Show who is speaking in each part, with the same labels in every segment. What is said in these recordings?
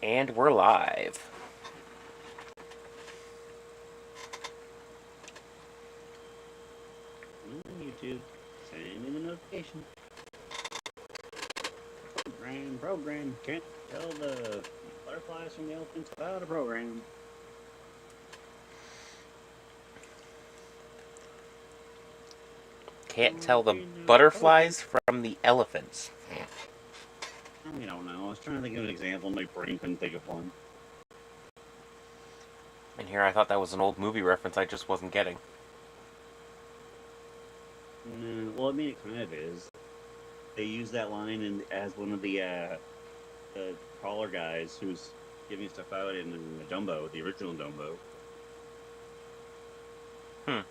Speaker 1: And we're live.
Speaker 2: YouTube, send me the notification. Program. Can't tell the butterflies from the elephants without a program.
Speaker 1: Can't tell the butterflies from the elephants.
Speaker 2: I don't know. I was trying to think of an example. My brain couldn't think of one.
Speaker 1: And here I thought that was an old movie reference I just wasn't getting.
Speaker 2: No, well, I mean, it kind of is. They use that line as one of the caller guys who's giving stuff out in Dumbo, the original Dumbo. But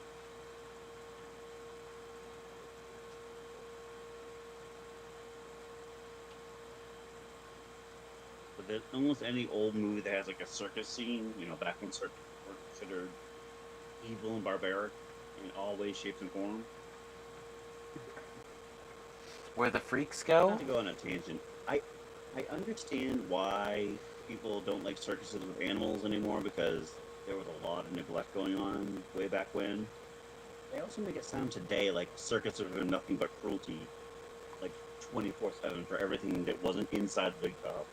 Speaker 2: there's almost any old movie that has like a circus scene, back when circus were considered evil and barbaric in all ways, shapes, and forms.
Speaker 1: Where the freaks go?
Speaker 2: Not to go on a tangent, I understand why people don't like circuses with animals anymore, because there was a lot of neglect going on way back when. They also make it sound today like circuses are nothing but cruelty, like 24/7 for everything that wasn't inside the big top.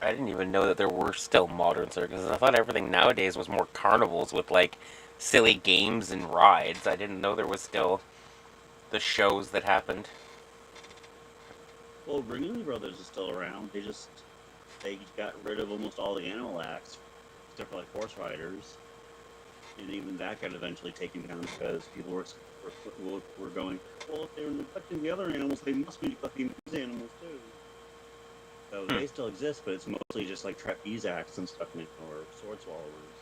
Speaker 1: I didn't even know that there were still modern circuses. I thought everything nowadays was more carnivals with like silly games and rides. I didn't know there was still the shows that happened.
Speaker 2: Well, Ringling Brothers is still around. They got rid of almost all the animal acts, except for like horse riders, and even that got eventually taken down because people were going, well, if they were neglecting the other animals, they must be neglecting these animals too. So they still exist, but it's mostly just like trapeze acts and stuff now, or sword swallowers.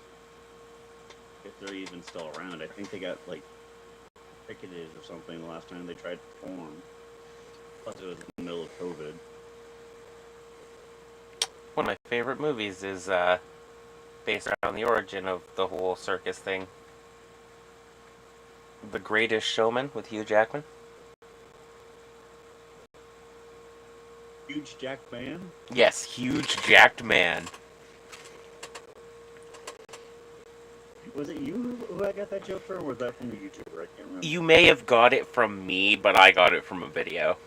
Speaker 2: If they're even still around, I think they got like picketed or something the last time they tried to perform. Plus, it was in the middle of COVID.
Speaker 1: One of my favorite movies is based around the origin of the whole circus thing. The Greatest Showman with Hugh Jackman.
Speaker 2: Huge jacked man?
Speaker 1: Yes, huge jacked man.
Speaker 2: Was it you who I got that joke from, or was that from a YouTuber? I can't remember.
Speaker 1: You may have got it from me, but I got it from a video.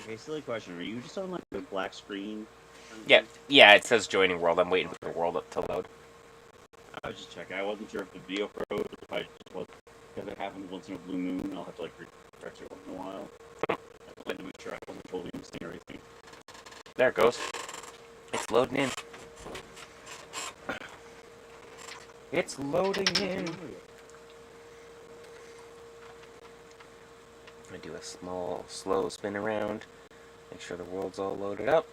Speaker 2: Okay, silly question. Are you just on like a black screen?
Speaker 1: Yeah, it says joining world. I'm waiting for the world to load.
Speaker 2: I was just checking. I wasn't sure if the video froze or if I just was, because it happens once in a blue moon. I'll have to like refresh it once in a while. I wanted to make sure I wasn't totally missing everything.
Speaker 1: There it goes. It's loading in. It's loading in. I do a small, slow spin around. Make sure the world's all loaded up.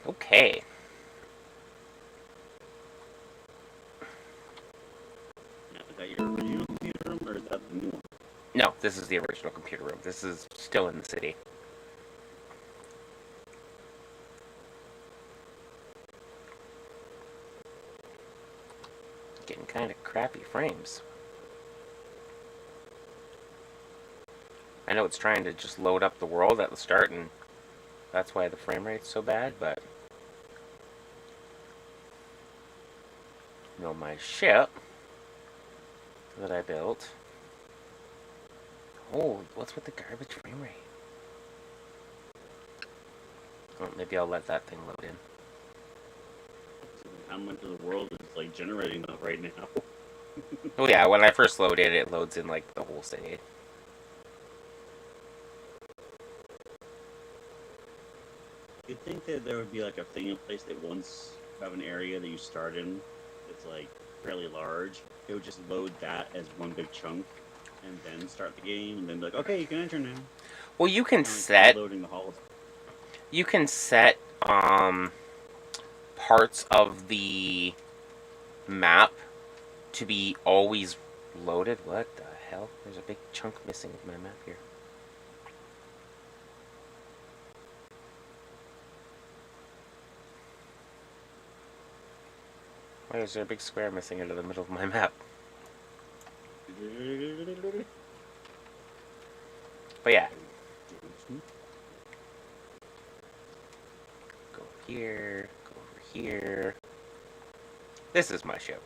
Speaker 1: Okay.
Speaker 2: Now, is that your original computer room, or is that the new one?
Speaker 1: No, this is the original computer room. This is still in the city. Getting kind of crappy frames. I know it's trying to just load up the world at the start, and that's why the frame rate's so bad, but my ship that I built. Oh, what's with the garbage frame rate? Oh, maybe I'll let that thing load in.
Speaker 2: How much of the world is like generating that right now?
Speaker 1: Oh yeah, when I first load it, it loads in like the whole city.
Speaker 2: You'd think that there would be like a thing in place that once you have an area that you start in that's like fairly large, it would just load that as one big chunk and then start the game and then be like, okay, you can enter now.
Speaker 1: Well, you can set
Speaker 2: loading the halls.
Speaker 1: You can set parts of the map to be always loaded. What the hell? There's a big chunk missing of my map here. Why is there a big square missing out of the middle of my map? But yeah. Go over here, go over here. This is my ship.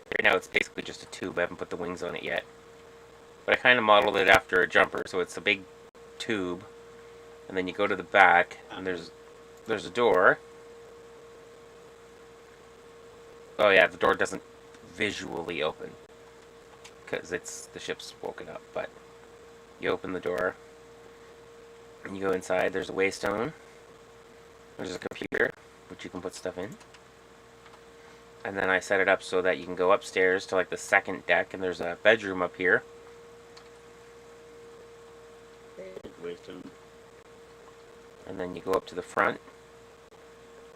Speaker 1: Right now it's basically just a tube. I haven't put the wings on it yet. But I kind of modeled it after a jumper, so it's a big tube. And then you go to the back, and there's a door. Oh yeah, the door doesn't visually open. Because the ship's woken up, but you open the door. And you go inside, there's a waystone. There's a computer, which you can put stuff in. And then I set it up so that you can go upstairs to like the second deck, and there's a bedroom up here.
Speaker 2: Waystone.
Speaker 1: And then you go up to the front.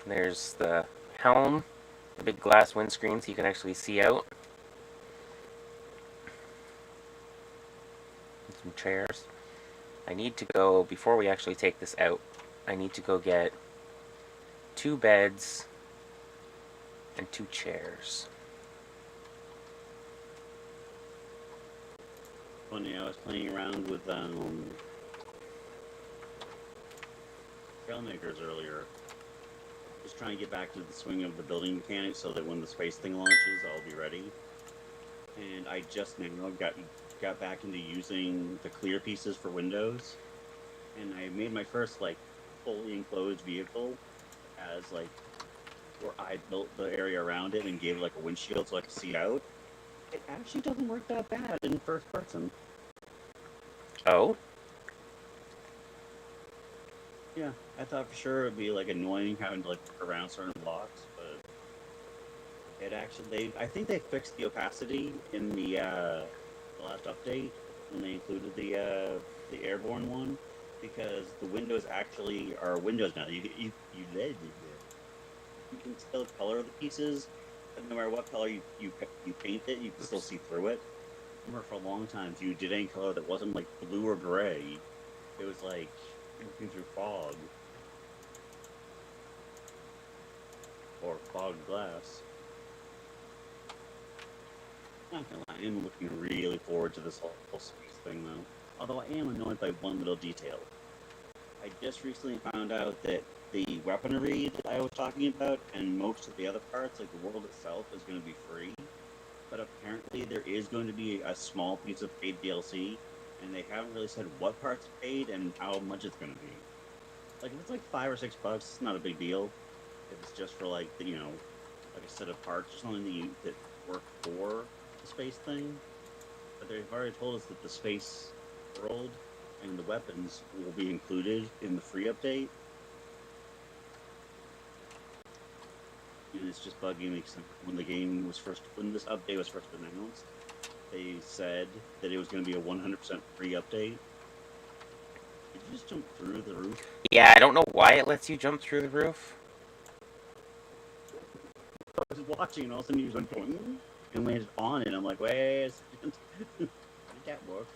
Speaker 1: And there's the helm, the big glass windscreen so you can actually see out. And some chairs. I need to go, before we actually take this out, I need to go get 2 beds and 2 chairs.
Speaker 2: Funny, I was playing around with Trailmakers earlier. Just trying to get back to the swing of the building mechanics so that when the space thing launches, I'll be ready. And I just now got back into using the clear pieces for windows. And I made my first, like, fully enclosed vehicle as, like, where I built the area around it and gave it, like, a windshield so I could see out. It actually doesn't work that bad in first person.
Speaker 1: Oh?
Speaker 2: Yeah, I thought for sure it'd be, like, annoying having to, like, look around certain blocks, but it actually, I think they fixed the opacity in the last update when they included the airborne one, because the windows actually are windows now. You can still color the pieces, but no matter what color you paint it, you can still see through it. I remember for a long time, if you did any color that wasn't like blue or gray, it was like looking through fog or fogged glass. Not gonna lie, I am looking really forward to this whole space thing, though. Although I am annoyed by one little detail. I just recently found out that the weaponry that I was talking about and most of the other parts, like the world itself, is going to be free. But apparently there is going to be a small piece of paid DLC, and they haven't really said what part's paid and how much it's going to be. Like, if it's like $5 or $6, it's not a big deal. If it's just for, like, like a set of parts or something that work for the space thing. But they've already told us that the space world and the weapons will be included in the free update. And it's just bugging me because when this update was first announced, they said that it was going to be a 100% free update. Did you just jump through the roof?
Speaker 1: Yeah, I don't know why it lets you jump through the roof.
Speaker 2: I was watching and all of a sudden you just went and landed on it. I'm like, wait a second. How did that work?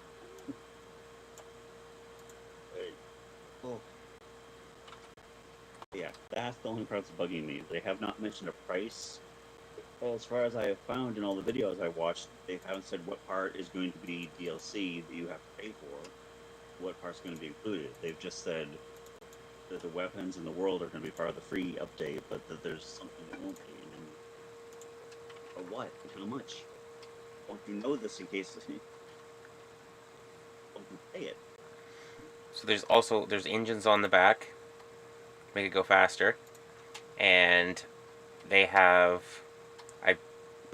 Speaker 2: Well, yeah, that's the only part that's bugging me. They have not mentioned a price. Well, as far as I have found in all the videos I watched, they haven't said what part is going to be DLC that you have to pay for, what part's going to be included. They've just said that the weapons in the world are going to be part of the free update, but that there's something that won't be. Or what? And how much? Won't you know this in case you pay it?
Speaker 1: So there's engines on the back, make it go faster, and I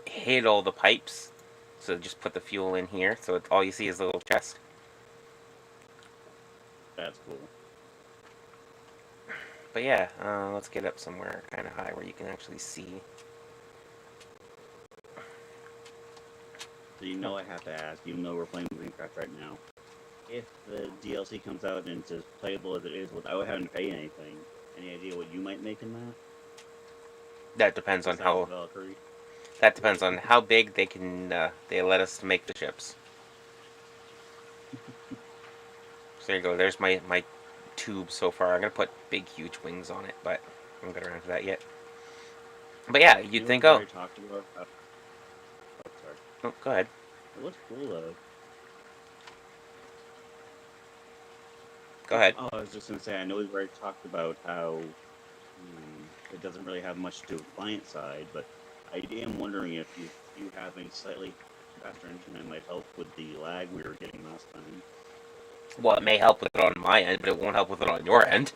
Speaker 1: hid all the pipes, so just put the fuel in here, so all you see is the little chest.
Speaker 2: That's cool.
Speaker 1: But yeah, let's get up somewhere kind of high where you can actually see.
Speaker 2: So I have to ask, even though we're playing Minecraft right now, if the DLC comes out and it's as playable as it is without having to pay anything, any idea what you might make in that?
Speaker 1: That depends on how big they let us make the ships. So there you go. There's my tube so far. I'm gonna put big, huge wings on it, but I haven't got around to that yet. But yeah,
Speaker 2: You
Speaker 1: you'd
Speaker 2: know,
Speaker 1: think,
Speaker 2: we've
Speaker 1: oh,
Speaker 2: already talked about. Oh, sorry.
Speaker 1: oh, go ahead.
Speaker 2: It looks cool though.
Speaker 1: Go ahead.
Speaker 2: Oh, I was just gonna say, I know we've already talked about how it doesn't really have much to do with client side, but I am wondering if you having slightly faster internet might help with the lag we were getting last time.
Speaker 1: Well, it may help with it on my end, but it won't help with it on your end.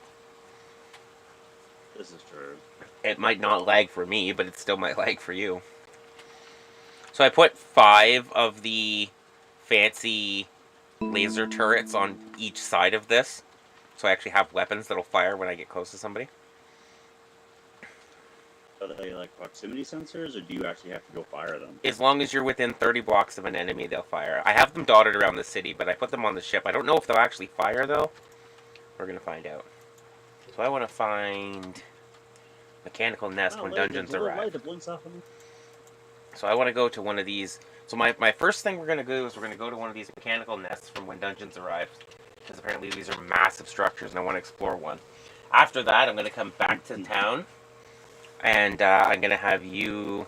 Speaker 2: This is true.
Speaker 1: It might not lag for me, but it still might lag for you. So I put 5 of the fancy laser turrets on each side of this. So I actually have weapons that'll fire when I get close to somebody.
Speaker 2: Are they like proximity sensors, or do you actually have to go fire them?
Speaker 1: As long as you're within 30 blocks of an enemy, they'll fire. I have them dotted around the city, but I put them on the ship. I don't know if they'll actually fire, though. We're going to find out. So I want to find mechanical nest when dungeons arrive. So I want to go to one of these. So my first thing we're going to do is we're going to go to one of these mechanical nests from when dungeons arrive. Because apparently these are massive structures and I want to explore one. After that, I'm going to come back to town. And I'm going to have you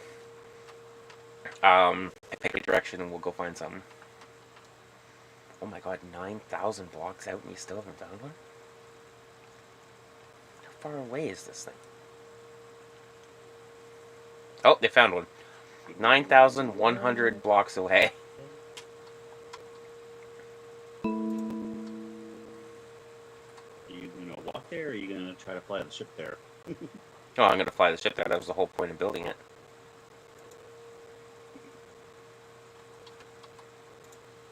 Speaker 1: pick a direction and we'll go find something. Oh my god, 9,000 blocks out and we still haven't found one? How far away is this thing? Oh, they found one. 9,100 blocks away.
Speaker 2: Are you gonna walk there, or are you gonna try to fly the ship there?
Speaker 1: Oh, I'm going to fly the ship there. That was the whole point of building it.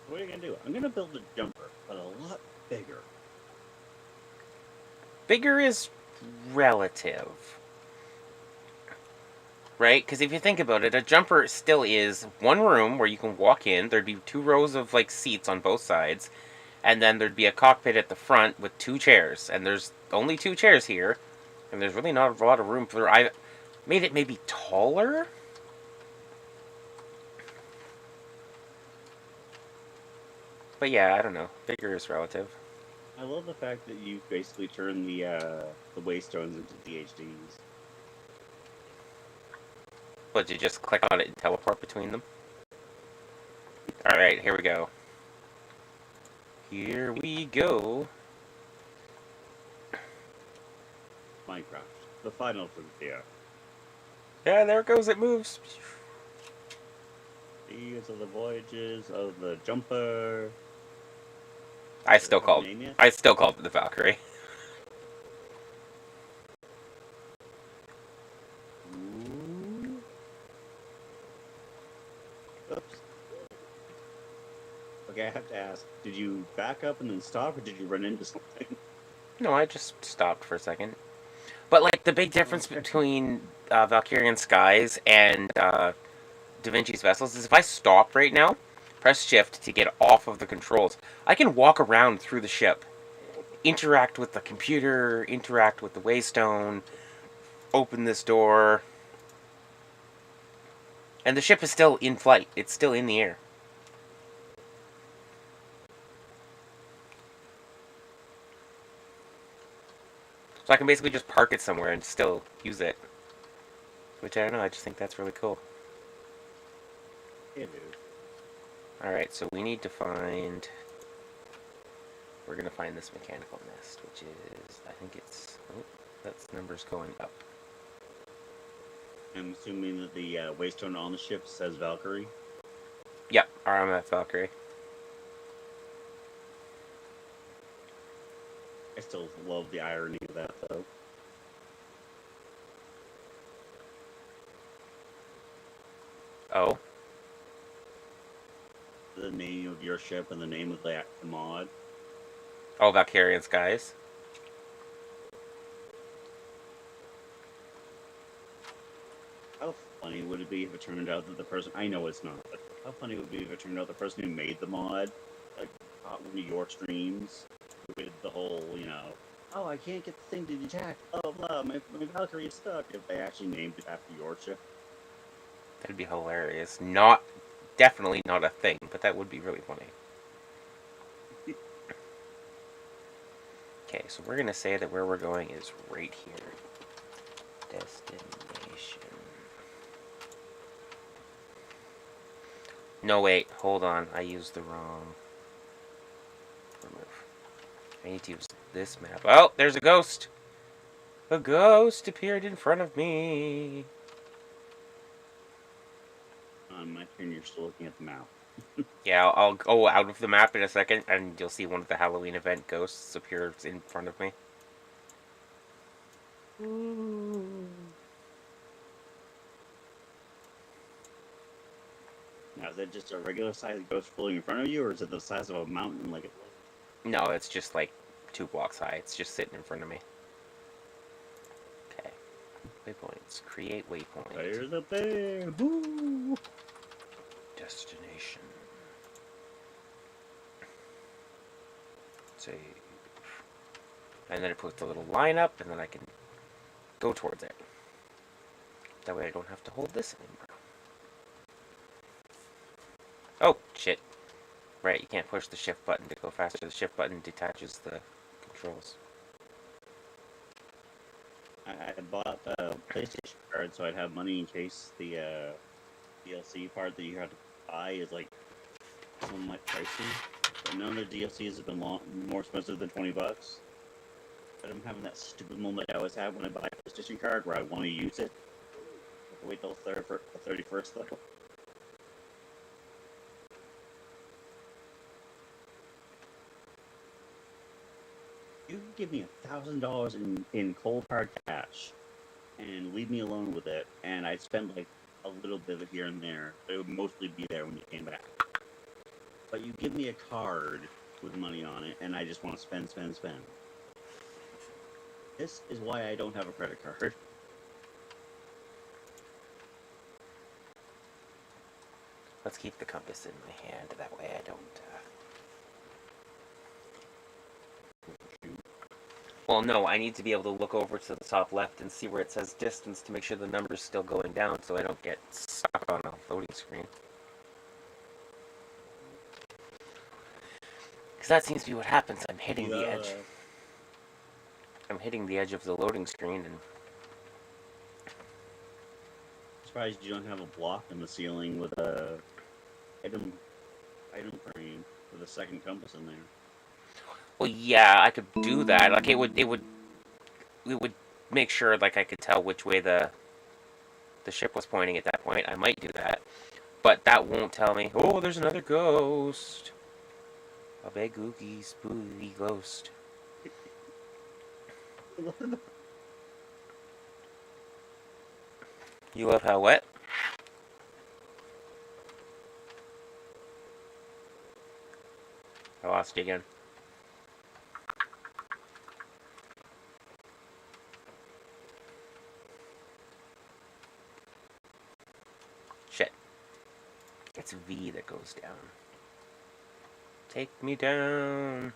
Speaker 2: What are you gonna do? I'm gonna build a jumper, but a lot bigger.
Speaker 1: Bigger is relative. Right? Because if you think about it, a jumper still is one room where you can walk in. There'd be 2 rows of like seats on both sides. And then there'd be a cockpit at the front with 2 chairs. And there's only 2 chairs here. And there's really not a lot of room for... I made it maybe taller? But yeah, I don't know. Bigger is relative.
Speaker 2: I love the fact that you basically turn the waystones into DHDs.
Speaker 1: But you just click on it and teleport between them? Alright, here we go. Here we go.
Speaker 2: Minecraft, the final frontier.
Speaker 1: Yeah, there it goes. It moves.
Speaker 2: These are the voyages of the jumper.
Speaker 1: I still called it the Valkyrie.
Speaker 2: Ooh. Oops. Okay, I have to ask, did you back up and then stop, or did you run into something?
Speaker 1: No, I just stopped for a second. But like the big difference between Valkyrian Skies and Da Vinci's Vessels is if I stop right now, press shift to get off of the controls, I can walk around through the ship, interact with the computer, interact with the waystone, open this door, and the ship is still in flight. It's still in the air. So I can basically just park it somewhere and still use it. Which I don't know, I just think that's really cool.
Speaker 2: Yeah, dude.
Speaker 1: Alright, so we need to find... We're going to find this mechanical nest, which is... I think it's... Oh, that's numbers going up.
Speaker 2: I'm assuming that the waystone on the ship says Valkyrie.
Speaker 1: Yep, RMF Valkyrie.
Speaker 2: I still love the irony of that, though.
Speaker 1: Oh?
Speaker 2: The name of your ship and the name of the mod.
Speaker 1: Oh, Valkyrian Skies.
Speaker 2: How funny would it be if it turned out that the person... I know it's not, but how funny would it be if it turned out the person who made the mod, like, caught one of your streams with the whole, you know, oh, I can't get the thing to detect, blah, blah, my Valkyrie is stuck, if they actually named it after your ship.
Speaker 1: That'd be hilarious. Definitely not a thing, but that would be really funny. Okay, so we're going to say that where we're going is right here. Destination. No, wait. Hold on. I used the wrong... Remove. I need to use this map. Oh, there's a ghost! A ghost appeared in front of me.
Speaker 2: On my turn, you're still looking at the map.
Speaker 1: Yeah, I'll go out of the map in a second, and you'll see one of the Halloween event ghosts appear in front of me. Ooh.
Speaker 2: Now, is that just a regular sized ghost floating in front of you, or is it the size of a mountain like it was?
Speaker 1: No, it's just like 2 blocks high. It's just sitting in front of me. Okay. Waypoints. Create waypoint.
Speaker 2: There's a bear! Boo!
Speaker 1: Destination. Save. And then it puts a little line up, and then I can go towards it. That way I don't have to hold this anymore. Oh, shit. Right, you can't push the shift button to go faster. The shift button detaches the controls.
Speaker 2: I bought a PlayStation card so I'd have money in case the DLC part that you have to buy is like somewhat pricey. But none of the DLCs have been more expensive than $20. But I'm having that stupid moment I always have when I buy a PlayStation card where I want to use it. I have to wait till the 31st though. You can give me $1,000 in cold hard cash and leave me alone with it, and I'd spend like a little bit of it here and there, but it would mostly be there when you came back. But you give me a card with money on it, and I just want to spend, spend, spend. This is why I don't have a credit card.
Speaker 1: Let's keep the compass in my hand. That way I don't... Well, no, I need to be able to look over to the top left and see where it says distance to make sure the number's still going down so I don't get stuck on a loading screen. Because that seems to be what happens. I'm hitting the edge. I'm hitting the edge of the loading screen and...
Speaker 2: Surprised you don't have a block in the ceiling with a item frame with a second compass in there.
Speaker 1: Well, yeah, I could do that. Like, it would make sure, like, I could tell which way the ship was pointing at that point. I might do that. But that won't tell me, oh, there's another ghost. A big, oogie, spooky ghost. You love how what? I lost you again. Shit. It's V that goes down. Take me down.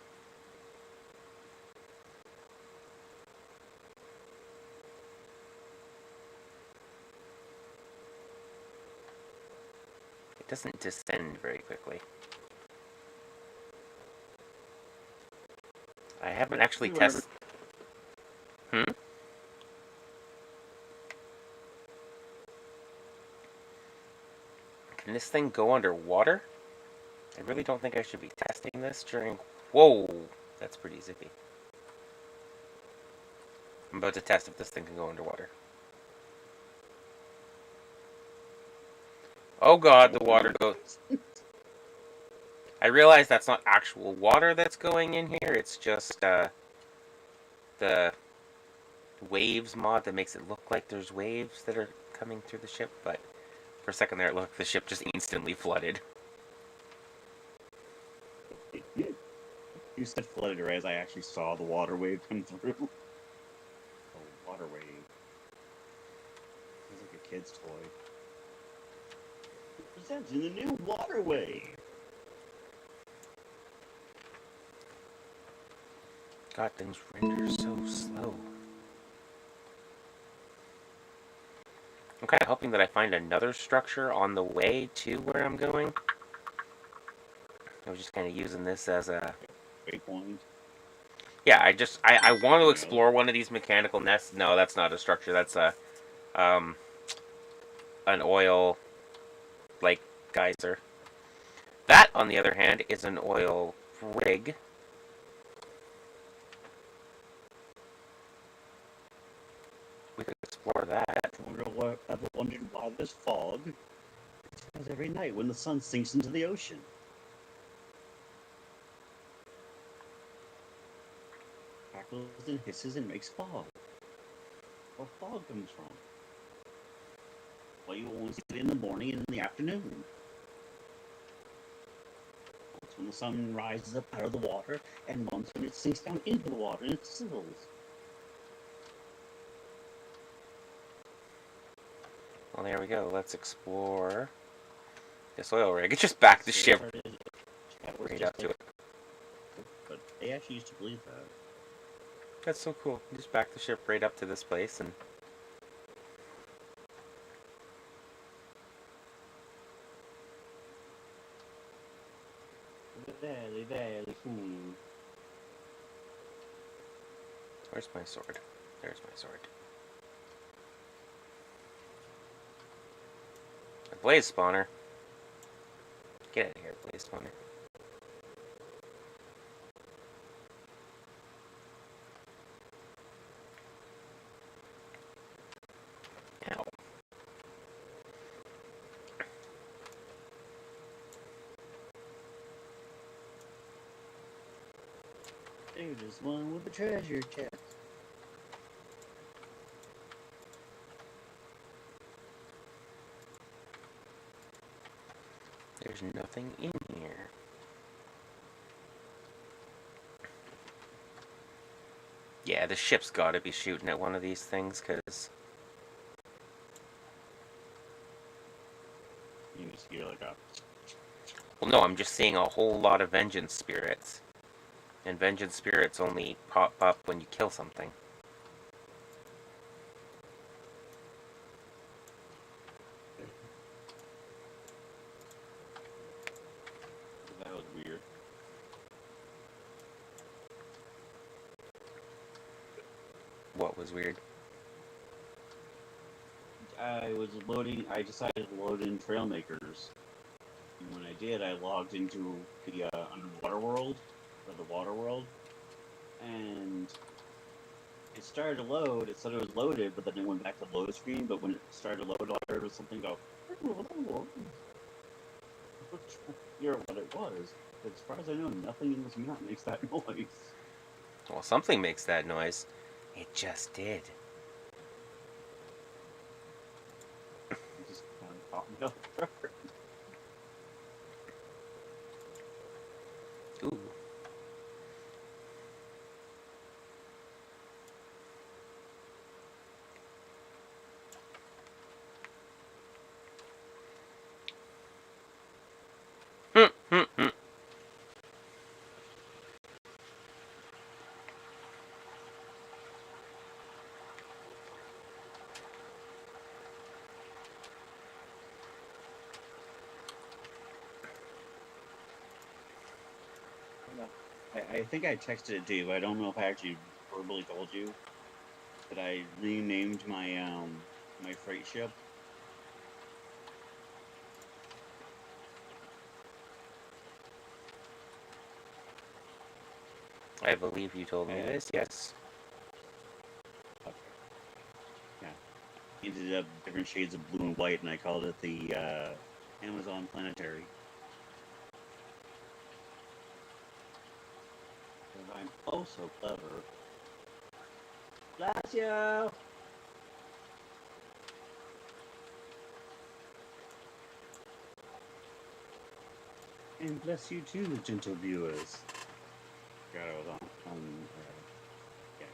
Speaker 1: It doesn't descend very quickly. I haven't actually tested... Hmm? Can this thing go underwater? I really don't think I should be testing this during... Whoa! That's pretty zippy. I'm about to test if this thing can go underwater. Oh god, the water goes... I realize that's not actual water that's going in here, it's just the waves mod that makes it look like there's waves that are coming through the ship, but for a second there it looked like the ship just instantly flooded.
Speaker 2: You said flooded, right, as I actually saw the water wave come through. A water wave. It's like a kid's toy. Presenting the new water wave.
Speaker 1: God, things render so slow. I'm kind of hoping that I find another structure on the way to where I'm going. I was just kind of using this as a...
Speaker 2: Waypoint.
Speaker 1: Yeah, I want to explore one of these mechanical nests. No, that's not a structure. That's a, an oil, like, geyser. That, on the other hand, is an oil rig. We could explore that.
Speaker 2: I've wondered why there's fog. It's because every night when the sun sinks into the ocean. Crackles and hisses and makes fog. Where fog comes from. Well, you will only see it in the morning and in the afternoon. Once when the sun rises up out of the water, and once when it sinks down into the water and it sizzles.
Speaker 1: Well, there we go. Let's explore this oil rig. It's just back the ship right up to it.
Speaker 2: But they actually used to believe that.
Speaker 1: That's so cool. Just back the ship right up to this place and...
Speaker 2: Very, very cool.
Speaker 1: Where's my sword? There's my sword. A blaze spawner. Get out of here, blaze spawner. Ow.
Speaker 2: There's one with the treasure chest.
Speaker 1: There's nothing in here. Yeah, the ship's gotta be shooting at one of these things, because...
Speaker 2: You just hear like a...
Speaker 1: Well, no, I'm just seeing a whole lot of vengeance spirits. And vengeance spirits only pop up when you kill something.
Speaker 2: That was weird.
Speaker 1: What was weird?
Speaker 2: I decided to load in Trailmakers. And when I did, I logged into the underwater world, or the water world, and it started to load. It said it was loaded, but then it went back to load screen, but when it started to load, all I heard was something go, I hear what it was. But as far as I know, nothing in this map makes that noise.
Speaker 1: Well, something makes that noise. It just did.
Speaker 2: It just kind of caught me off guard.
Speaker 1: Ooh.
Speaker 2: I think I texted it to you, but I don't know if I actually verbally told you that I renamed my my freight ship.
Speaker 1: I believe you told me this, yes.
Speaker 2: Okay. Yeah. Ended up different shades of blue and white, and I called it the Amazon Planetary. Because I'm oh so clever. Bless you! And bless you too, gentle viewers. God, I was on yeah.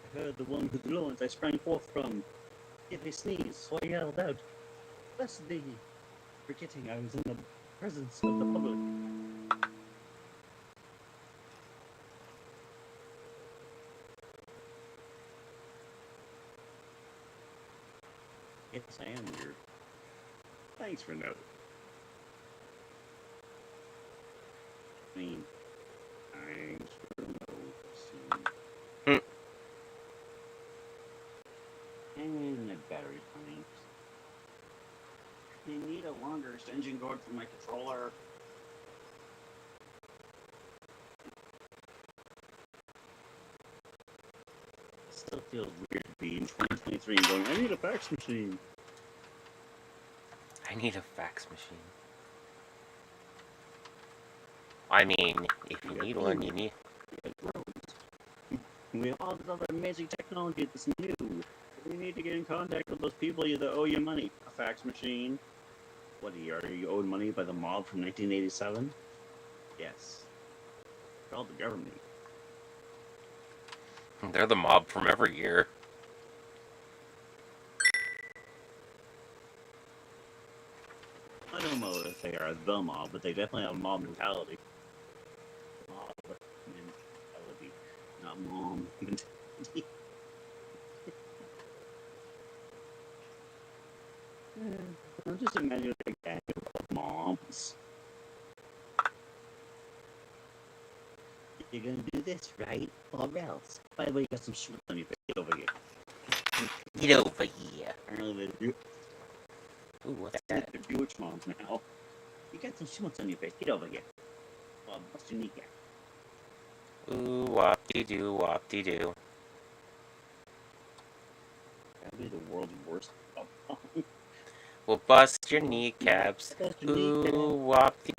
Speaker 2: I heard the one whose loins I sprang forth from. Give a sneeze, so I yelled out, blessed thee, forgetting I was in the presence of the public. Yes, I am weird. Thanks for noting. I mean, thanks for noticing. And my battery's running. I need a longer extension cord for my controller. It still feels weird to be in 2023 and going, I need a fax machine.
Speaker 1: I need a fax machine. I mean, if you need one, you need...
Speaker 2: We have all this other amazing technology that's new. We need to get in contact with those people that owe you money. A fax machine. What are you owed money by the mob from 1987? Yes. Call the government.
Speaker 1: They're the mob from every year.
Speaker 2: I don't know if they are the mob, but they definitely have mob mentality. Mob mentality, not mom mentality. I'm just imagining a gang of moms. You're gonna do this, right? Or else. By the way, you got some shit on your face. Get over here.
Speaker 1: Get over here.
Speaker 2: Apparently they're
Speaker 1: Ooh, what's that?
Speaker 2: They're Jewish moms now. You got some schmutz on your face. Get over here. Bust your kneecap.
Speaker 1: Ooh, wop-de-doo, wop-de-doo.
Speaker 2: That'd be the world's worst.
Speaker 1: We'll bust your kneecaps. Ooh, wop-de...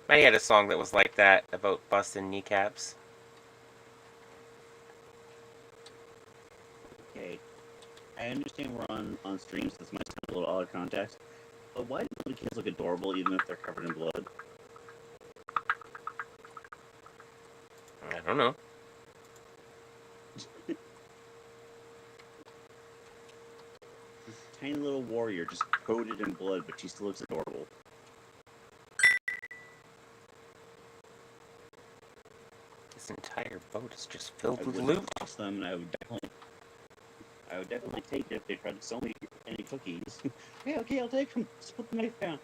Speaker 1: I had a song that was like that, about busting kneecaps.
Speaker 2: Okay. I understand we're on streams. This might sound a little out of context. But why do the kids look adorable even if they're covered in blood?
Speaker 1: I don't know.
Speaker 2: This tiny little warrior just coated in blood, but she still looks adorable.
Speaker 1: This entire boat is just filled
Speaker 2: I
Speaker 1: with
Speaker 2: wouldn't
Speaker 1: loot.
Speaker 2: toss them, and I would definitely take it if they tried to sell me any cookies. Hey, okay, I'll take them. Just put the knife down.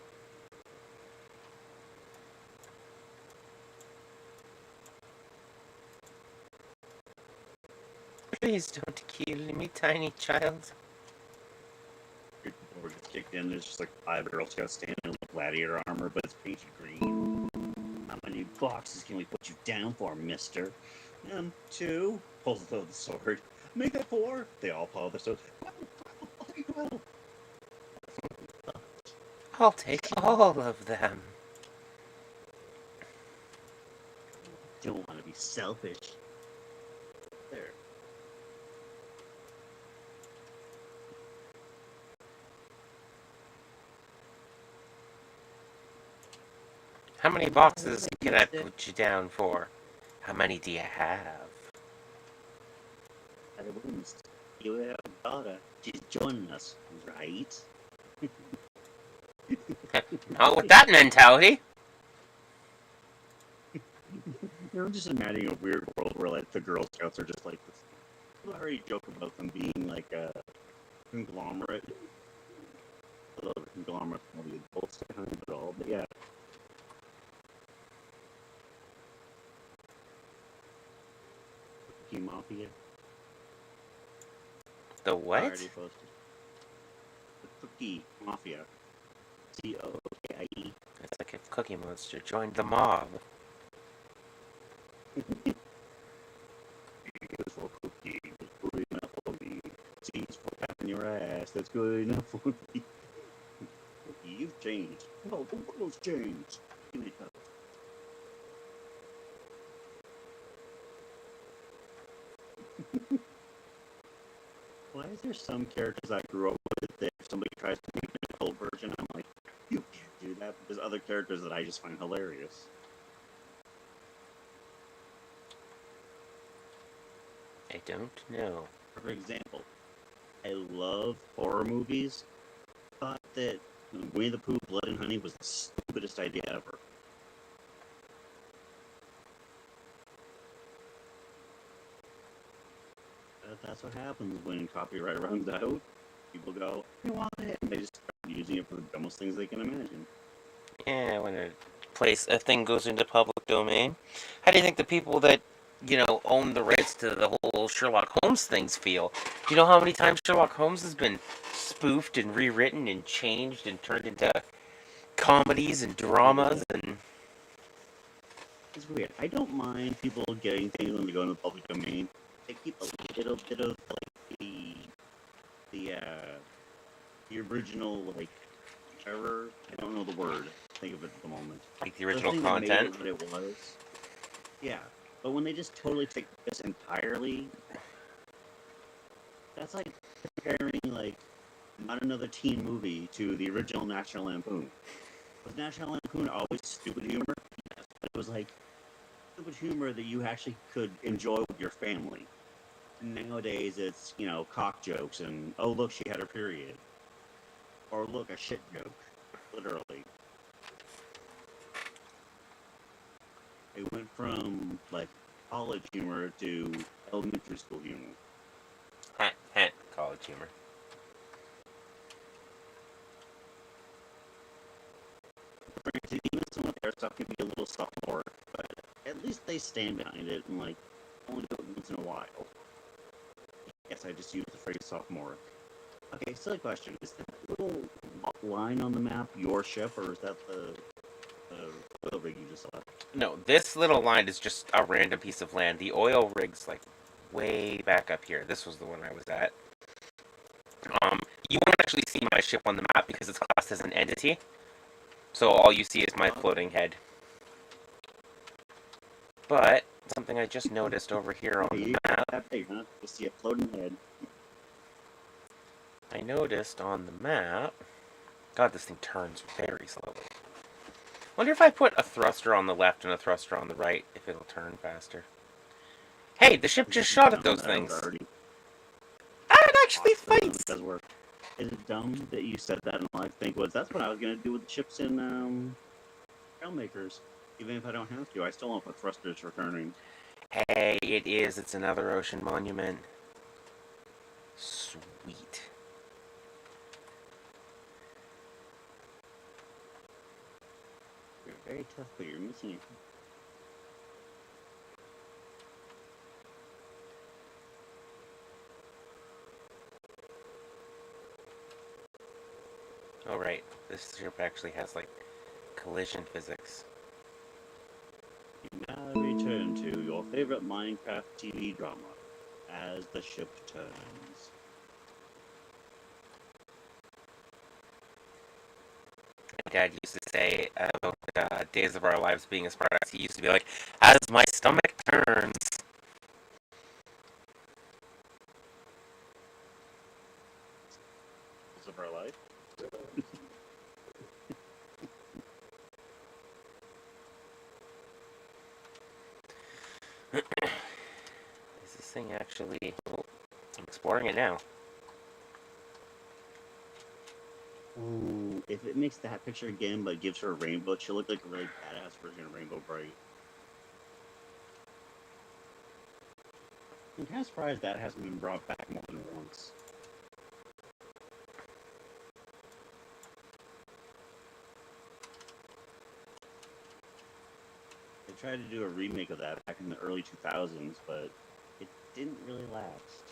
Speaker 1: Please don't kill me, tiny child.
Speaker 2: Your door gets kicked in. There's just like 5 Girl Scouts standing in gladiator armor, but it's painted green. How many boxes can we put you down for, mister? 2. Pulls out the sword. Make that 4. They all pull out their swords. Well.
Speaker 1: I'll take all of them.
Speaker 2: Don't want to be selfish. There.
Speaker 1: How many boxes can I put you down for? How many do you have?
Speaker 2: You have a daughter. She's joining us, right?
Speaker 1: Not with that mentality.
Speaker 2: I'm just imagining a weird world where like the Girl Scouts are just like this. People already joke about them being like a conglomerate. Although the conglomerate will be adults behind it all, but yeah. Cookie Mafia.
Speaker 1: The what?
Speaker 2: Already posted. The Cookie Mafia. COKIE.
Speaker 1: It's like if Cookie Monster joined the mob.
Speaker 2: Good for cookie, that's good enough for me. Seeds for tapping your ass, that's good enough for me. Cookie, you've changed. No, the world's changed. Give me a cup. Why is there some characters I grew up with that if somebody tries to make an adult version, I'm like, you can't do that. But there's other characters that I just find hilarious.
Speaker 1: I don't know.
Speaker 2: For example, I love horror movies. Thought that Winnie the Pooh, Blood and Honey was the stupidest idea ever. But that's what happens when copyright runs out. People go, I want it, and they just start using it for the dumbest things they can imagine.
Speaker 1: Yeah, when a thing goes into public domain. How do you think the people that own the rights to the whole Sherlock Holmes things feel. Do you know how many times Sherlock Holmes has been spoofed and rewritten and changed and turned into comedies and dramas and
Speaker 2: It's weird. I don't mind people getting things when they go in the public domain. They keep a little bit of like the original like error. I don't know the word. Think of it at the moment.
Speaker 1: like the original
Speaker 2: thing
Speaker 1: content.
Speaker 2: That made it what it was. Yeah, but when they just totally take this entirely, that's like comparing like not another teen movie to the original National Lampoon. Was National Lampoon always stupid humor? Yes, but it was like stupid humor that you actually could enjoy with your family. Nowadays, it's cock jokes and oh look, she had her period, or look, a shit joke, literally. It went from like college humor to elementary school humor.
Speaker 1: College humor.
Speaker 2: Granted, even some of their stuff can be a little sophomore, but at least they stand behind it and like only do it once in a while. Yes, I just used the phrase sophomore. Okay, silly question. Is that little line on the map your ship, or is that the oil rig you just left?
Speaker 1: No, this little line is just a random piece of land. The oil rig's like way back up here. This was the one I was at. You won't actually see my ship on the map because it's classed as an entity. So all you see is my floating head. But something I just noticed over here on the map.
Speaker 2: That big, huh? You see a floating head.
Speaker 1: I noticed on the map. God, this thing turns very slowly. Wonder if I put a thruster on the left and a thruster on the right, if it'll turn faster. Hey, the ship just shot at those things. Ah, it actually fights!
Speaker 2: It does work. Is it dumb that you said that and all I think was, that's what I was going to do with the ships in Trailmakers. Even if I don't have to, I still won't put thrusters for turning.
Speaker 1: Hey, it is. It's another ocean monument. Sweet.
Speaker 2: You're very tough, but you're missing it.
Speaker 1: Oh, right. This ship actually has, like, collision physics.
Speaker 2: You now return to your favorite Minecraft TV drama as the ship turns.
Speaker 1: My dad used to say about Days of Our Lives being a Spartacus, he used to be like, as my stomach turns.
Speaker 2: Days of Our Life?
Speaker 1: Is this thing actually... Oh, I'm exploring it now.
Speaker 2: Ooh, if it makes that picture again but gives her a rainbow, she'll look like a really badass version of Rainbow Bright. I'm kind of surprised that hasn't been brought back more than once. They tried to do a remake of that back in the early 2000s, but it didn't really last.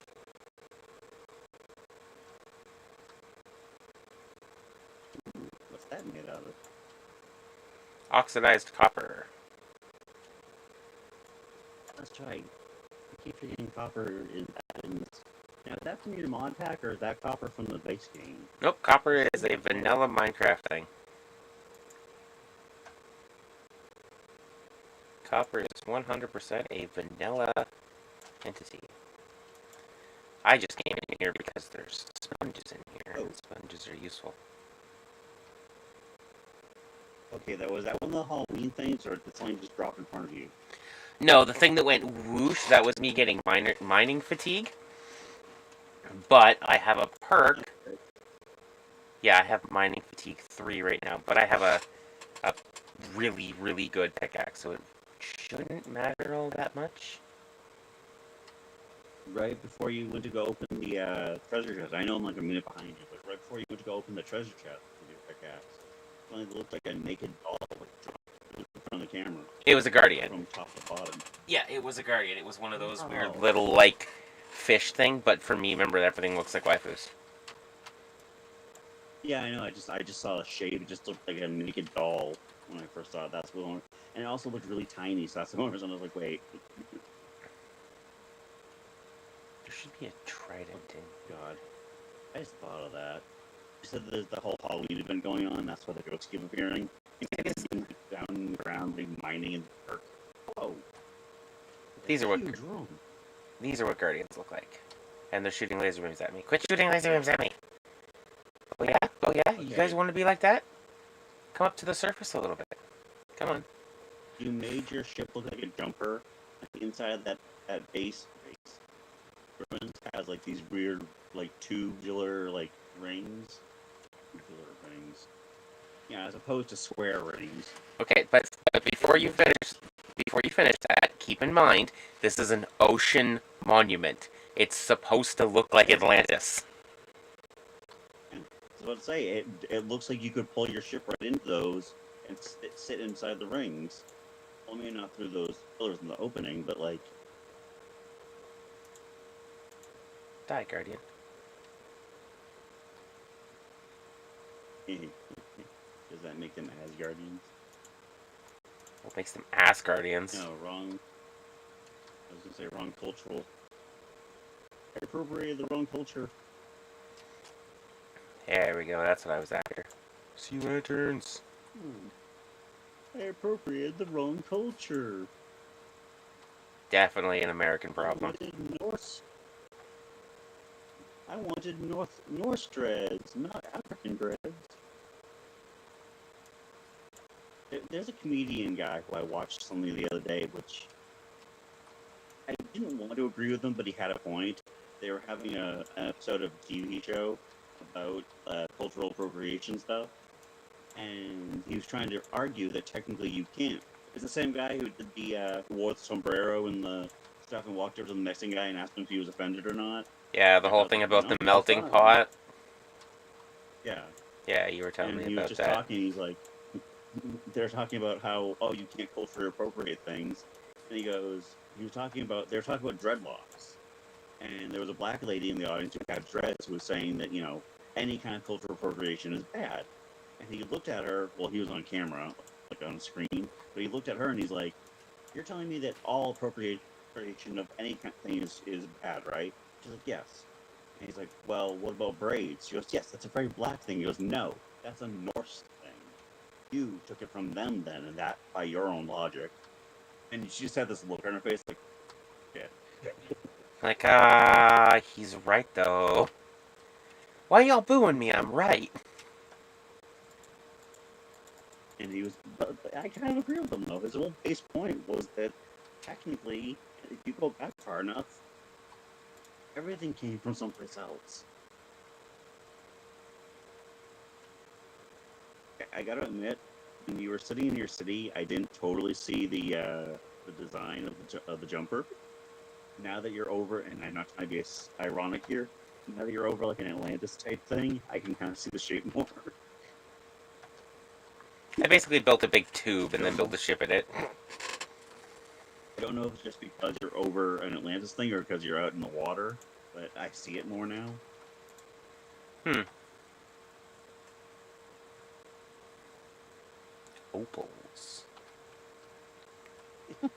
Speaker 2: Ooh, what's that made out of?
Speaker 1: Oxidized copper.
Speaker 2: That's right. I keep forgetting copper is that in this. Now, is that from your mod pack, or is that copper from the base game?
Speaker 1: Nope, copper is a vanilla Minecraft thing. Copper is 100% a vanilla entity. I just came in here because there's sponges in here, and sponges are useful.
Speaker 2: Okay, was that one of the Halloween things, or did something just drop in front of you?
Speaker 1: No, the thing that went whoosh, that was me getting mining fatigue. But I have a perk. Yeah, I have mining fatigue 3 right now, but I have a really, really good pickaxe, so it shouldn't matter all that much.
Speaker 2: Right before you went to go open the treasure chest, I know I'm like a minute behind you, but right before you went to go open the treasure chest with your pickaxe, something that looked like a naked doll like dropped in front of the camera
Speaker 1: It was a Guardian.
Speaker 2: from top to bottom.
Speaker 1: Yeah, it was a Guardian. It was one of those weird
Speaker 2: Oh.
Speaker 1: little, like, fish thing, but for me, remember, everything looks like waifus.
Speaker 2: Yeah, I know. I just saw the shape. It just looked like a naked doll when I first saw it. That's what, and it also looked really tiny. So that's the only reason I was like, wait.
Speaker 1: There should be a trident in.
Speaker 2: God, I just thought of that. You said there's the whole Halloween event going on. That's why the ghosts keep appearing. Down in the ground, like mining in the dark. Whoa!
Speaker 1: These are what
Speaker 2: Huge room.
Speaker 1: these are what Guardians look like, and they're shooting laser beams at me. Quit shooting laser beams at me! Oh yeah, oh yeah.
Speaker 2: Okay.
Speaker 1: You guys want to be like that? Come up to the surface a little bit. Come on.
Speaker 2: You made your ship look like a jumper. Inside that base ruins has like these weird like tubular like rings. Tubular rings. Yeah, as opposed to square rings.
Speaker 1: Okay, but before you finish that, keep in mind this is an ocean monument. It's supposed to look like Atlantis.
Speaker 2: I was about to say it looks like you could pull your ship right into those and sit inside the rings. Well, maybe not through those pillars in the opening, but like.
Speaker 1: Die, Guardian.
Speaker 2: Does that make them Asgardians?
Speaker 1: What makes them ass Guardians?
Speaker 2: No, wrong. I was gonna say wrong cultural. I appropriated the wrong culture.
Speaker 1: There we go. That's what I was after. Sea lanterns.
Speaker 2: I appropriated the wrong culture.
Speaker 1: Definitely an American problem.
Speaker 2: I wanted Norse dreads, not African dreads. There's a comedian guy who I watched something the other day, which I didn't want to agree with him, but he had a point. They were having an episode of a TV show about cultural appropriation stuff, and he was trying to argue that technically you can't. It's the same guy who did who wore the sombrero and the stuff and walked over to the Mexican guy and asked him if he was offended or not.
Speaker 1: Yeah, the whole thing about the melting pot.
Speaker 2: Yeah.
Speaker 1: Yeah, you were telling me about that. And
Speaker 2: he was just talking, he's like, they're talking about how, oh, you can't culturally appropriate things. And he goes, they were talking about dreadlocks. And there was a black lady in the audience who had dreads who was saying that, any kind of cultural appropriation is bad. And he looked at her, well, he was on camera, like on screen, but he looked at her and he's like, you're telling me that all appropriation of any kind of thing is bad, right? She's like, yes. And he's like, well, what about braids? She goes, yes, that's a very black thing. He goes, no, that's a Norse thing. You took it from them then, and that by your own logic. And she just had this look on her face like, yeah.
Speaker 1: Like, he's right though. Why y'all booing me? I'm right.
Speaker 2: And he was, but I kind of agree with him though. His whole base point was that technically, if you go back far enough, everything came from someplace else. I gotta admit, when you were sitting in your city, I didn't totally see the design of the jumper. Now that you're over, and I'm not trying to be ironic here, now that you're over like an Atlantis type thing, I can kind of see the shape more.
Speaker 1: I basically built a big tube and then built a ship in it.
Speaker 2: I don't know if it's just because you're over an Atlantis thing or because you're out in the water, but I see it more now.
Speaker 1: Opals.
Speaker 2: I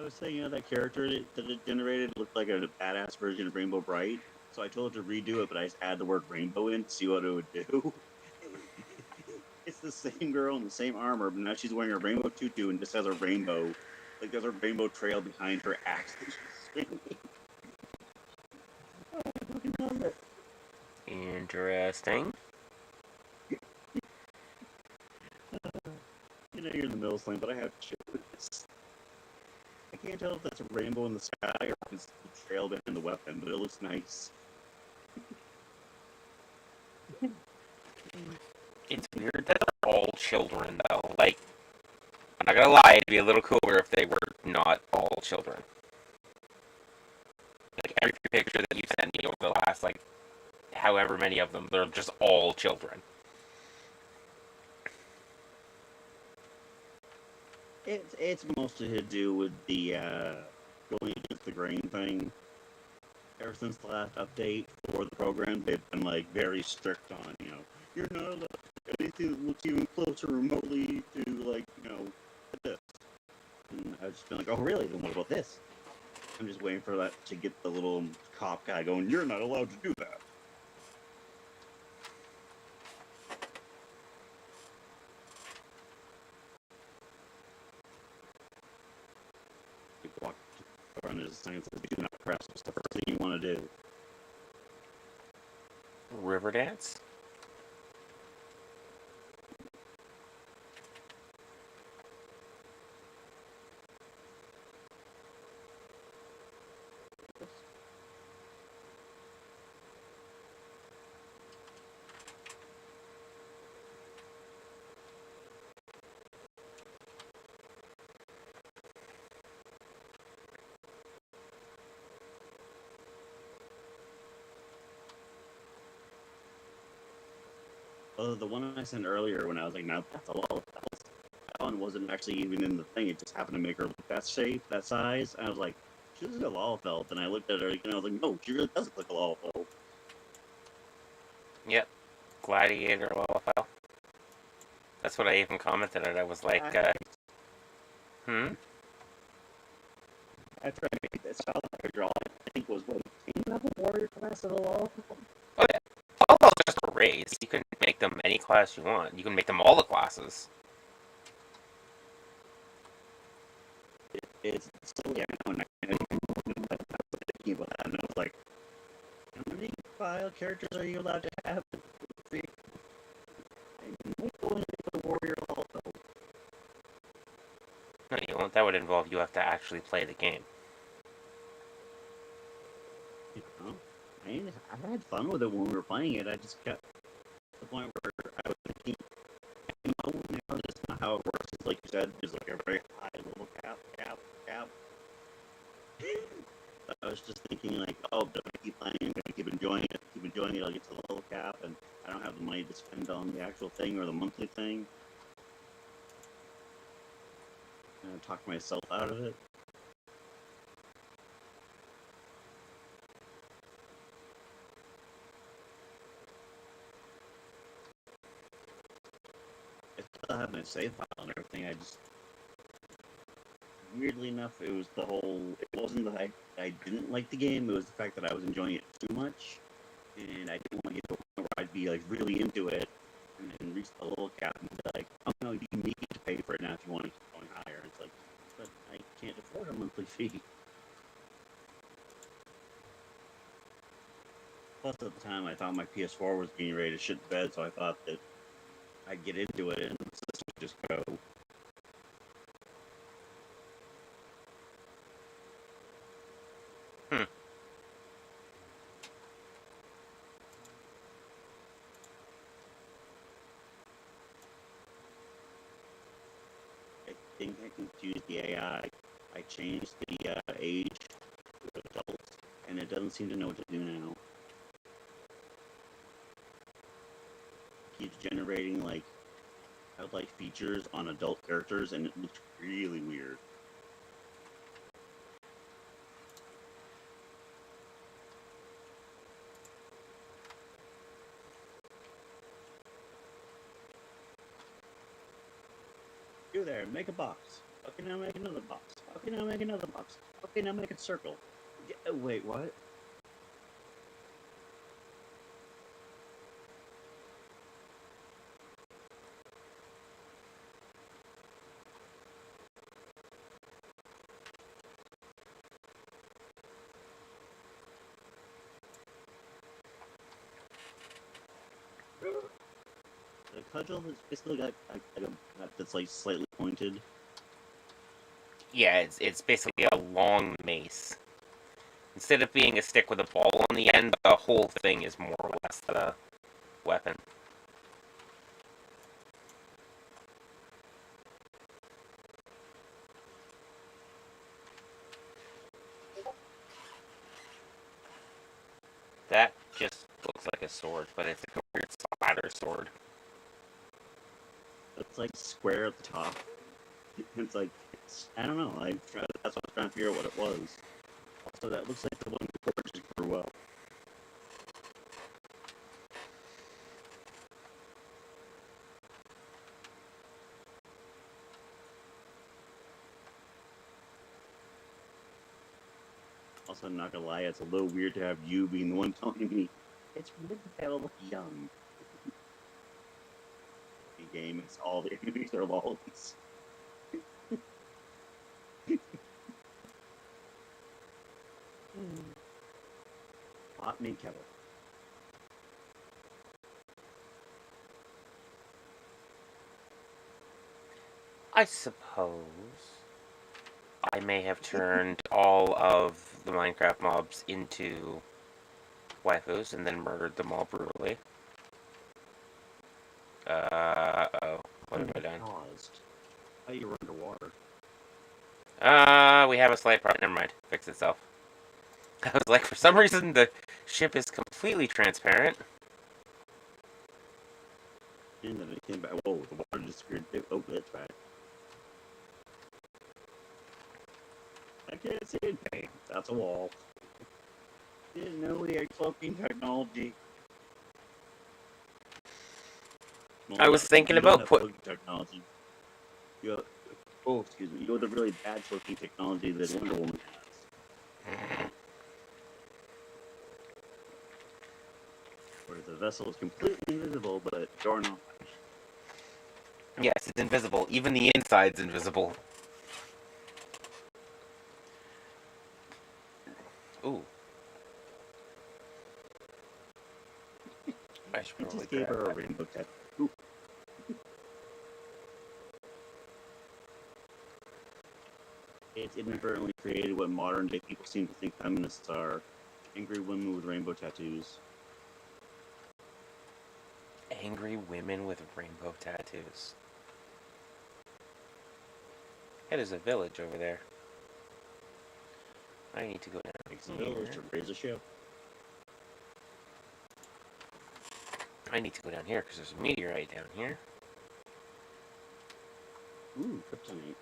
Speaker 2: was saying, that character that it generated looked like a badass version of Rainbow Bright, so I told her to redo it, but I just add the word rainbow in to see what it would do. It's the same girl in the same armor, but now she's wearing a rainbow tutu and just has a rainbow. Like, there's a rainbow trail behind her axe that she's swinging. Oh, I fucking love it.
Speaker 1: Interesting.
Speaker 2: You're in the middle of something, but I have to show this. I can't tell if that's a rainbow in the sky or if it's the trail behind the weapon, but it looks nice.
Speaker 1: It's weird that they're all children, though. Like, I'm not gonna lie, it'd be a little cooler if they were not all children. Like, every picture that you've sent me over the last, like, however many of them, they're just all children.
Speaker 2: It's mostly to do with the going against the grain thing. Ever since the last update for the program, they've been like very strict on, you're not allowed to do anything that looks even closer remotely to like, this. And I've just been like, oh really? Then what about this? I'm just waiting for that to get the little cop guy going, you're not allowed to do that. You walk around, there's a sign that says, do not press. What's the first thing you want to do?
Speaker 1: River dance?
Speaker 2: The one I sent earlier when I was like, now that's a lot. That one wasn't actually even in the thing. It just happened to make her look that shape, that size. And I was like, she looks like a Lalafell. And I looked at her and I was like, no, she really does look like a Lalafell.
Speaker 1: Yep. Gladiator Lalafell. That's what I even commented on. I was like, hmm?
Speaker 2: After I made this drawing, I think was what you have a warrior class of a Lalafell.
Speaker 1: Oh yeah. All those are just arrays. You can make them any class you want. You can make them all the classes.
Speaker 2: It's so yeah, I know, and I was thinking about that, and I was like, how many file characters are you allowed to have? See, I might go into the warrior Lalafell.
Speaker 1: No, you won't. That would involve you have to actually play the game.
Speaker 2: I had fun with it when we were playing it. I just got to the point where I was thinking, that's not how it works. It's like you said, there's like a very high level cap. I was just thinking like, oh, but if I keep playing, I'm gonna keep enjoying it, I'll get to the level cap, and I don't have the money to spend on the actual thing or the monthly thing. And I talk myself out of it. I still have my save file and everything. I just weirdly enough, it was the whole. It wasn't that I didn't like the game. It was the fact that I was enjoying it too much, and I didn't want to get to a point where I'd be like really into it, and then reach the level cap and be like, "Oh no, you need to pay for it now if you want to keep going higher." It's like, but I can't afford a monthly fee. Plus, at the time, I thought my PS4 was getting ready to shit the bed, so I thought that I'd get into it and the system would just go.
Speaker 1: Hmm.
Speaker 2: I think I confused the AI. I changed the age to adults, and it doesn't seem to know what to do now. It keeps generating like childlike features on adult characters, and it looks really weird. You there, make a box. Okay, now make another box. Okay, now make another box. Okay, now make a circle. Yeah, wait, what? The cudgel has basically got a nut that's like slightly pointed.
Speaker 1: Yeah, it's basically a long mace. Instead of being a stick with a ball on the end, the whole thing is more or less the weapon. That just looks like a sword, but it's like a weird splatter sword.
Speaker 2: It's like square at the top. It's like, I don't know. That's what I was trying to figure out what it was. Also, that looks like the one before just grew up. Also, I'm not gonna lie, it's a little weird to have you being the one telling me it's really hell young. The game, it's all the enemies are lollies. Hot meat kettle.
Speaker 1: I suppose I may have turned all of the Minecraft mobs into waifus and then murdered them all brutally. Uh-oh. What have I done?
Speaker 2: Paused. Oh, you were underwater.
Speaker 1: We have a slight problem. Never mind. Fix itself. I was like, for some reason, the ship is completely transparent.
Speaker 2: And then it came back. Whoa, the water disappeared. Oh, that's back. I can't see it. Bang. That's a wall. Didn't know we had cloaking technology. Well,
Speaker 1: I was thinking about
Speaker 2: cloaking technology. You have, oh, excuse me. You have the really bad cloaking technology that Wonder Woman has. Where the vessel is completely invisible, but door not.
Speaker 1: Yes, it's invisible. Even the inside's invisible. Ooh. I should probably
Speaker 2: just gave her a rainbow tattoo. It's inadvertently created what modern day people seem to think feminists are. Angry women with rainbow tattoos.
Speaker 1: Angry women with rainbow tattoos. Hey, there's a village over there. I need to go down.
Speaker 2: Makes a village to raise a ship.
Speaker 1: I need to go down here because there's a meteorite down here.
Speaker 2: Ooh, kryptonite.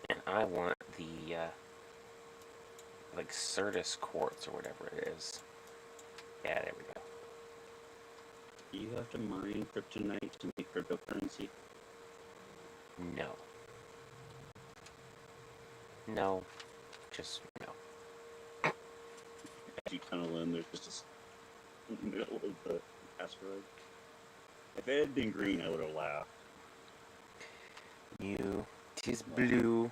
Speaker 1: And I want the, like, Certus quartz or whatever it is. Yeah, there we go.
Speaker 2: Do you have to mine kryptonite to make cryptocurrency?
Speaker 1: No. No. Just no.
Speaker 2: As you tunnel in, there's just a in the middle of the asteroid. If it had been green, I would have laughed.
Speaker 1: You. Tis blue.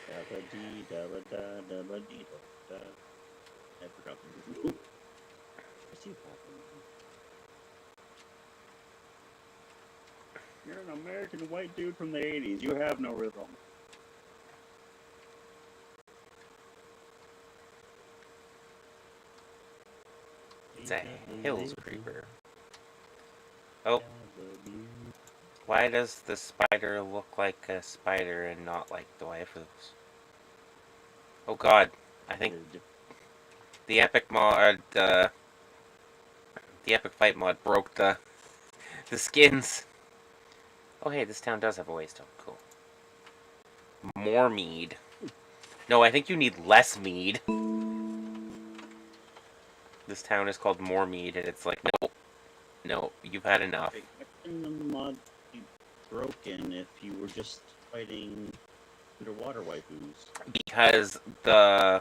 Speaker 2: Da-ba-dee, da-ba-da, da-ba-dee, da-ba-da. I forgot the movie. I see Papa. You're an American white dude from the 80s. You have no rhythm.
Speaker 1: It's a hills creeper. Oh. Why does the spider look like a spider and not like the waifus? Oh god. I think the epic mod, the epic fight mod broke the skins. Oh hey, this town does have a waystone. Cool. More mead. No, I think you need less mead. This town is called More Mead, and it's like, no, you've had enough.
Speaker 2: How can the mod be broken if you were just fighting underwater waifus?
Speaker 1: Because I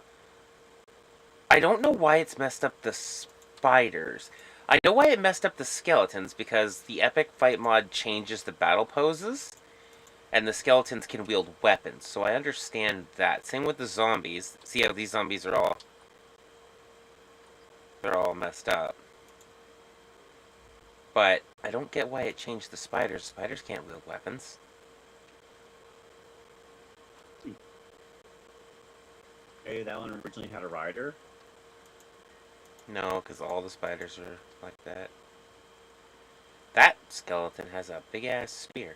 Speaker 1: don't know why it's messed up the spiders. I know why it messed up the skeletons, because the epic fight mod changes the battle poses, and the skeletons can wield weapons, so I understand that. Same with the zombies. See how these zombies are all... they're all messed up. But I don't get why it changed the spiders. Spiders can't wield weapons.
Speaker 2: Hey, that one originally had a rider.
Speaker 1: No, because all the spiders are like that. That skeleton has a big-ass spear.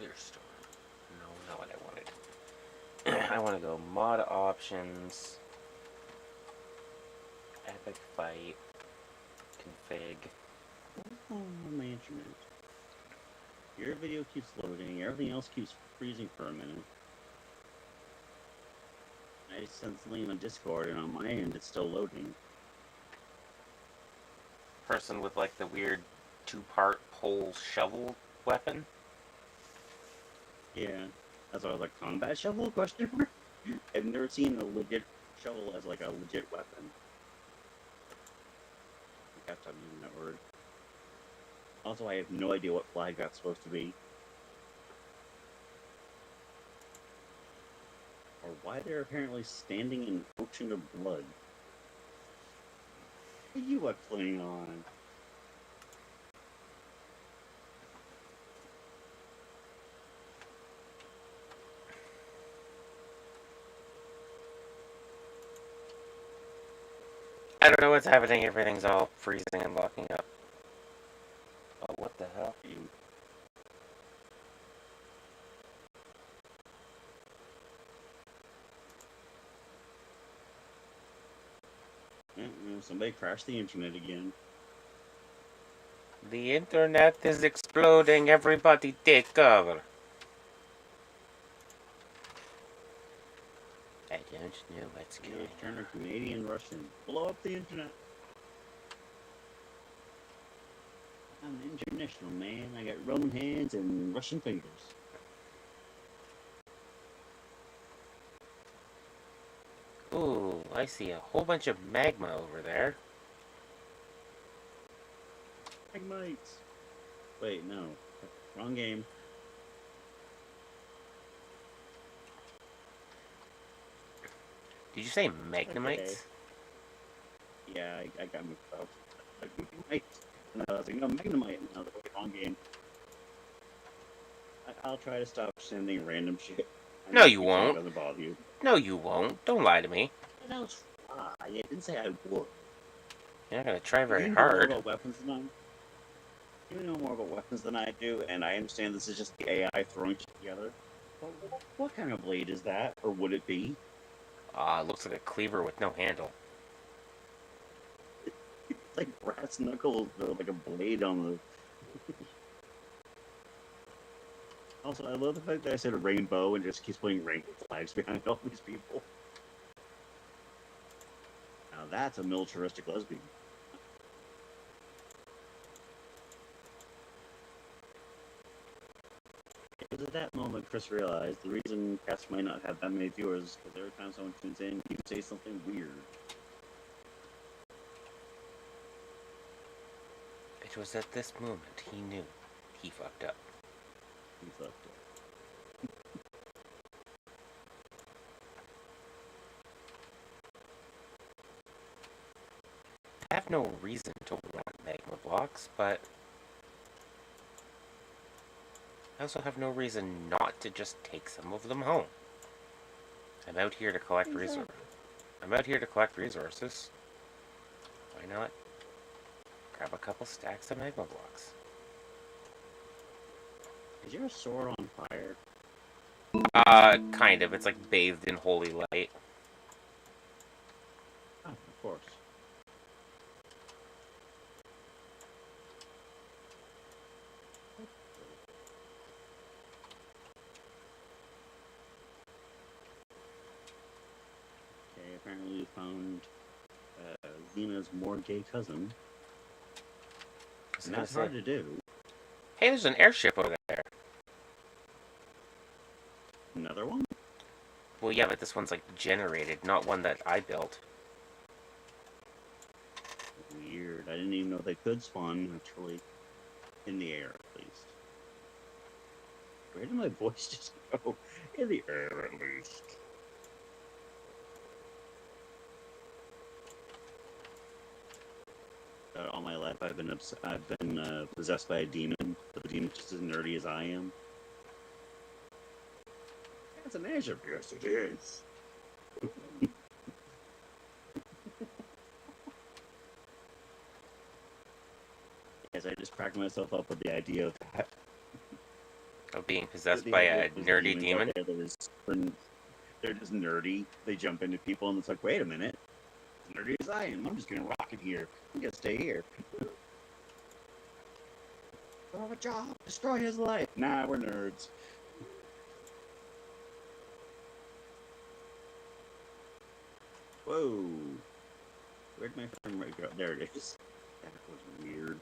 Speaker 1: Thunderstorm. No, not what I wanted. I want to go mod options, epic fight, config.
Speaker 2: Oh, my internet. Your video keeps loading, everything else keeps freezing for a minute. I sent something on Discord, and on my end, it's still loading.
Speaker 1: Person with like the weird two-part pole shovel weapon.
Speaker 2: Yeah, that's why I was like, combat shovel? Question mark. I've never seen a legit shovel as like a legit weapon. I have to stop using that word. Also, I have no idea what flag that's supposed to be. Or why they're apparently standing in an ocean of blood. What are you playing on?
Speaker 1: I don't know what's happening. Everything's all freezing and locking up. Oh, what the hell?
Speaker 2: Somebody crashed the internet again.
Speaker 1: The internet is exploding. Everybody take cover. I don't know what's going on.
Speaker 2: Turner, Canadian, Russian. Blow up the internet. I'm an international man. I got Roman hands and Russian fingers.
Speaker 1: Ooh, I see a whole bunch of magma over there.
Speaker 2: Magmites. Wait, no. Wrong game.
Speaker 1: Did you say magnemites?
Speaker 2: Okay. Yeah, I got mixed up. Magnemite. And I was like, no, Magnemite. No, wrong game. I'll try to stop sending random shit.
Speaker 1: No, you won't.
Speaker 2: It doesn't bother you.
Speaker 1: No, you won't. Don't lie to me.
Speaker 2: I'll try. I didn't say I would.
Speaker 1: You're not gonna try very
Speaker 2: You
Speaker 1: hard.
Speaker 2: know more about weapons than I. You know more about weapons than I do, and I understand this is just the AI throwing shit together. But what kind of blade is that, or would it be?
Speaker 1: Ah, it looks like a cleaver with no handle.
Speaker 2: It's like brass knuckles, like a blade on the. Also, I love the fact that I said rainbow and just keeps putting rainbow flags behind all these people. Now that's a militaristic lesbian. It was at that moment Chris realized the reason cats might not have that many viewers is because every time someone tunes in, you say something weird.
Speaker 1: It was at this moment he knew he fucked up.
Speaker 2: He fucked up.
Speaker 1: I have no reason to want magma blocks, but I also have no reason not to just take some of them home. I'm out here to collect resources. I'm out here to collect resources. Why not grab a couple stacks of magma blocks?
Speaker 2: Is your sword on fire?
Speaker 1: Kind of. It's like bathed in holy light.
Speaker 2: Oh, of course. Okay, apparently we found Xena's more gay cousin. And that's hard to do.
Speaker 1: Hey, there's an airship over there.
Speaker 2: Another one?
Speaker 1: Well, yeah, but this one's like generated, not one that I built.
Speaker 2: Weird. I didn't even know they could spawn naturally in the air, at least. Where did my voice just go? In the air, at least. All my life, I've been possessed by a demon, but the demon's just as nerdy as I am. It's an airship. Yes, it is. Yes, I just cracked myself up with the idea of that.
Speaker 1: of being possessed
Speaker 2: They
Speaker 1: by
Speaker 2: have
Speaker 1: a
Speaker 2: those
Speaker 1: nerdy
Speaker 2: demons
Speaker 1: demon.
Speaker 2: out there that they're just nerdy. They jump into people and it's like, wait a minute. As nerdy as I am, I'm just gonna rock it here. I'm gonna stay here. I have a job. Destroy his life. Nah, we're nerds. Whoa. Where'd my frame rate go? There it is. That was weird.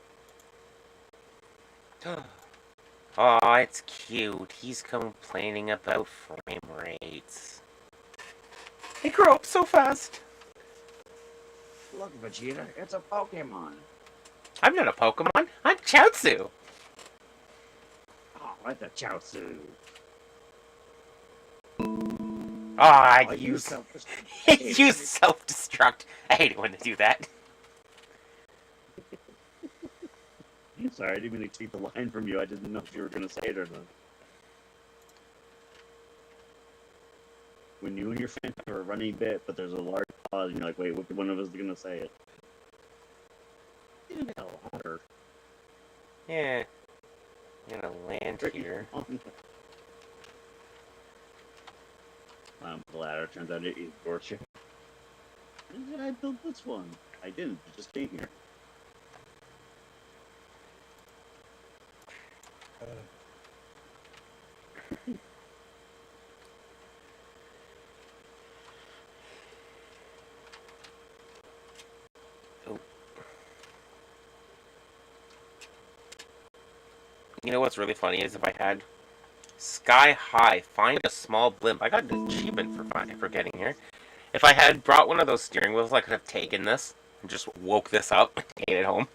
Speaker 1: Oh, it's cute. He's complaining about frame rates. They grow up so fast.
Speaker 2: Look, Vegeta, it's a Pokemon.
Speaker 1: I'm not a Pokemon. I'm Chaozu.
Speaker 2: Oh, it's a Chaozu.
Speaker 1: Ah,
Speaker 2: Oh,
Speaker 1: you
Speaker 2: self-destruct.
Speaker 1: you self-destruct. I hate it when they do that.
Speaker 2: Sorry, I didn't mean to take the line from you. I didn't know if you were going to say it or not. When you and your friend have a running bit, but there's a large pause, and you're like, wait, which one of us is going to say it? You got a ladder.
Speaker 1: Yeah. I'm gonna land here.
Speaker 2: The ladder turns out it ignores you. When did I build this one? I didn't. It just came here.
Speaker 1: Oh. You know what's really funny is if I had Sky High, find a small blimp. I got an achievement for getting here. If I had brought one of those steering wheels, I could have taken this and just woke this up and taken it home.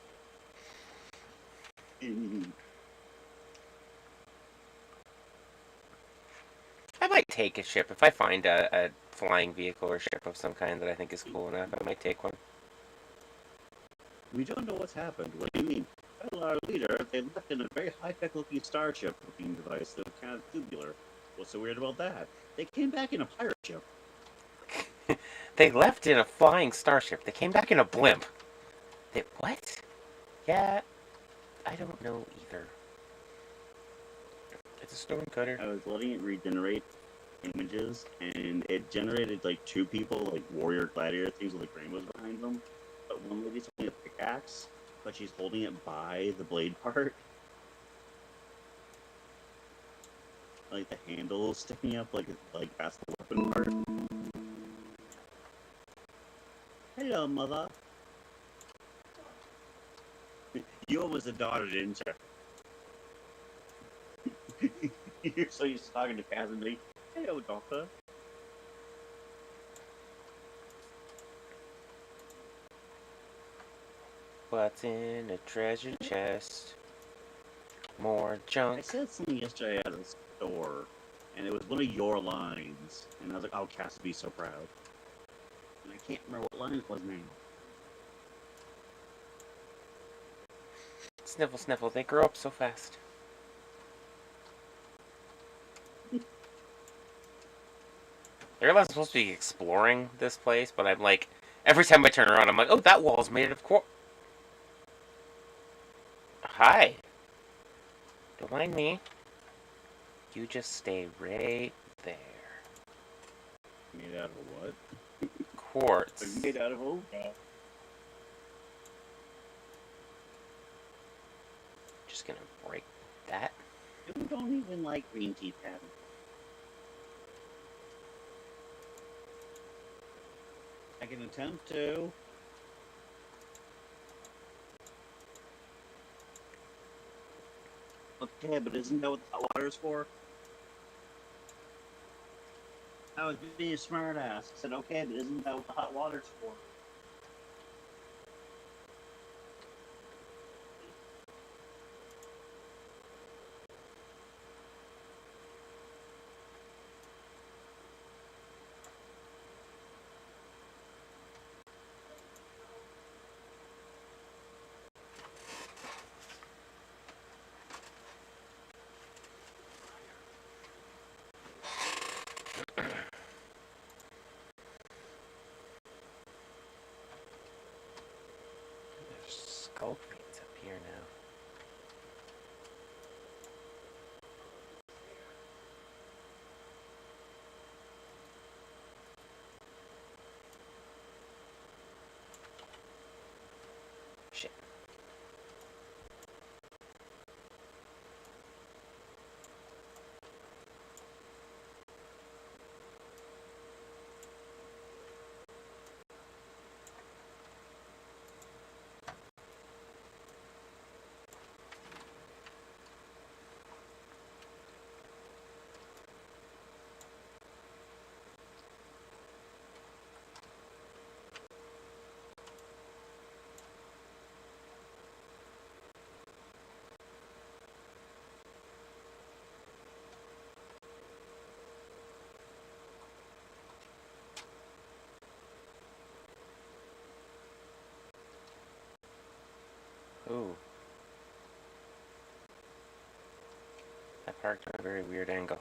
Speaker 1: I might take a ship. If I find a flying vehicle or ship of some kind that I think is cool enough, I might take one.
Speaker 2: We don't know what's happened. What do you mean? Well, our leader, they left in a very high-tech looking starship looking device that was kind of tubular. What's so weird about that? They came back in a pirate ship.
Speaker 1: They left in a flying starship. They came back in a blimp. They what? Yeah, I don't know either. It's a storm cutter.
Speaker 2: I was letting it regenerate images, and it generated like two people, like warrior gladiator things with like rainbows behind them. But one lady's holding a pickaxe, but she's holding it by the blade part. Like the handle is sticking up, like that's the weapon part. Hello, mother. You almost a daughter, didn't you? You're so used to talking to Kaz and me. Hello, daughter.
Speaker 1: What's in a treasure chest? More junk.
Speaker 2: I said something yesterday at a store, and it was one of your lines, and I was like, "Oh, Cass would be so proud." And I can't remember what line it was now.
Speaker 1: Sniffle, sniffle. They grow up so fast. I realize I'm supposed to be exploring this place, but I'm like, every time I turn around, I'm like, oh, that wall's made of quartz. Hi. Don't mind me. You just stay right there.
Speaker 2: Made out of what?
Speaker 1: Quartz.
Speaker 2: Made out of oak.
Speaker 1: Just gonna break that.
Speaker 2: You don't even like green tea pattern. I can attempt to. Okay, but isn't that what the hot water is for? I was being a smart ass. I said, okay, but isn't that what the hot water's for?
Speaker 1: There's skull cranes up here now. Ooh, I parked at a very weird angle.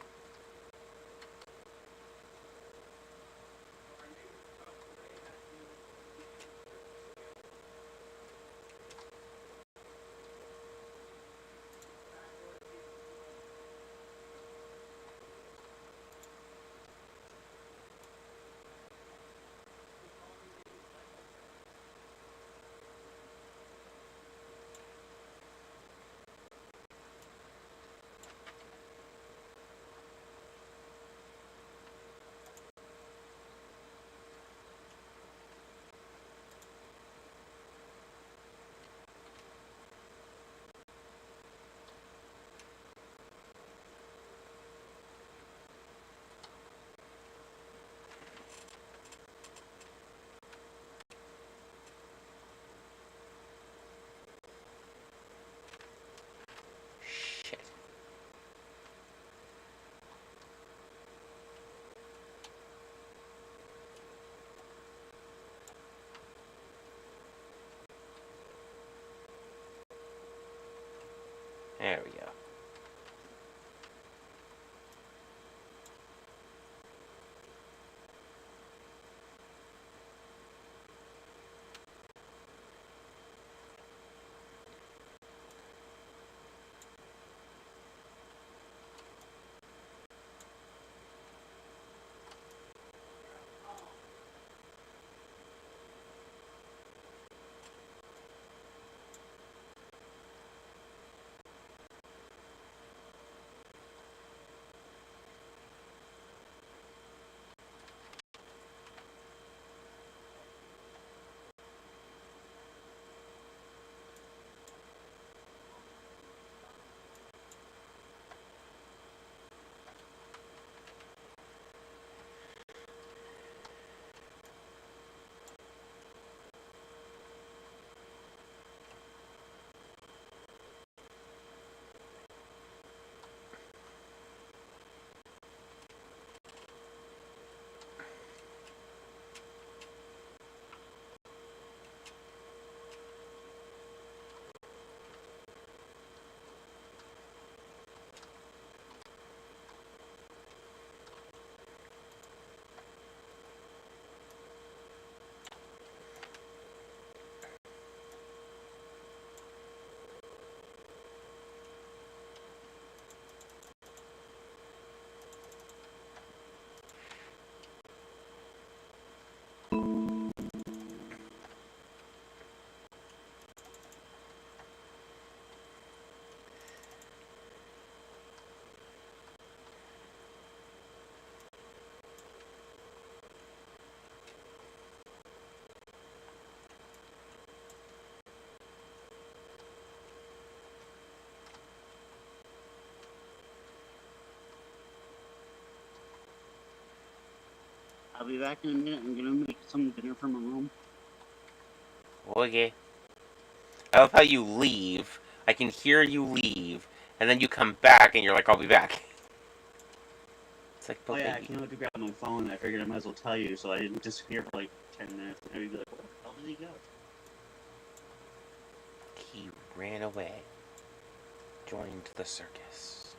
Speaker 1: Shit. There we go.
Speaker 2: I'll be back in a minute. I'm gonna make some dinner for my mom.
Speaker 1: Okay. I love how you leave. I can hear you leave, and then you come back, and you're like, "I'll be back." It's like,
Speaker 2: Oh
Speaker 1: but
Speaker 2: yeah, I
Speaker 1: baby.
Speaker 2: came out to grab my phone. I figured I might as well tell you, so I didn't disappear for like 10 minutes. And you'd be like, "Where the hell did he go?"
Speaker 1: He ran away. Joined the circus.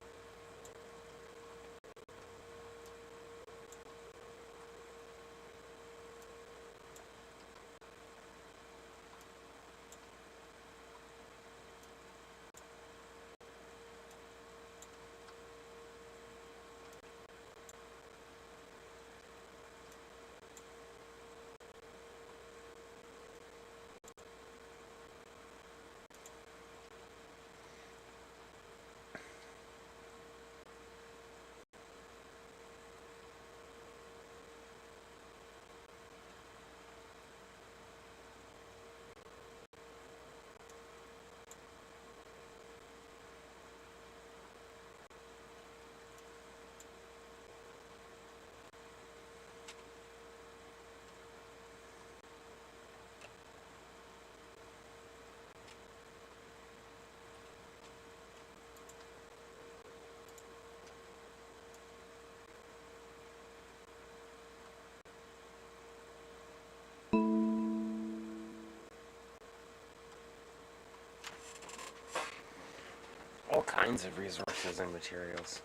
Speaker 1: kinds of resources and materials.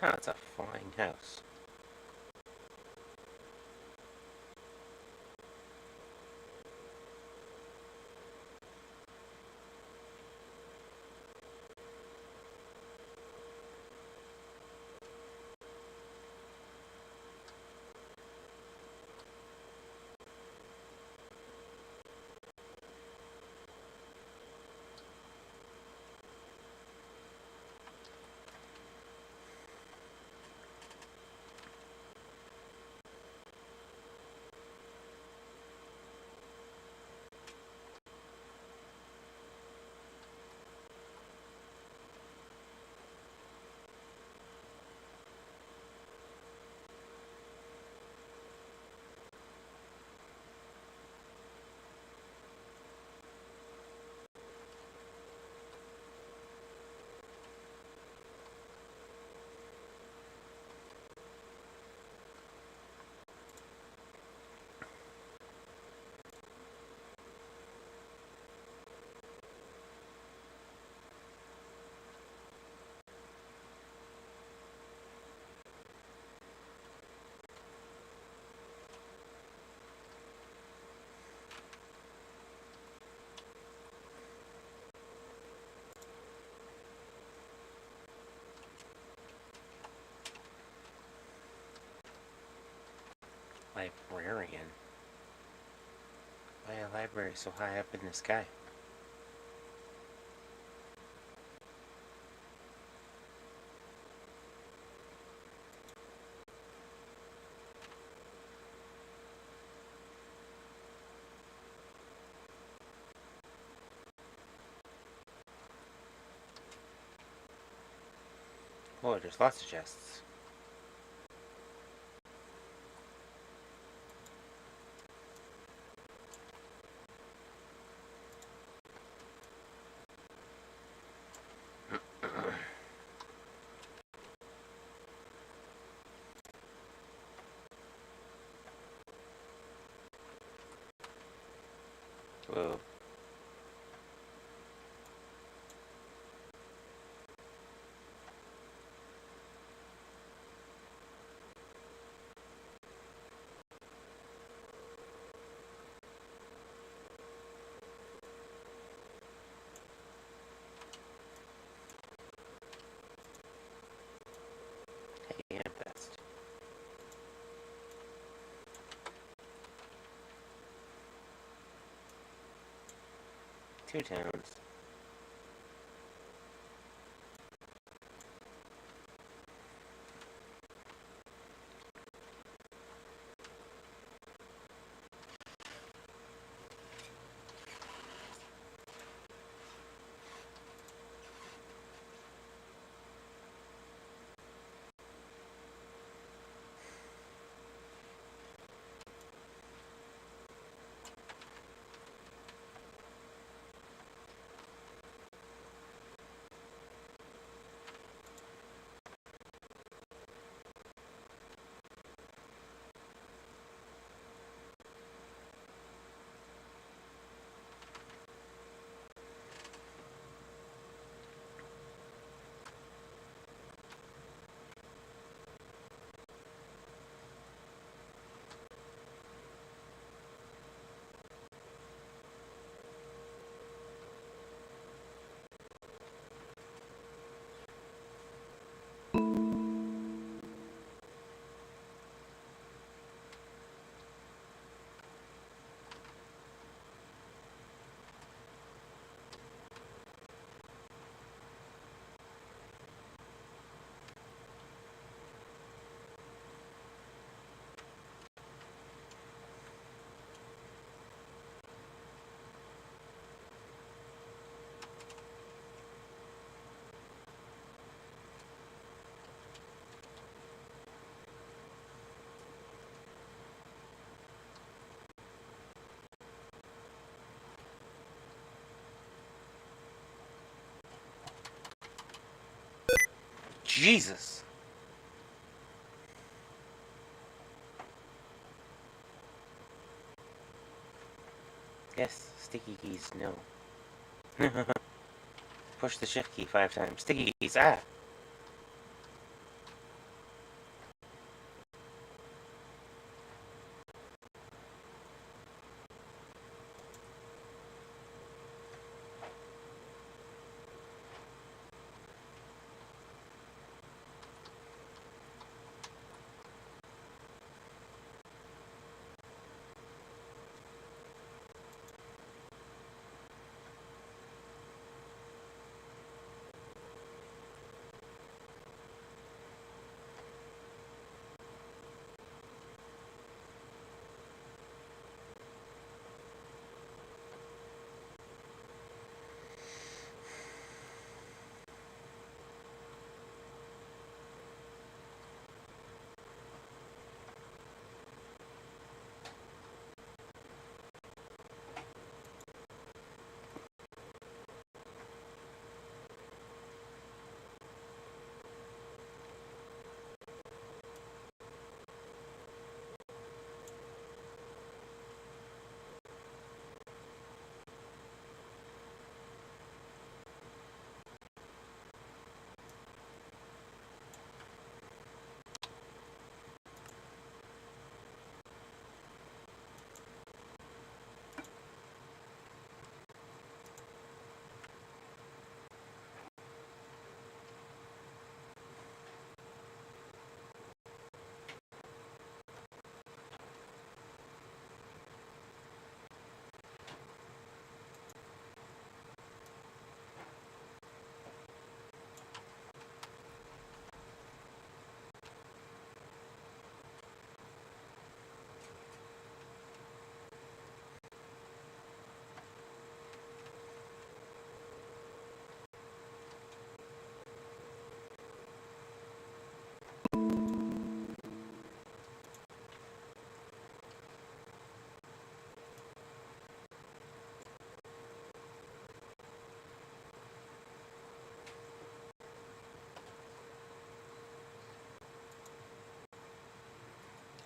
Speaker 1: Oh, it's a flying house. Librarian? Why a library so high up in the sky? Oh, there's lots of chests. Whoa. Hey, best. Two towns. Jesus! Yes, sticky keys, no. Push the shift key 5 times. Sticky keys, ah!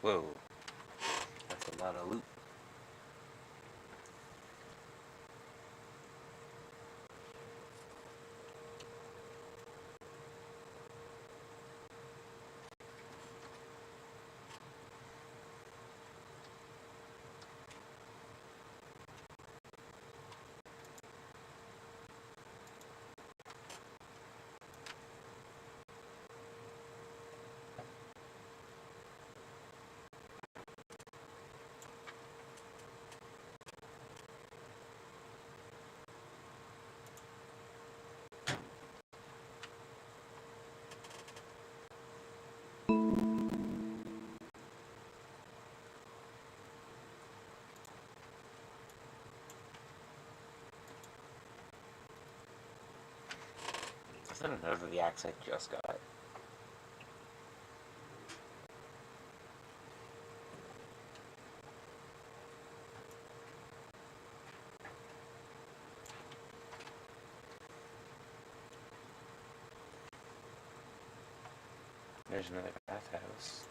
Speaker 1: Whoa. That's a lot of loot. Is that another of the axe I just got? There's another bathhouse.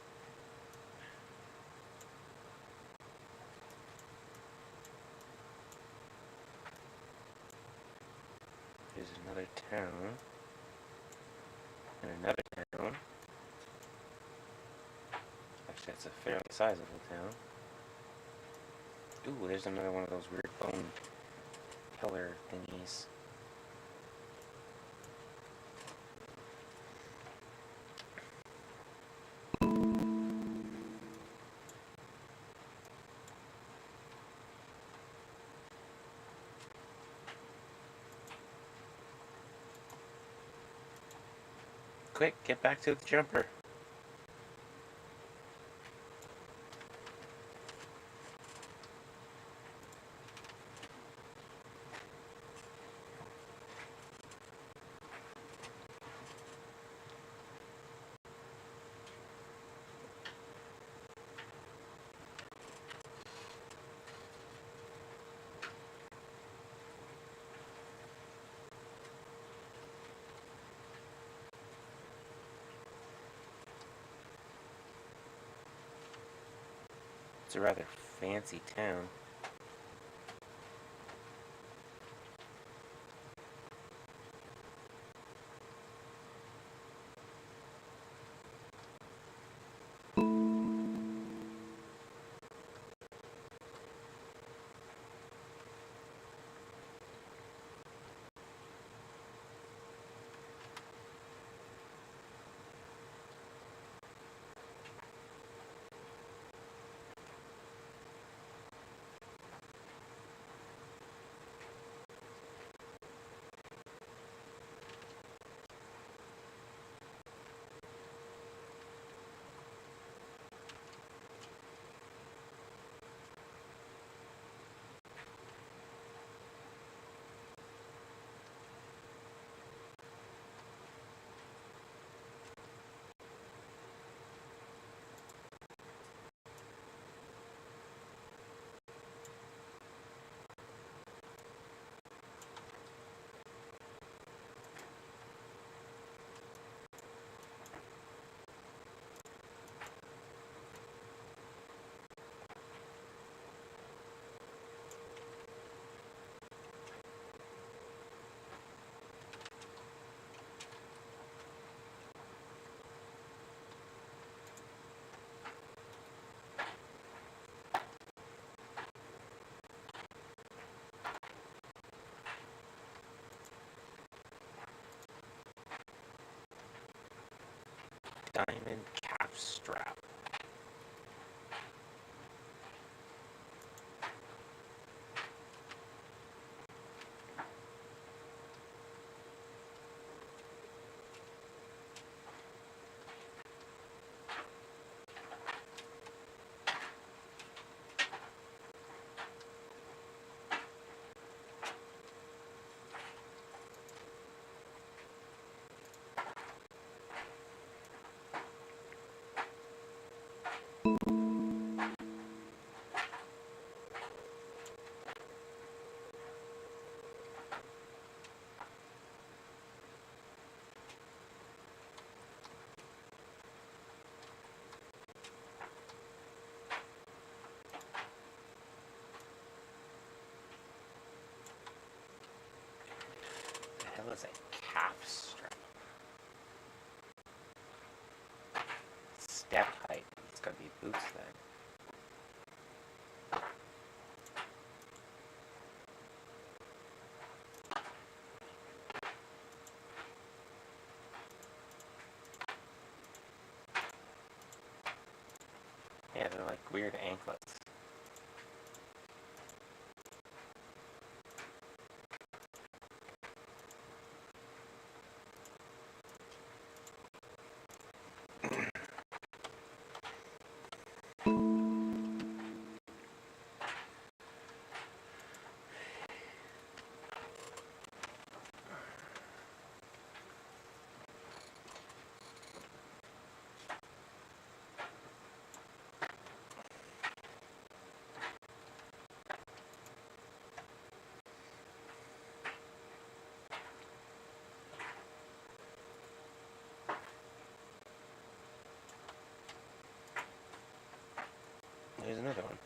Speaker 1: There's another town. And another town. Actually, that's a fairly sizable town. Ooh, there's another one of those weird bone pillar thingies. Quick, get back to the jumper. It's a rather fancy town. Diamond calf strap. The hell is a calf strap? Step height. It's gotta be boots then. Yeah, they're like weird anklets. there's another one.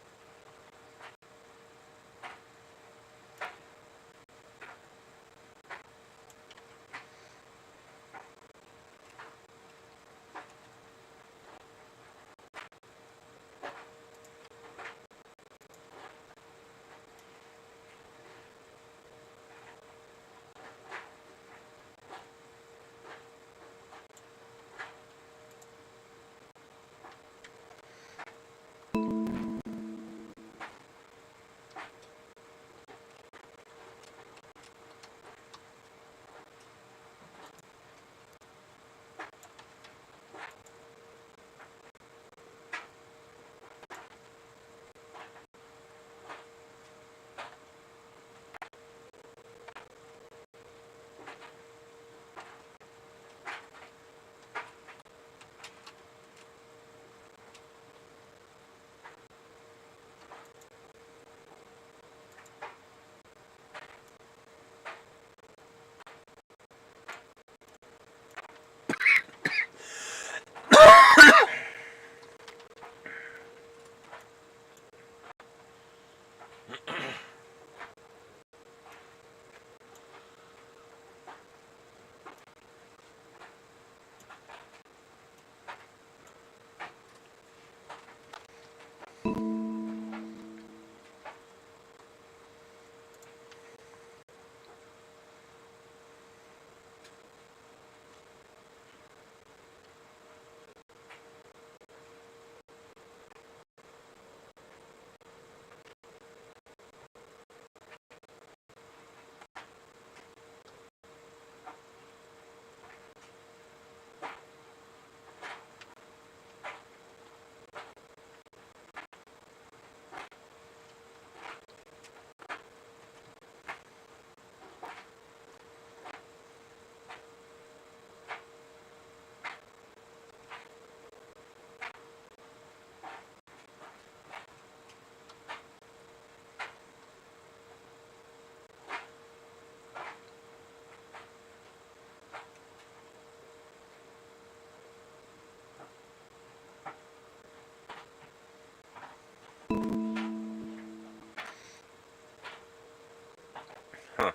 Speaker 1: Huh.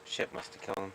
Speaker 1: Shit must have killed him.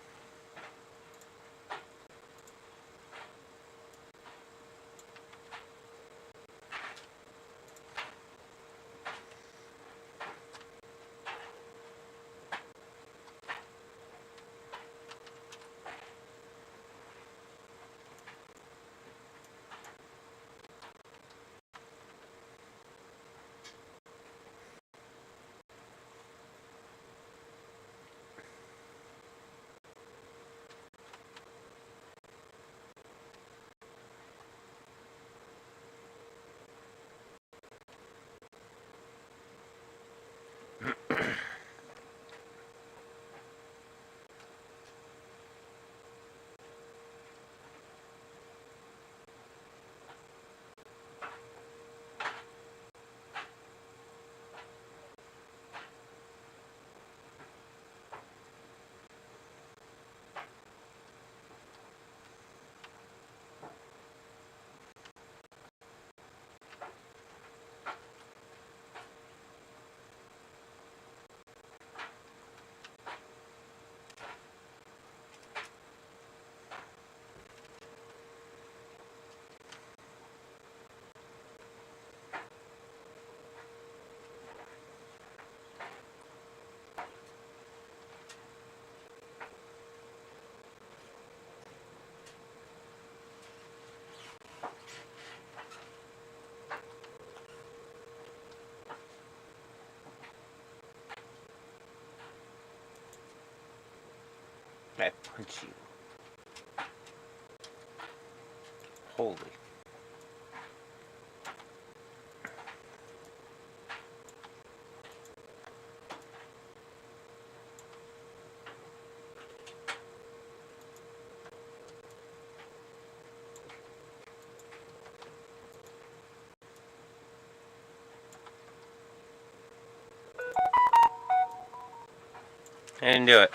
Speaker 1: I punch you. Holy. I didn't do it.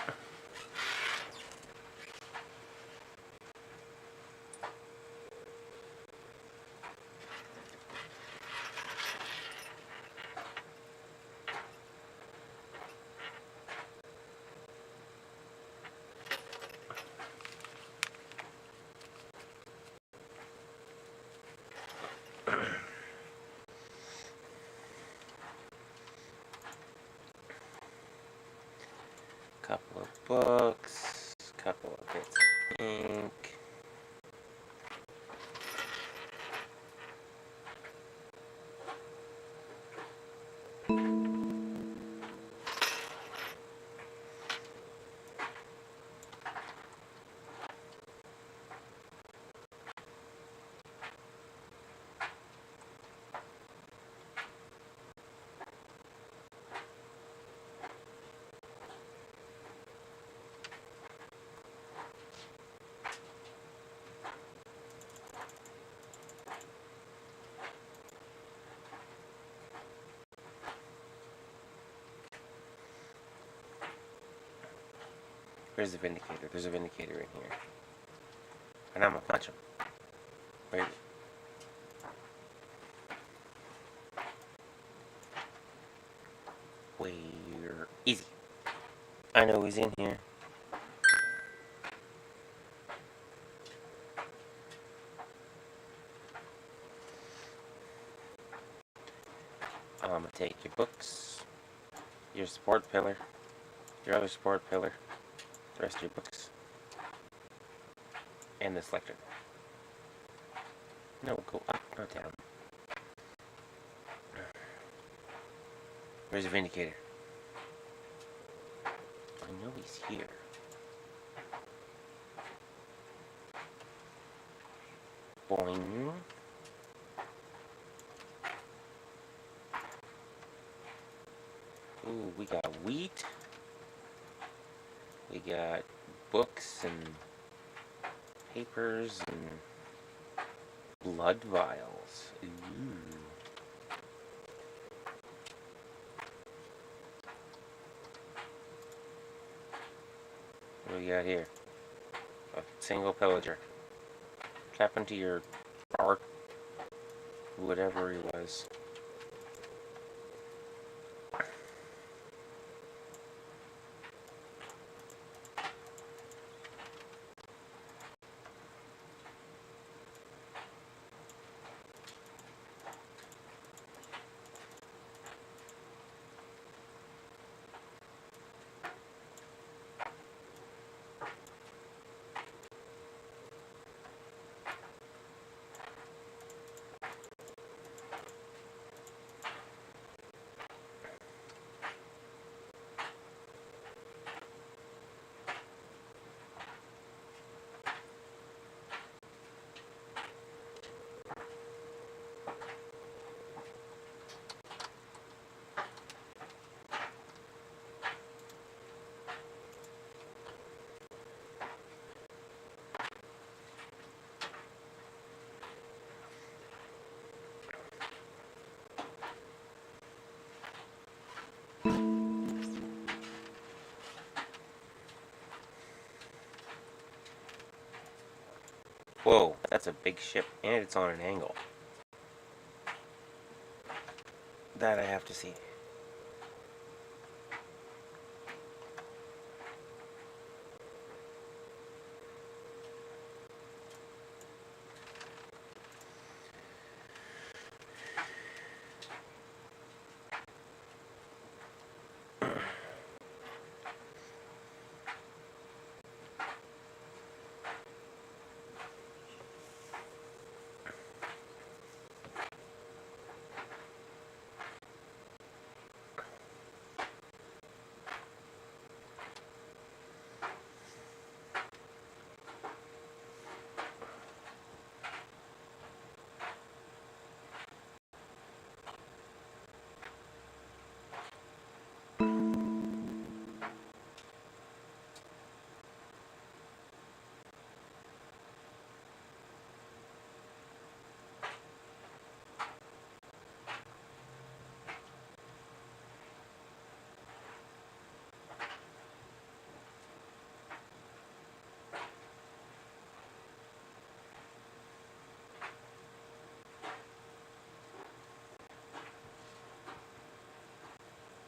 Speaker 1: Couple of books, couple of bits of ink. Where's the Vindicator? There's a Vindicator in here. And I'm gonna punch him. Where is it? Where? Easy. I know he's in here. I'm gonna take your books, your support pillar, your other support pillar, the rest of your books, and this lectern. No, go up, not down. Where's the Vindicator? I know he's here. Boing. Ooh, we got wheat. We got books and papers and blood vials. Ooh. What do we got here? A single pillager. Tap into your arc, whatever he was. Whoa, that's a big ship, and it's on an angle. That I have to see.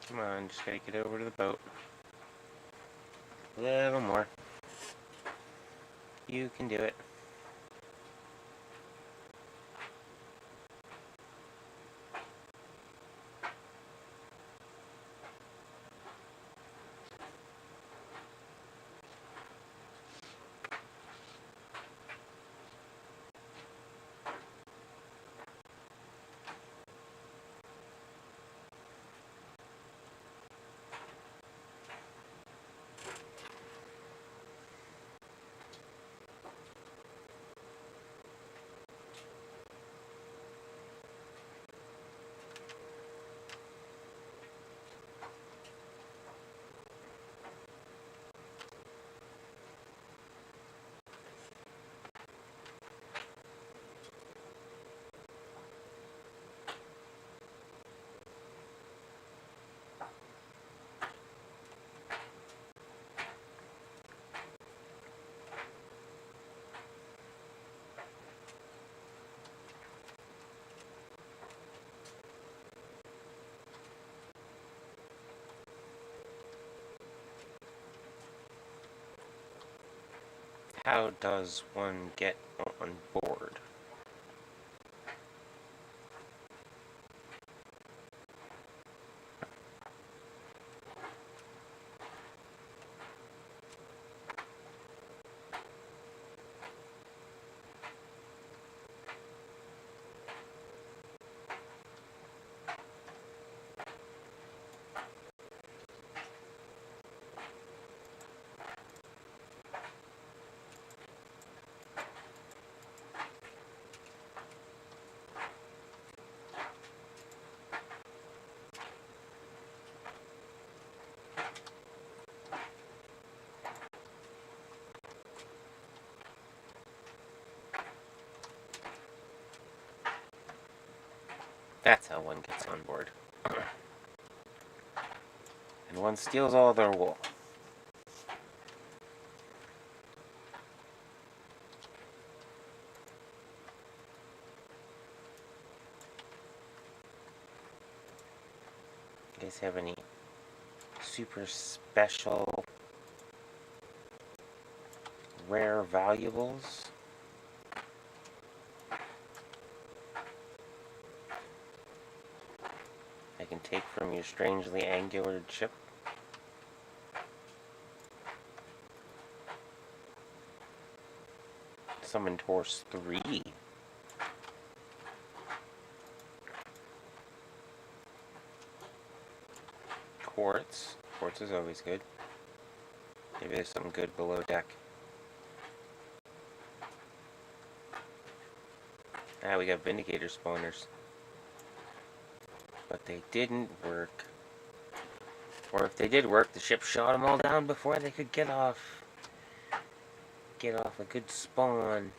Speaker 1: Come on, just gotta get over to the boat. A little more. You can do it. How does one get on board? That's how one gets on board. And one steals all their wool. You guys have any super special rare valuables? I can take from your strangely angular ship? Summoned Horse 3. Quartz. Quartz is always good. Maybe there's something good below deck. Ah, we got Vindicator spawners. But they didn't work. Or if they did work, the ship shot them all down before they could get off. Get off a good spawn.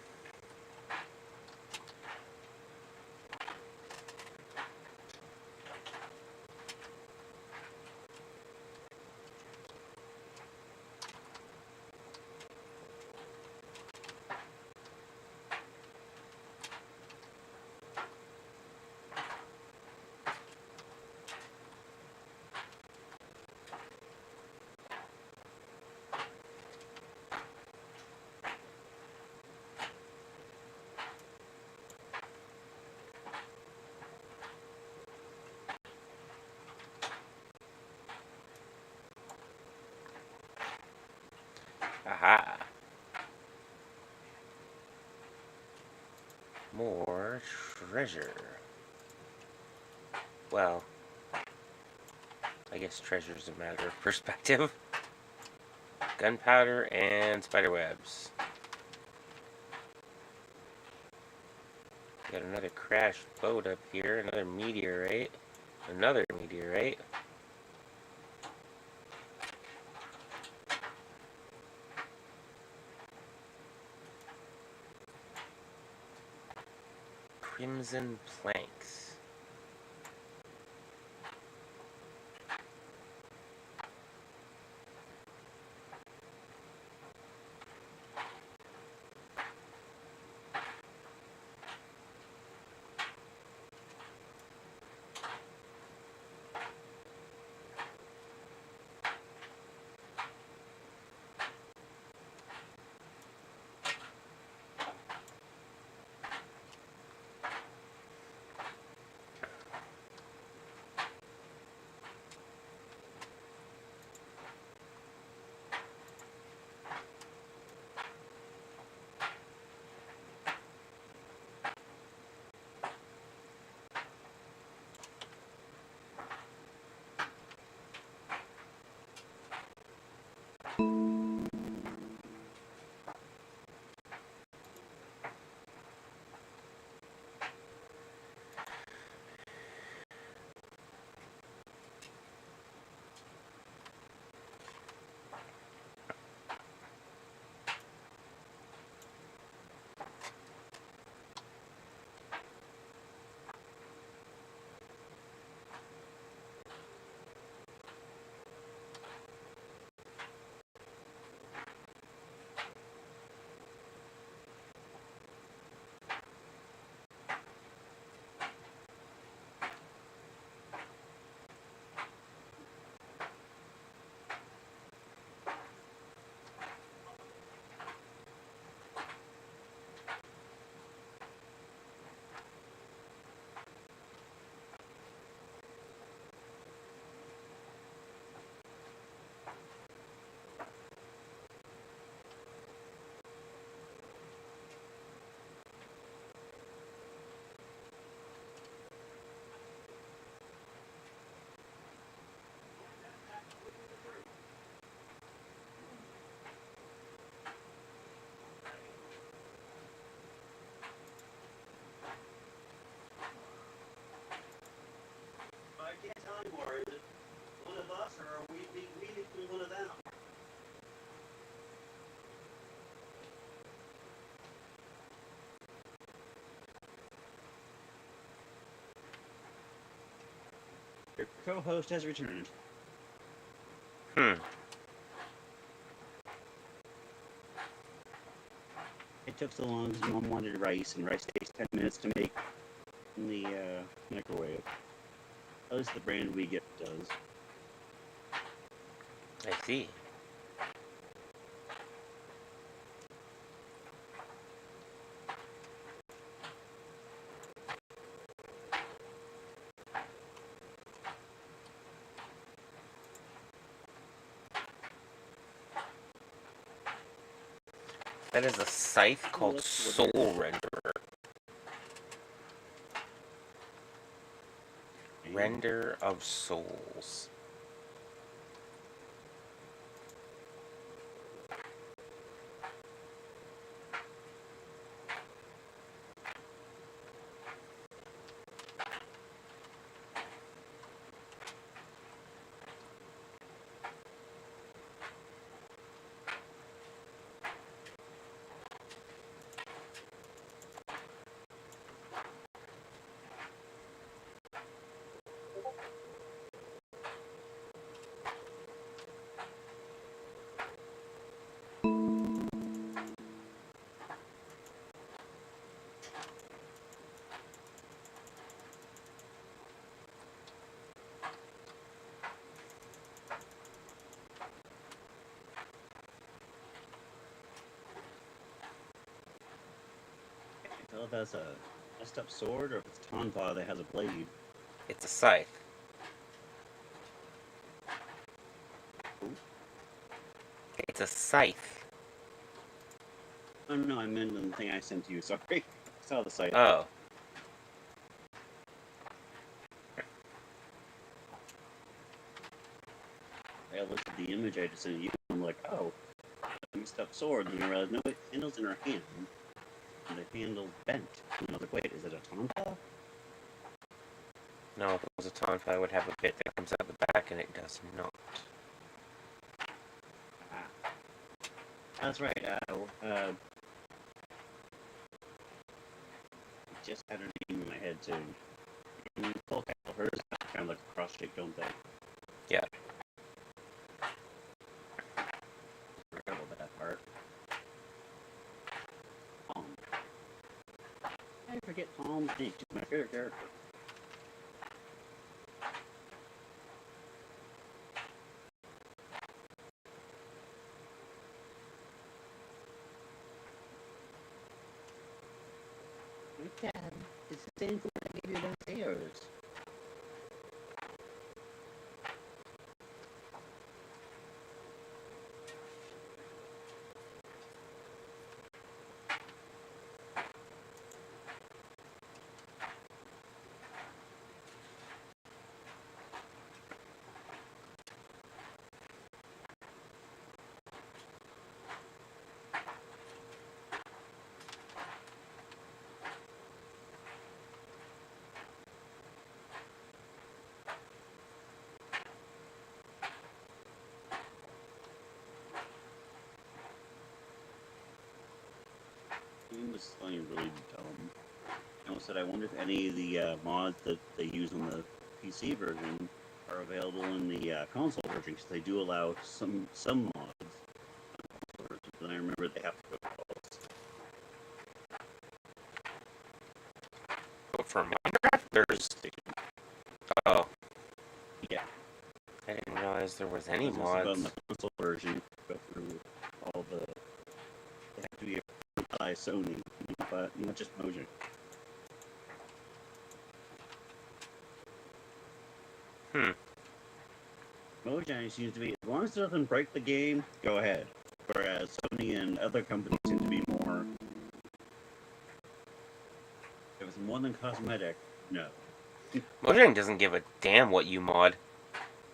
Speaker 1: Aha! More treasure. Well, I guess treasure's a matter of perspective. Gunpowder and spiderwebs. Got another crashed boat up here, another meteorite. Another meteorite. Crimson planks.
Speaker 2: anymore. Is it one of us, or are we between one of them? Your co-host has returned. It took so long because Mom wanted rice, and rice takes 10 minutes to make in the microwave. At least the brand we get does.
Speaker 1: I see. That is a scythe called Soul Renderer. Render of Souls.
Speaker 2: Tell if that's a messed up sword or if it's Tonfa that has a blade.
Speaker 1: It's a scythe.
Speaker 2: Ooh.
Speaker 1: It's a scythe.
Speaker 2: Oh no, I meant the thing I sent to you. Sorry, I saw the site.
Speaker 1: Oh.
Speaker 2: I looked at the image I just sent you. And I'm like, oh, a messed up sword. And I realized, no, it handles in her hand. And the handle's bent. And I was like, wait, is it a Tonfa?
Speaker 1: No, if it was a Tonfa, I would have a bit that comes out the back, and it does not.
Speaker 2: Ah. That's right. I just had her name in my head too. And Full Castle, hers kind of like a cross shape, don't they?
Speaker 1: Yeah.
Speaker 2: Forgot about that part. Tom. I forget Tom's name. She's my favorite character. Dad, it's the same food I gave you downstairs. It was playing really dumb. I almost said I wonder if any of the mods that they use on the PC version are available in the console version, because they do allow some mods. But I remember they have to go to
Speaker 1: But for Minecraft, there's... Oh.
Speaker 2: Yeah.
Speaker 1: I didn't realize there was any
Speaker 2: About in
Speaker 1: mods.
Speaker 2: the console version, go through all the. They have to be approved by Sony, but not just Mojang. Mojang seems to be, as long as it doesn't break the game, go ahead. Whereas Sony and other companies seem to be more. If it's more than cosmetic, no.
Speaker 1: Mojang doesn't give a damn what you mod.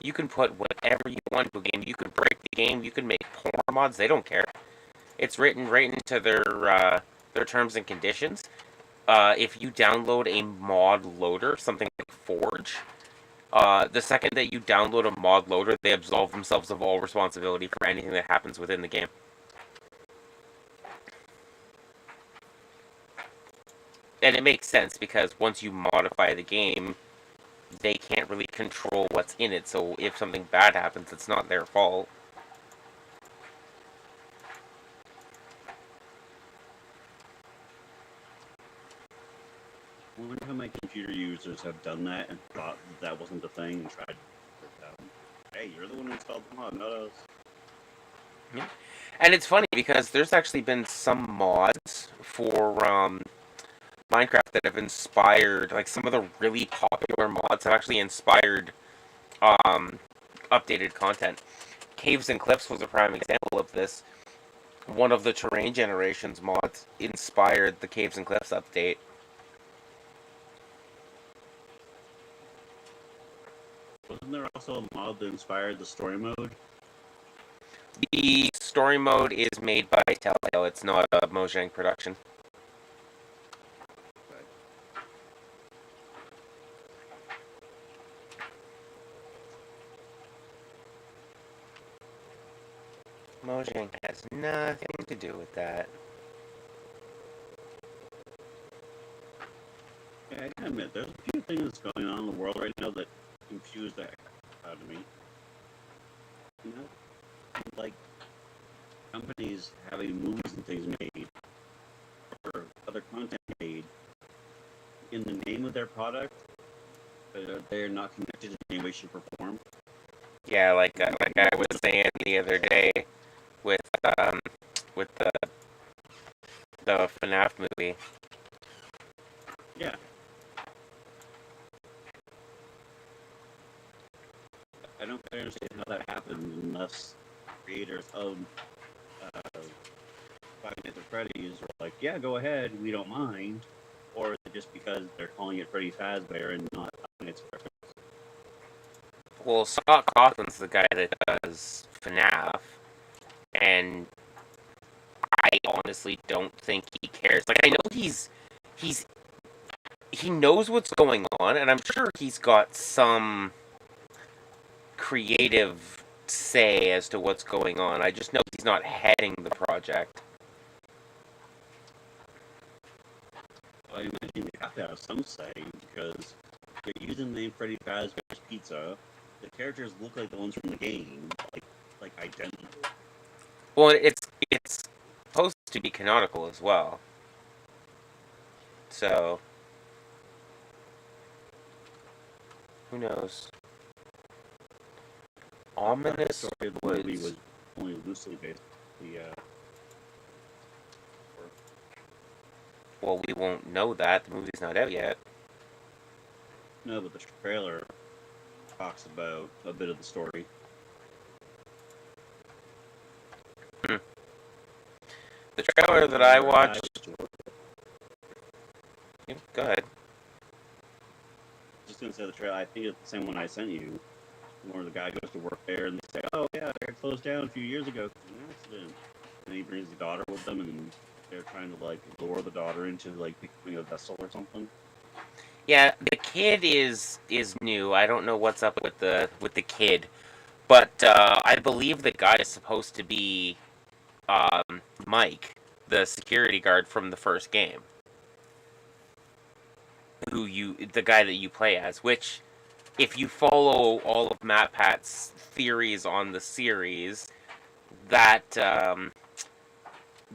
Speaker 1: You can put whatever you want into a game. You can break the game. You can make porn mods. They don't care. It's written right into their terms and conditions. If you download a mod loader, something like Forge, The second that you download a mod loader, they absolve themselves of all responsibility for anything that happens within the game. And it makes sense because once you modify the game, they can't really control what's in it. So if something bad happens, it's not their fault.
Speaker 2: I wonder how many computer users have done that and thought that wasn't a thing and tried to put it down. Hey, you're the one who installed the mod, not us.
Speaker 1: Yeah. And it's funny because there's actually been some mods for Minecraft that have inspired, like some of the really popular mods have actually inspired um, updated content. Caves and Cliffs was a prime example of this. One of the Terrain Generations mods inspired the Caves and Cliffs update.
Speaker 2: Wasn't there also a mod that inspired the story mode?
Speaker 1: The story mode is made by Telltale. It's not a Mojang production. Mojang has nothing to do with that.
Speaker 2: Yeah, I gotta admit, there's a few things going on in the world right now that confuse the heck out of me. You know, like companies having movies and things made or other content made in the name of their product, but they're not connected in any way, shape, or form.
Speaker 1: Yeah, like I was saying the other day with with the FNAF movie.
Speaker 2: Yeah. I don't quite understand how that happens unless creators of Five Nights at Freddy's are like, yeah, go ahead, we don't mind, or is it just because they're calling it Freddy Fazbear and not Five Nights at Freddy's?
Speaker 1: Well, Scott Cawthon's the guy that does FNAF, and I honestly don't think he cares. Like, I know he's he knows what's going on, and I'm sure he's got some creative say as to what's going on. I just know he's not heading the project.
Speaker 2: I imagine they have to have some say because they're using the name Freddy Fazbear's Pizza. The characters look like the ones from the game, like identical.
Speaker 1: Well, it's supposed to be canonical as well. So who knows?
Speaker 2: The
Speaker 1: Ominous
Speaker 2: story of the
Speaker 1: Woods.
Speaker 2: movie was only loosely based on the.
Speaker 1: Well, we won't know that. The movie's not out yet.
Speaker 2: No, but the trailer talks about a bit of the story.
Speaker 1: The trailer that I watched. Yeah, go ahead.
Speaker 2: Just gonna say the trailer. I think it's the same one I sent you, where the guy goes to work there and they say, "Oh yeah, it closed down a few years ago because of an accident." And he brings the daughter with them, and they're trying to like lure the daughter into like becoming a vessel or something.
Speaker 1: Yeah, the kid is new. I don't know what's up with the kid, but I believe the guy is supposed to be Mike, the security guard from the first game, the guy that you play as. Which, if you follow all of Matt Pat's theories on the series, that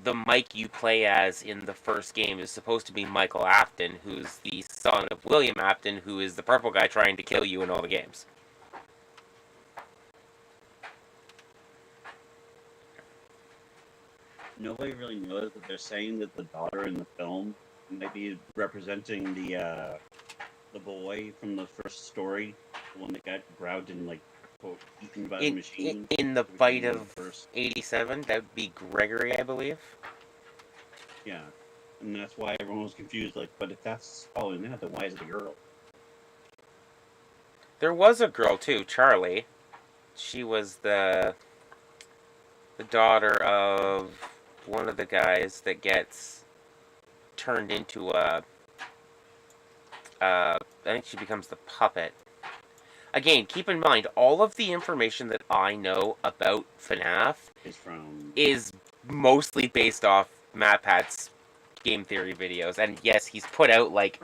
Speaker 1: the Mike you play as in the first game is supposed to be Michael Afton, who's the son of William Afton, who is the purple guy trying to kill you in all the games.
Speaker 2: Nobody really knows, but they're saying that the daughter in the film might be representing the boy from the first story, the one that got grabbed and like quote eaten by the machine.
Speaker 1: In the fight of '87, that would be Gregory, I believe.
Speaker 2: Yeah, and that's why everyone was confused. Like, but if that's following that, then why is it a girl?
Speaker 1: There was a girl too, Charlie. She was the daughter of one of the guys that gets turned into a. I think she becomes the puppet. Again, keep in mind, all of the information that I know about FNAF is mostly based off MatPat's game theory videos. And yes, he's put out like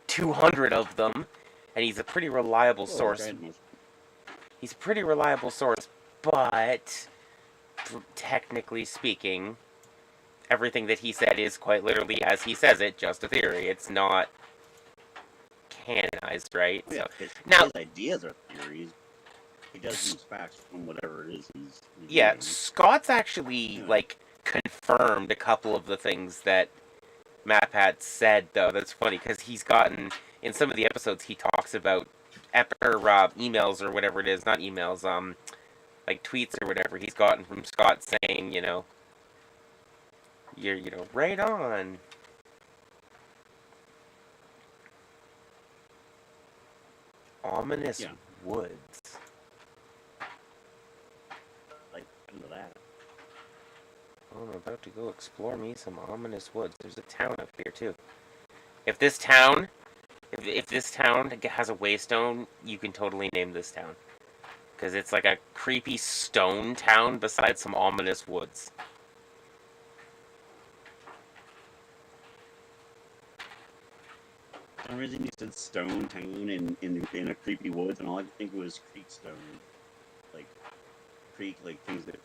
Speaker 1: 200 of them, and he's a pretty reliable source. He's a pretty reliable source, but technically speaking, everything that he said is quite literally as he says it, just a theory. It's not canonized, right?
Speaker 2: Yeah,
Speaker 1: so,
Speaker 2: his ideas are theories. He does use facts from whatever it is he's
Speaker 1: yeah,
Speaker 2: doing.
Speaker 1: Scott's actually like confirmed a couple of the things that MatPat said, though. That's funny because he's gotten in some of the episodes he talks about emails or whatever it is, not emails, like tweets or whatever he's gotten from Scott saying, you're right on. Ominous woods.
Speaker 2: Like into that.
Speaker 1: Oh, I'm about to go explore me some ominous woods. There's a town up here too. If this town has a waystone, you can totally name this town. Because it's like a creepy stone town beside some ominous woods.
Speaker 2: For some reason you said stone town in a creepy woods, and all I could think was creek stone. Like, creek, like things that,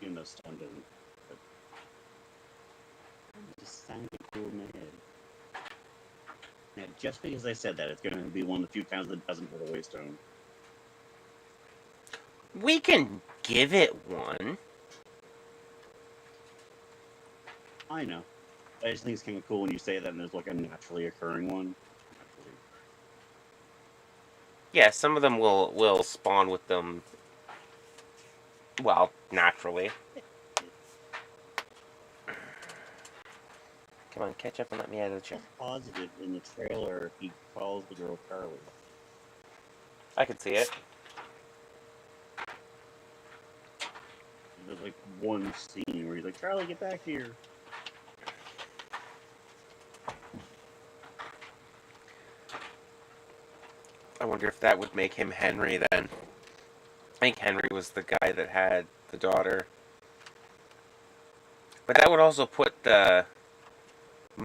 Speaker 2: even though stone doesn't. But it just sounded cool in my head. Now, just because I said that, it's going to be one of the few towns that doesn't have a waystone.
Speaker 1: We can give it one.
Speaker 2: I know. I just think it's kind of cool when you say that and there's like a naturally occurring one.
Speaker 1: Yeah, some of them will spawn with them, well, naturally. Come on, catch up and let me out of the chair.
Speaker 2: Positive in the trailer, he calls the girl Charlie.
Speaker 1: I can see it.
Speaker 2: There's like one scene where he's like, Charlie, get back here.
Speaker 1: I wonder if that would make him Henry then. I think Henry was the guy that had the daughter. But that would also put the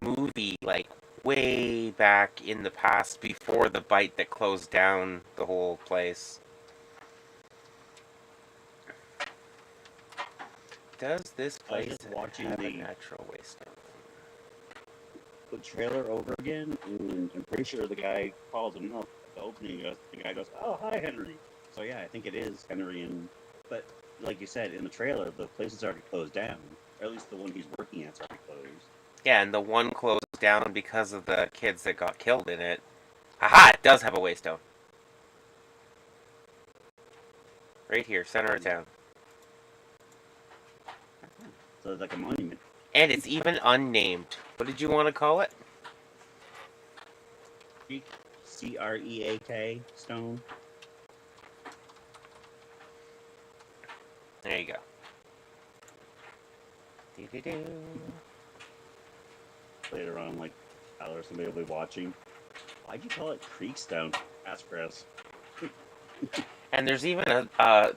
Speaker 1: movie like way back in the past before the bite that closed down the whole place. Does this place have a natural waystone?
Speaker 2: The trailer over again, and I'm pretty sure the guy calls him up at the opening. The guy goes, "Oh, hi, Henry." So yeah, I think it is Henry. But like you said, in the trailer, the place is already closed down. Or at least the one he's working at's already closed.
Speaker 1: Yeah, and the one closed down because of the kids that got killed in it. Aha! It does have a waystone. Right here, center of town.
Speaker 2: So it's like a monument.
Speaker 1: And it's even unnamed. What did you want to call it?
Speaker 2: Creek, C-R-E-A-K, stone.
Speaker 1: There you go. Do-do-do.
Speaker 2: Later on, like, Tyler or somebody will be watching. Why'd you call it Creek Stone? Ask Chris.
Speaker 1: And there's even a...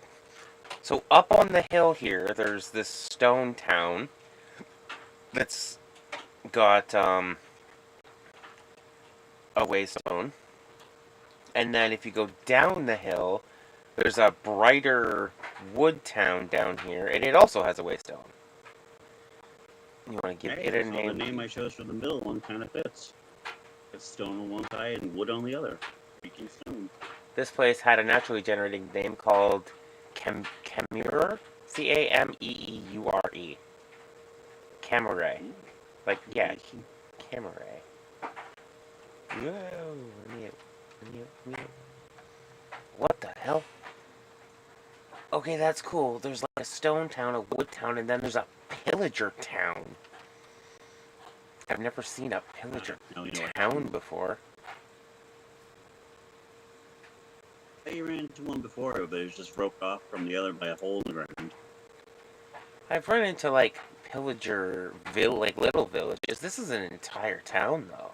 Speaker 1: So up on the hill here, there's this stone town that's got a waystone. And then if you go down the hill, there's a brighter wood town down here, and it also has a waystone. You want to give it a name?
Speaker 2: The name I chose for the middle one kind of fits. It's stone on one side and wood on the other. Creaking stone.
Speaker 1: This place had a naturally generating name called Camure, C-A-M-E-E-U-R-E. Camure. Like, yeah, Camure. Whoa, what the hell? Okay, that's cool. There's like a stone town, a wood town, and then there's a pillager town. I've never seen a pillager town before.
Speaker 2: I ran into one before, but it was just roped off from the other by a hole in the ground.
Speaker 1: I've run into like pillager like little villages. This is an entire town, though.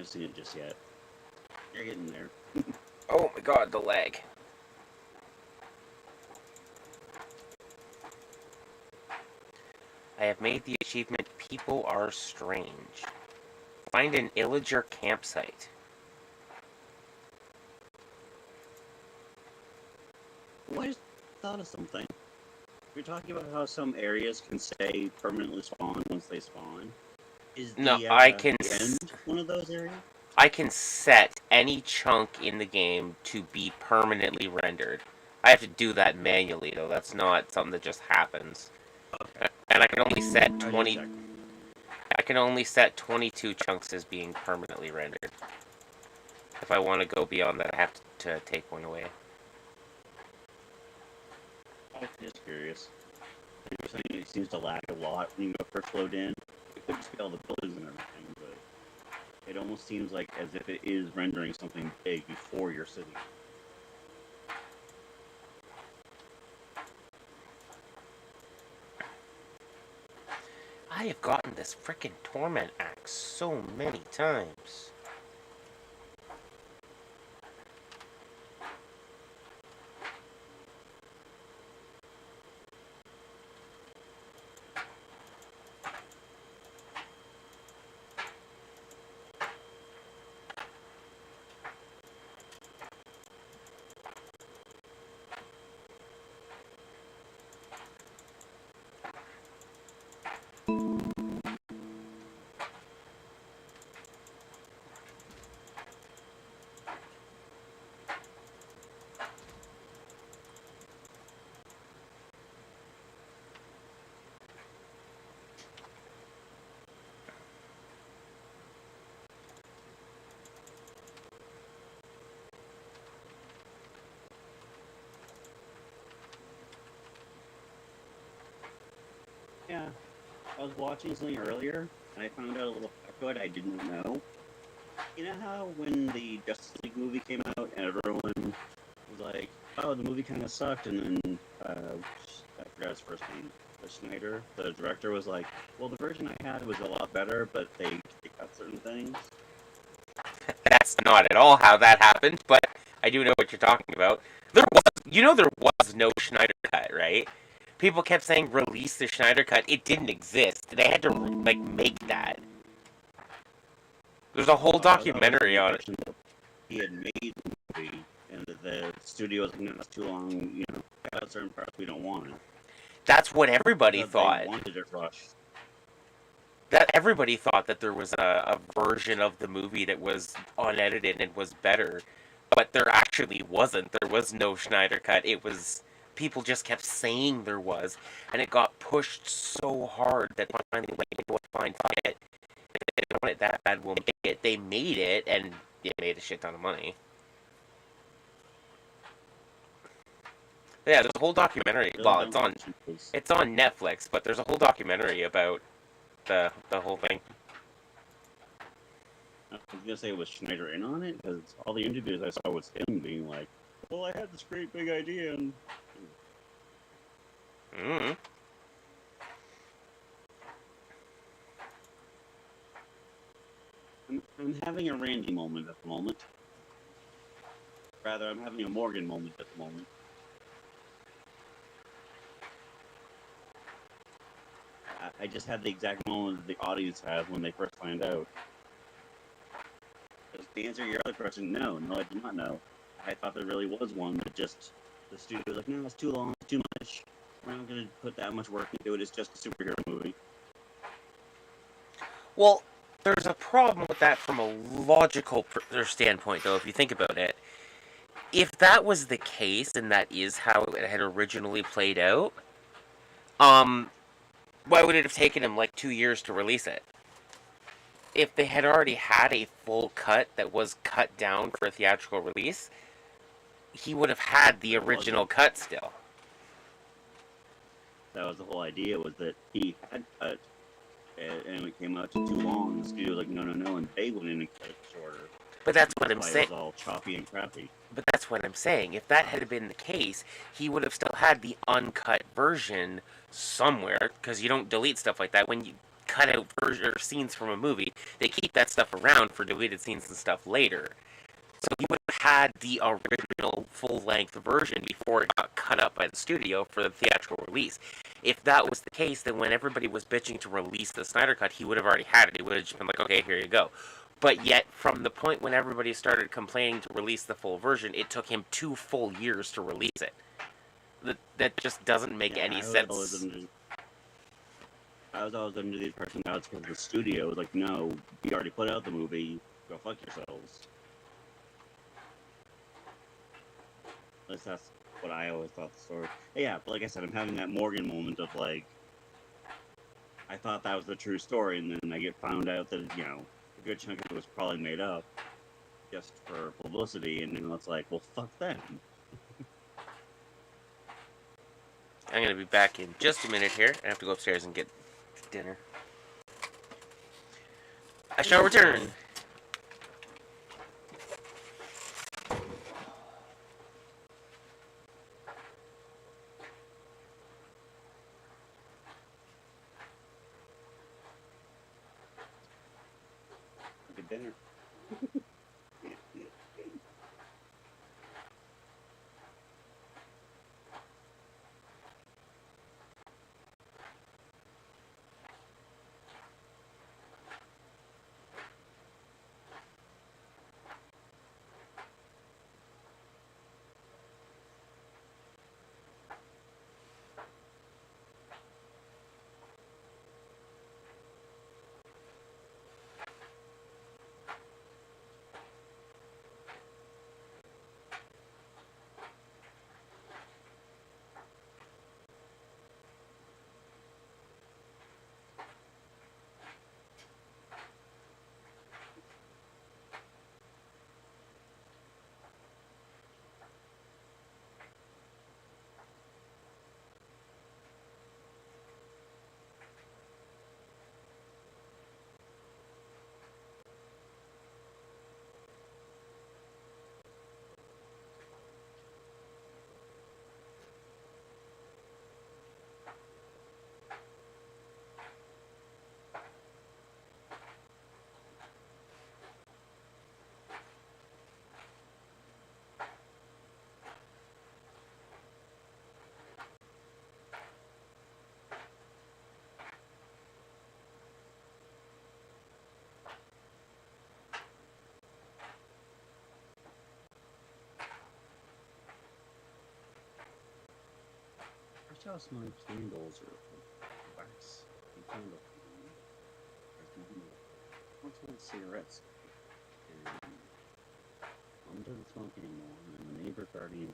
Speaker 2: haven't seen it just yet. You're getting there.
Speaker 1: Oh my god, the lag. I have made the achievement People Are Strange. Find an Illager campsite.
Speaker 2: Well, I just thought of something. You're talking about how some areas can stay permanently spawn once they spawn. Is
Speaker 1: No,
Speaker 2: the
Speaker 1: I can
Speaker 2: end one of those areas?
Speaker 1: I can set any chunk in the game to be permanently rendered. I have to do that manually though. That's not something that just happens.
Speaker 2: Okay.
Speaker 1: And I can only set
Speaker 2: I was just
Speaker 1: 20
Speaker 2: checking.
Speaker 1: I can only set 22 chunks as being permanently rendered. If I want to go beyond that, I have to take one away.
Speaker 2: I was just curious. You were saying it seems to lag a lot when you first load in. It could just be all the buildings and everything, but it almost seems like as if it is rendering something big before your city.
Speaker 1: I have gotten this frickin' Torment Axe so many times.
Speaker 2: Yeah, I was watching something earlier, and I found out a little factoid I didn't know. You know how when the Justice League movie came out, and everyone was like, "Oh, the movie kind of sucked," and then I forgot his first name, Schneider, the director, was like, "Well, the version I had was a lot better, but they cut certain things."
Speaker 1: That's not at all how that happened, but I do know what you're talking about. There was no Schneider cut, right? People kept saying release the Schneider cut. It didn't exist. They had to make that. There's a whole documentary on it.
Speaker 2: He had made the movie, and the studio was like, "No, that's too long. You know, cut out certain parts we don't want it."
Speaker 1: That's what everybody thought.
Speaker 2: They wanted it rushed.
Speaker 1: That everybody thought that there was a version of the movie that was unedited and was better, but there actually wasn't. There was no Schneider cut. It was people just kept saying there was, and it got pushed so hard that finally, like, fine, it. If they want it that bad, we'll make it. They made it, and it made a shit ton of money. Yeah, there's a whole documentary. Well, it's on Netflix, but there's a whole documentary about the whole thing.
Speaker 2: I was gonna say, was Schneider in on it? Because all the interviews I saw was him being like, "Well, I had this great big idea," and I'm having a Randy moment at the moment. Rather, I'm having a Morgan moment at the moment. I just had the exact moment that the audience has when they first find out. To answer your other question, no, I did not know. I thought there really was one, but just the studio was like, "No, it's too long, it's too much. We're not going to put that much work into it. It's just a superhero movie."
Speaker 1: Well, there's a problem with that from a logical standpoint, though, if you think about it. If that was the case, and that is how it had originally played out, why would it have taken him like 2 years to release it? If they had already had a full cut that was cut down for a theatrical release, he would have had the original cut still.
Speaker 2: That was the whole idea, was that he had cut, and it came out too long. The studio was like, "No," and they went in and cut it shorter.
Speaker 1: But that's what I'm saying.
Speaker 2: It was all choppy and crappy.
Speaker 1: But that's what I'm saying. If that had been the case, he would have still had the uncut version somewhere, because you don't delete stuff like that. When you cut out version or scenes from a movie. They keep that stuff around for deleted scenes and stuff later. So he would have had the original full-length version before it got cut up by the studio for the theatrical release. If that was the case, then when everybody was bitching to release the Snyder Cut, he would have already had it. He would have just been like, okay, here you go. But yet, from the point when everybody started complaining to release the full version, it took him 2 full years to release it. That just doesn't make any sense.
Speaker 2: I was always under the impression that was because the studio was like, no, you already put out the movie, go fuck yourselves. At least that's what I always thought the story. Yeah, but like I said, I'm having that Morgan moment of like, I thought that was the true story, and then I get found out that, you know, a good chunk of it was probably made up just for publicity, and then it's like, well, fuck them.
Speaker 1: I'm going to be back in just a minute here. I have to go upstairs and get dinner. I shall return.
Speaker 2: Good dinner. Watch how some candles are wax. Candle. What's with cigarettes? And mom doesn't smoke anymore, and the neighbor's already.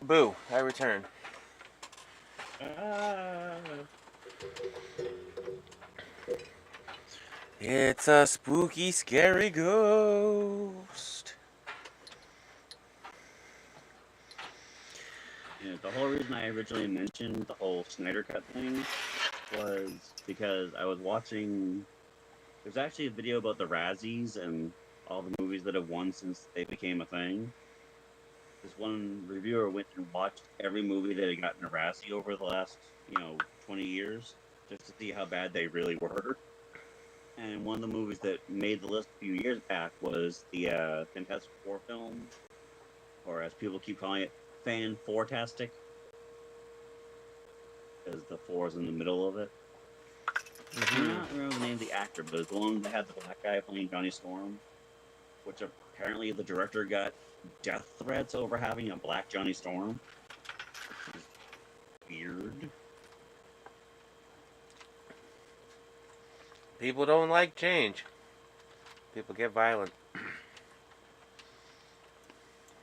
Speaker 1: Boo, I return.
Speaker 2: Ah.
Speaker 1: It's a spooky, scary ghost.
Speaker 2: Yeah, the whole reason I originally mentioned the whole Snyder Cut thing was because I was watching. There's actually a video about the Razzies and all the movies that have won since they became a thing. This one reviewer went and watched every movie that had gotten a Razzie over the last, 20 years, just to see how bad they really were. And one of the movies that made the list a few years back was the Fantastic Four film, or as people keep calling it, Fan Four-tastic, because the four is in the middle of it. I do not remember the name of the actor, but it's the one that had the black guy playing Johnny Storm, which apparently the director got death threats over having a black Johnny Storm, which is weird.
Speaker 1: People don't like change. People get violent.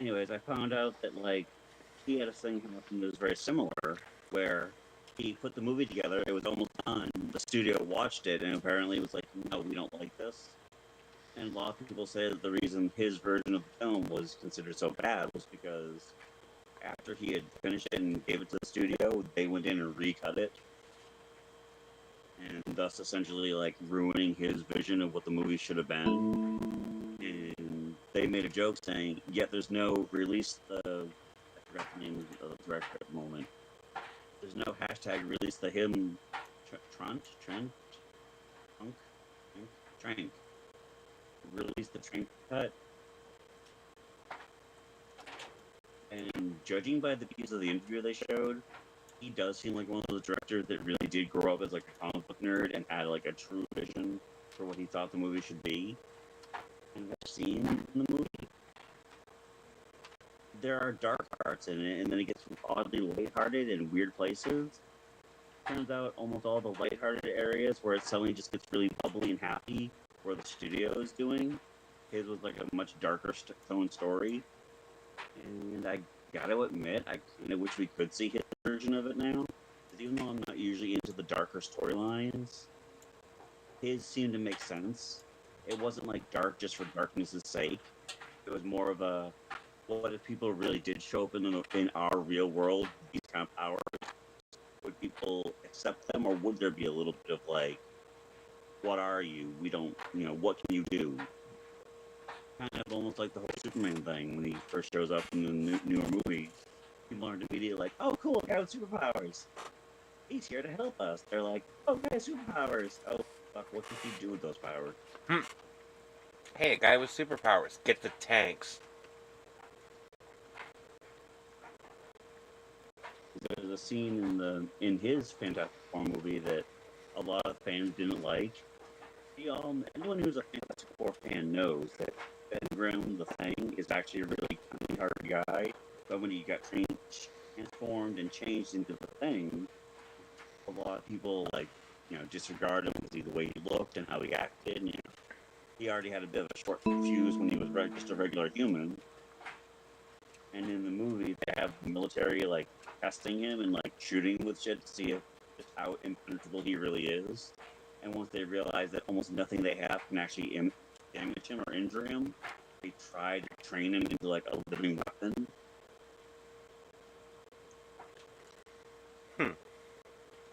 Speaker 2: Anyways, I found out that he had a thing happen that was very similar, where he put the movie together. It was almost done. The studio watched it, and apparently was like, "No, we don't like this." And a lot of people say that the reason his version of the film was considered so bad was because after he had finished it and gave it to the studio, they went in and recut it, and thus essentially ruining his vision of what the movie should have been. And they made a joke saying, "Yet there's no release the." I forgot the name of the director at the moment. There's no hashtag release the him Trunk Trank. Release the Trank cut. And judging by the piece of the interview they showed, he does seem like one of those directors that really did grow up as a comic book nerd and had a true vision for what he thought the movie should be. And I've seen in the movie, there are dark parts in it, and then it gets oddly lighthearted in weird places. Turns out almost all the lighthearted areas where it suddenly just gets really bubbly and happy, where the studio is doing, his was a much darker tone story. And I gotta admit, I kind of wish we could see his version of it now. Because even though I'm not usually into the darker storylines, his seemed to make sense. It wasn't dark just for darkness' sake. It was more of a, what if people really did show up in our real world, these kind of powers? Would people accept them, or would there be a little bit of what are you? We don't, what can you do? Kind of almost like the whole Superman thing when he first shows up in the newer movie. People aren't immediately oh, cool, guy with superpowers. He's here to help us. They're like, oh, guy, superpowers. Oh, fuck, what can he do with those powers?
Speaker 1: Hey, a guy with superpowers. Get the tanks.
Speaker 2: There's a scene in his Fantastic Four movie that a lot of fans didn't like. Anyone who's a Fantastic Four fan knows that Ben Grimm, the Thing, is actually a really kind-hearted guy. But when he got transformed and changed into the Thing, a lot of people disregard him because the way he looked and how he acted. And, he already had a bit of a short fuse when he was just a regular human. And in the movie, they have the military testing him and shooting with shit to see just how impenetrable he really is. And once they realize that almost nothing they have can actually damage him or injure him, they try to train him into a living weapon.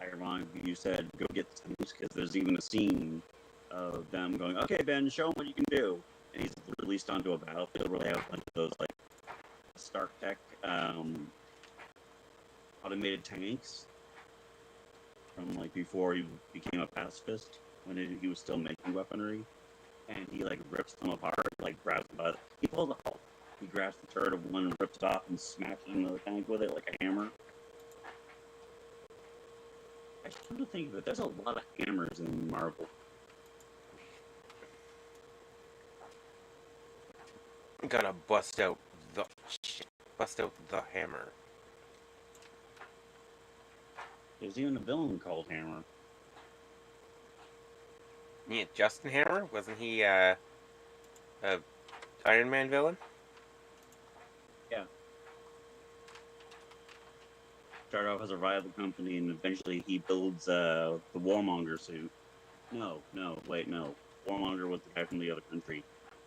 Speaker 2: Ironic, you said go get the tanks, because there's even a scene of them going, "Okay, Ben, show him what you can do." And he's released onto a battlefield where they have a bunch of those Stark Tech automated tanks from before he became a pacifist, when he was still making weaponry. And he rips them apart, grabs them by he pulls a Hulk. He grabs the turret of one and rips it off and smashes another tank with it like a hammer. I come to think of it, there's a lot of hammers in Marvel.
Speaker 1: Gotta bust out the hammer.
Speaker 2: There's even a villain called Hammer.
Speaker 1: Yeah, Justin Hammer? Wasn't he a Iron Man villain?
Speaker 2: Yeah. Start off as a rival company, and eventually he builds the Warmonger suit. Wait, no. Warmonger was the guy from the other country.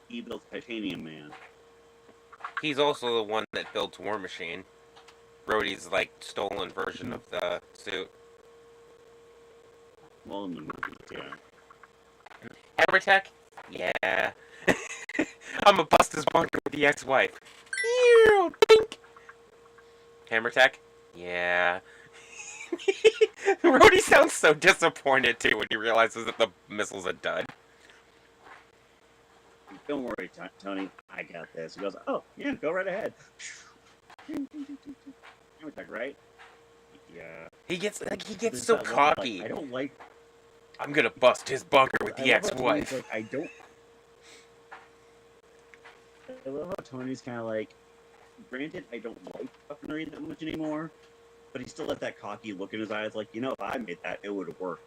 Speaker 2: He built Titanium Man.
Speaker 1: He's also the one that built War Machine. Rhodey's like stolen version of the suit.
Speaker 2: Well, in the movies, yeah.
Speaker 1: Hammer Tech? Yeah. I'm a bust his bunker with the ex-wife. Ew, dink. Hammer Tech? Yeah. Rhodey sounds so disappointed too when he realizes that the missile's a dud.
Speaker 2: Don't worry, Tony. I got this. He goes, oh, yeah, go right ahead. Hammer Tech, right? Yeah.
Speaker 1: He gets
Speaker 2: This
Speaker 1: so
Speaker 2: is
Speaker 1: cocky.
Speaker 2: Like, I don't like.
Speaker 1: I'm gonna bust his bunker with the ex-wife.
Speaker 2: Like, I love how Tony's kind of like. Granted, I don't like weaponry that much anymore, but he still has that cocky look in his eyes, like, if I made that, it would have worked.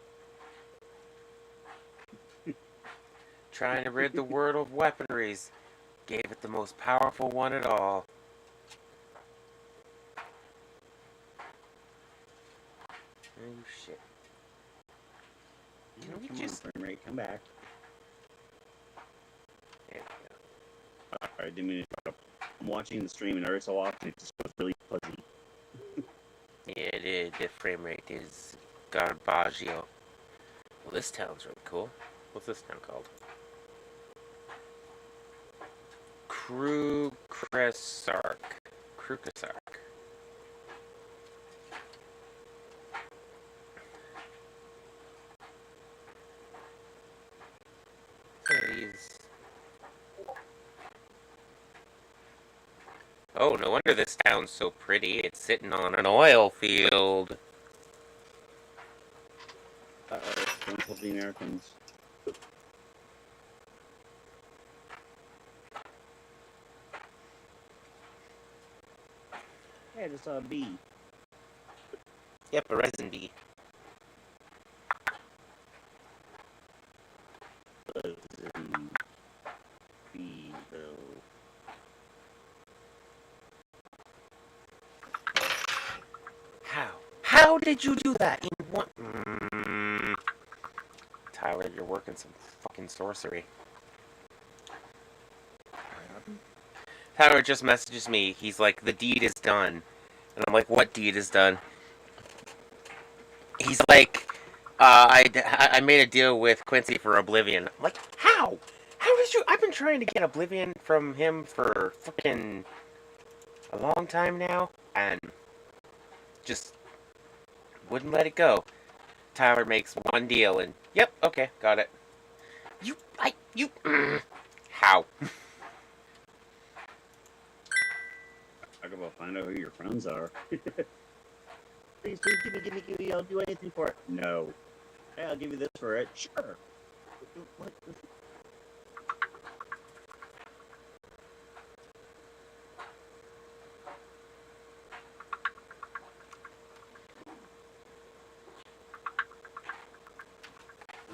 Speaker 1: Trying to rid the world of weaponries. Gave it the most powerful one at all. Oh shit. Can we just
Speaker 2: frame rate, come back.
Speaker 1: There we go.
Speaker 2: Alright, didn't mean to. I'm watching the stream, and every so often it just goes really fuzzy.
Speaker 1: Yeah, the frame rate is garbaggio. Well, this town's really cool. What's this town called? Krukasark. Please. Oh, no wonder this town's so pretty. It's sitting on an oil field.
Speaker 2: Uh-oh, don't kill the Americans. Hey, I just saw a bee.
Speaker 1: Yep, a resin bee. How did you do that in one? Tyler, you're working some fucking sorcery. Tyler just messages me. He's like, the deed is done. And I'm like, what deed is done? He's like, I made a deal with Quincy for Oblivion. I'm like, how? How did you? I've been trying to get Oblivion from him for fucking a long time now. And just wouldn't let it go. Tyler makes one deal and, yep, okay, got it. How?
Speaker 2: Talk about find out who your friends are. Please, give me, I'll do anything for it. No. Hey, I'll give you this for it. Sure. What?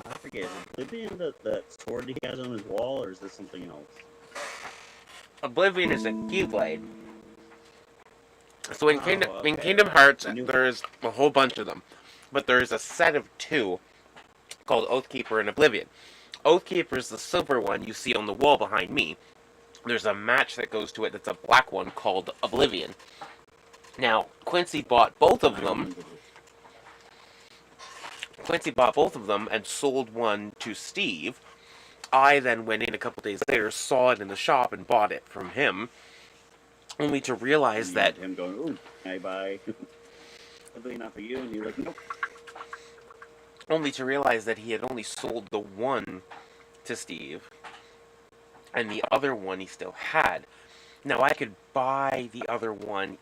Speaker 2: I forget. Is Oblivion the sword he has on his wall, or is this something else?
Speaker 1: Oblivion is a Keyblade. So in Kingdom Hearts, there's a whole bunch of them. But there's a set of two called Oathkeeper and Oblivion. Oathkeeper is the silver one you see on the wall behind me. There's a match that goes to it that's a black one called Oblivion. Now, Quincy bought both of them. Quincy bought both of them and sold one to Steve. I then went in a couple days later, saw it in the shop, and bought it from him. Only to realize that...
Speaker 2: him going, ooh, can I buy something not for you? And you're like, nope.
Speaker 1: Only to realize that he had only sold the one to Steve. And the other one he still had. Now, I could buy the other one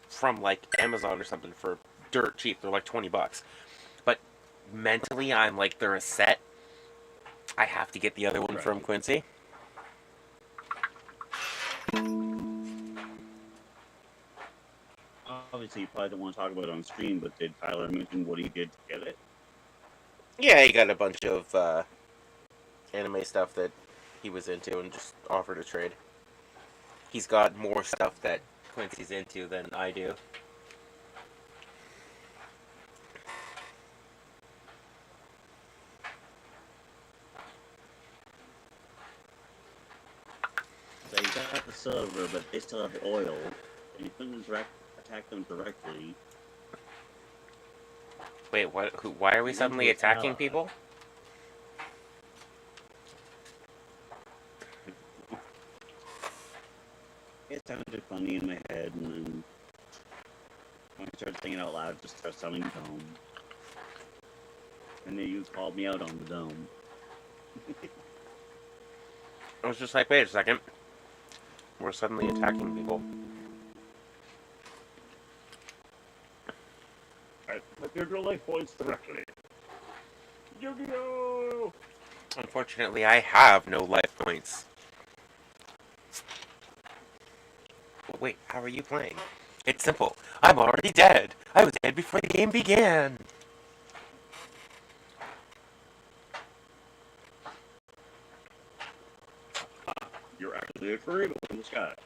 Speaker 1: from, like, Amazon or something for dirt cheap. They're like $20. But mentally, I'm like, they're a set. I have to get the other one from Quincy.
Speaker 2: Obviously, you probably don't want to talk about it on stream, but did Tyler mention what he did to get it?
Speaker 1: Yeah, he got a bunch of anime stuff that he was into and just offered a trade. He's got more stuff that Quincy's into than I do.
Speaker 2: So you got the silver, but they still have oil, and you couldn't attack them directly.
Speaker 1: Wait, what? Who? Why are we
Speaker 2: Even
Speaker 1: suddenly
Speaker 2: to its
Speaker 1: attacking
Speaker 2: ally.
Speaker 1: people?
Speaker 2: It sounded funny in my head, and then when I started singing out loud, it just started sounding dumb. And then you called me out on the dome.
Speaker 1: I was just like, wait a second. We're suddenly attacking people.
Speaker 2: I give your life points directly. Yu-Gi-Oh!
Speaker 1: Unfortunately, I have no life points. But wait, how are you playing? It's simple. I'm already dead. I was dead before the game began.
Speaker 2: You're actually a Karibo in disguise.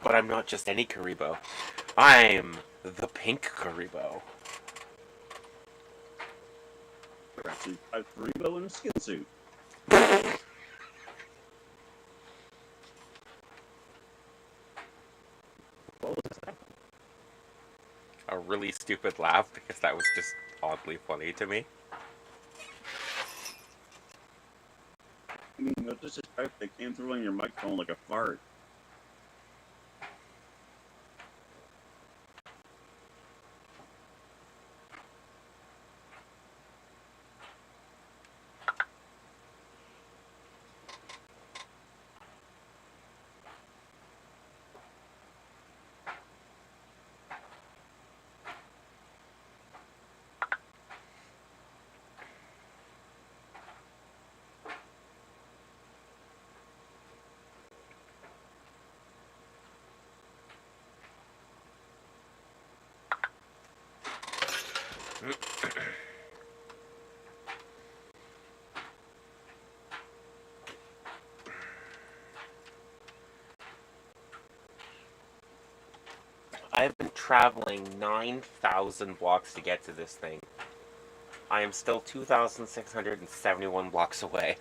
Speaker 1: But I'm not just any Karibo. I'm the pink Karibo.
Speaker 2: You're actually a Karibo in a skin suit. What was that?
Speaker 1: A really stupid laugh because that was just oddly funny to me.
Speaker 2: I mean, no disrespect, they came through on your microphone like a fart.
Speaker 1: I've been traveling 9,000 blocks to get to this thing. I am still 2,671 blocks away.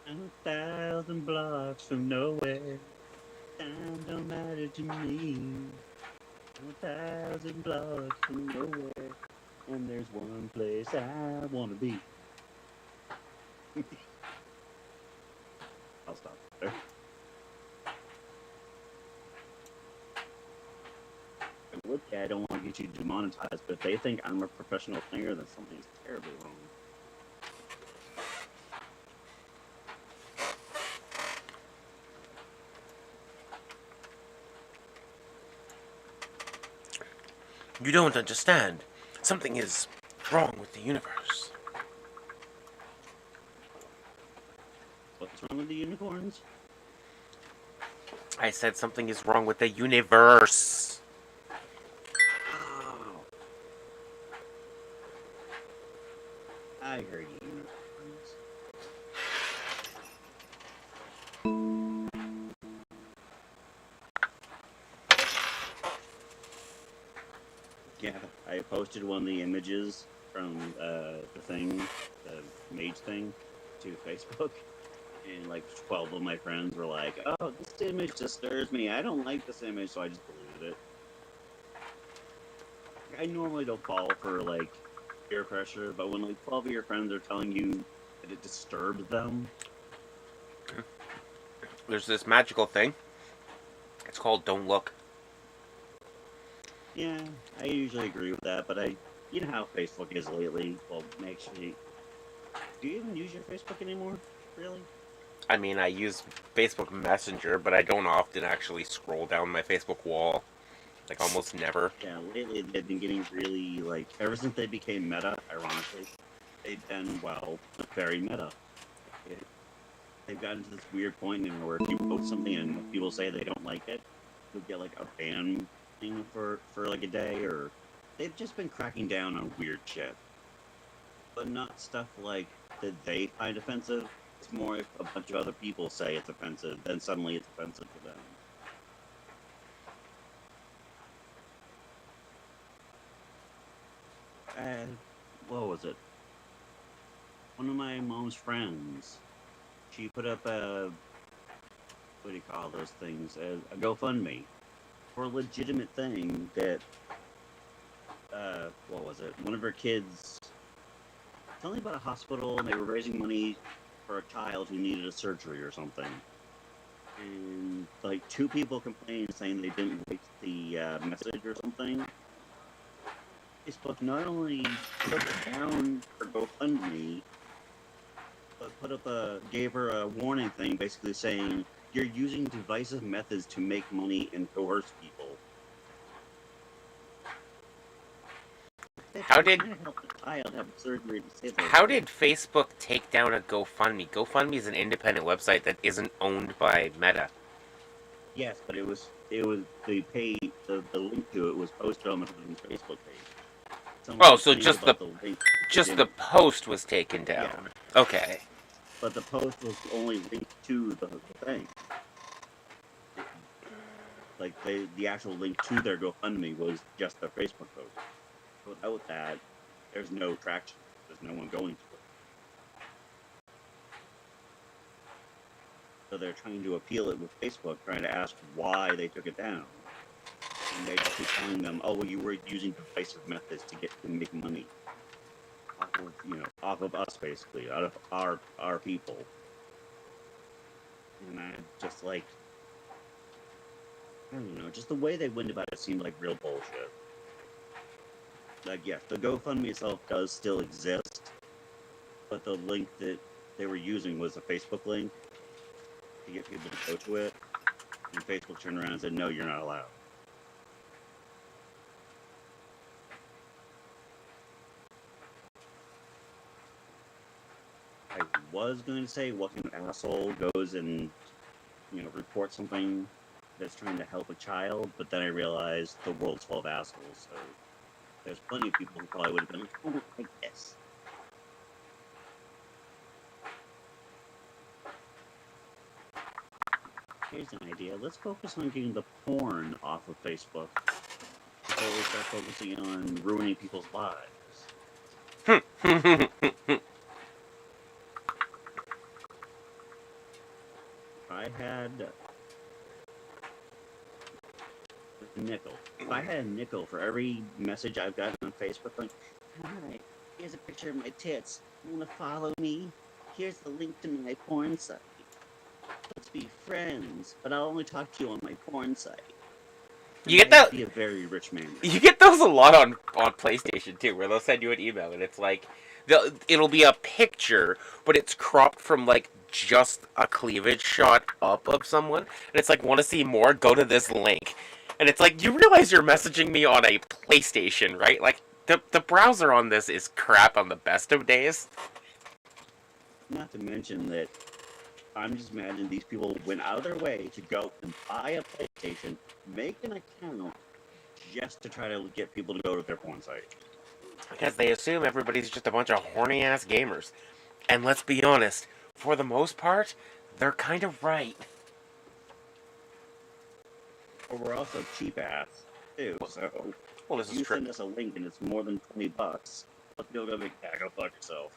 Speaker 2: 1,000 blocks from nowhere. Time don't matter to me. 1,000 blocks from nowhere. And there's one place I wanna be. I'll stop there. I would say I don't want to get you demonetized, but if they think I'm a professional singer, then something's terribly wrong.
Speaker 1: You don't understand. Something is wrong with the universe.
Speaker 2: What's wrong with the unicorns?
Speaker 1: I said something is wrong with the universe.
Speaker 2: Oh, I heard you, unicorns. Yeah, I posted one of the images from the thing, the mage thing, to Facebook, and like 12 of my friends were like, "Oh, this image disturbs me. I don't like this image," so I just deleted it. I normally don't fall for like peer pressure, but when like 12 of your friends are telling you that it disturbs them,
Speaker 1: There's this magical thing. It's called Don't Look.
Speaker 2: yeah, I usually agree with that. But you know how Facebook is lately. Well, make sure do you even use your Facebook anymore? Really?
Speaker 1: I mean, I use Facebook Messenger, but I don't often actually scroll down my Facebook wall. Like, almost never.
Speaker 2: Yeah, lately they've been getting really like ever since they became Meta. Ironically, they've been very Meta. It, they've gotten to this weird point now where if you post something and people say they don't like it, you'll get like a ban thing for like a day, or they've just been cracking down on weird shit, but not stuff like that they find offensive. It's more if a bunch of other people say it's offensive, then suddenly it's offensive to them. And what was it? One of my mom's friends, she put up a, what do you call those things? A GoFundMe for a legitimate thing that, what was it? One of her kids, something about a hospital, and they were raising money for a child who needed a surgery or something. And like two people complained saying they didn't like the message or something. Facebook not only took it down for GoFundMe, but gave her a warning thing, basically saying you're using divisive methods to make money and coerce people.
Speaker 1: How did
Speaker 2: help the child have surgery to save their
Speaker 1: how
Speaker 2: life.
Speaker 1: did Facebook take down a GoFundMe? GoFundMe is an independent website that isn't owned by Meta.
Speaker 2: Yes, but it was they paid the link to it was posted on the Facebook page.
Speaker 1: Oh, so just the post was taken down.
Speaker 2: Yeah.
Speaker 1: Okay.
Speaker 2: But the post was only linked to the thing. Like the actual link to their GoFundMe was just their Facebook post. Without that, there's no traction. There's no one going to it. So they're trying to appeal it with Facebook, trying to ask why they took it down. And they just keep telling them, "Oh, well, you were using divisive methods to make money off of us, basically, out of our people." And I just like, I don't know, just the way they went about it seemed like real bullshit. Like, yes, the GoFundMe itself does still exist, but the link that they were using was a Facebook link to get people to go to it, and Facebook turned around and said, "No, you're not allowed." I was going to say, what kind of asshole goes and reports something that's trying to help a child, but then I realized the world's full of assholes, so there's plenty of people who probably would have been like, "I don't like this." Here's an idea. Let's focus on getting the porn off of Facebook before we start focusing on ruining people's lives. I had a nickel. If I had a nickel for every message I've gotten on Facebook, like, "Hi, here's a picture of my tits. You want to follow me? Here's the link to my porn site. Let's be friends, but I'll only talk to you on my porn site."
Speaker 1: You get that?
Speaker 2: Be a very rich man.
Speaker 1: You get those a lot on PlayStation too, where they'll send you an email and it's like, it'll be a picture, but it's cropped from like just a cleavage shot up of someone, and it's like, want to see more? Go to this link, and it's like, you realize you're messaging me on a PlayStation, right? Like the browser on this is crap on the best of days.
Speaker 2: Not to mention that I'm just imagining these people went out of their way to go and buy a PlayStation, make an account, just to try to get people to go to their porn site.
Speaker 1: Because they assume everybody's just a bunch of horny ass gamers. And let's be honest, for the most part, they're kind of right.
Speaker 2: But we're also cheap ass too, so
Speaker 1: well, this is
Speaker 2: you
Speaker 1: true.
Speaker 2: send us a link and it's more than $20. Let's go make that. Go fuck yourself.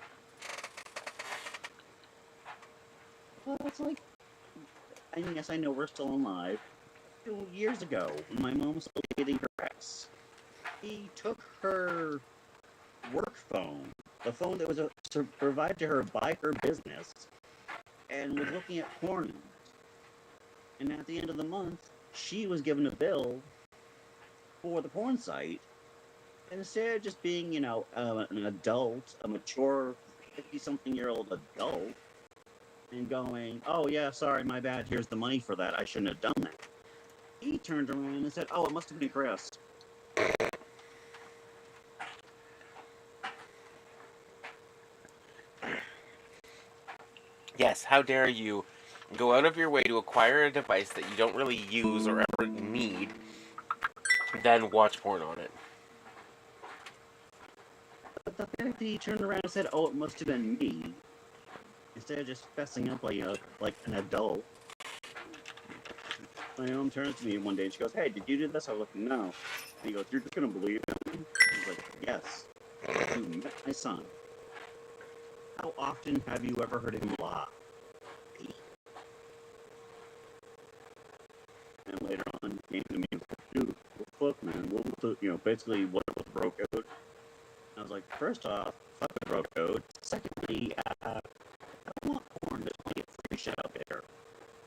Speaker 2: Well, it's like, and yes, I know we're still alive. 2 years ago, when my mom was still getting her ex, he took her work phone, the phone that was provided to her by her business, and was looking at porn. And at the end of the month, she was given a bill for the porn site. And instead of just being, an adult, a mature 50-something-year-old adult, and going, "Oh, yeah, sorry, my bad, here's the money for that, I shouldn't have done that," he turned around and said, "Oh, it must have been Chris."
Speaker 1: Yes, how dare you go out of your way to acquire a device that you don't really use or ever need, then watch porn on it.
Speaker 2: But the fact that he turned around and said, "Oh, it must have been me," instead of just fessing up like an adult. My mom turns to me one day and she goes, "Hey, did you do this?" I was like, "No." And he goes, "You're just gonna believe him?" I was like, "Yes. You met my son. How often have you ever heard him lie? And later on, came to me and said, "Dude, look, man, what was the, basically what was the bro code?" And I was like, first off, fuck the bro code. Secondly, I don't want porn. There's plenty of free shit out there.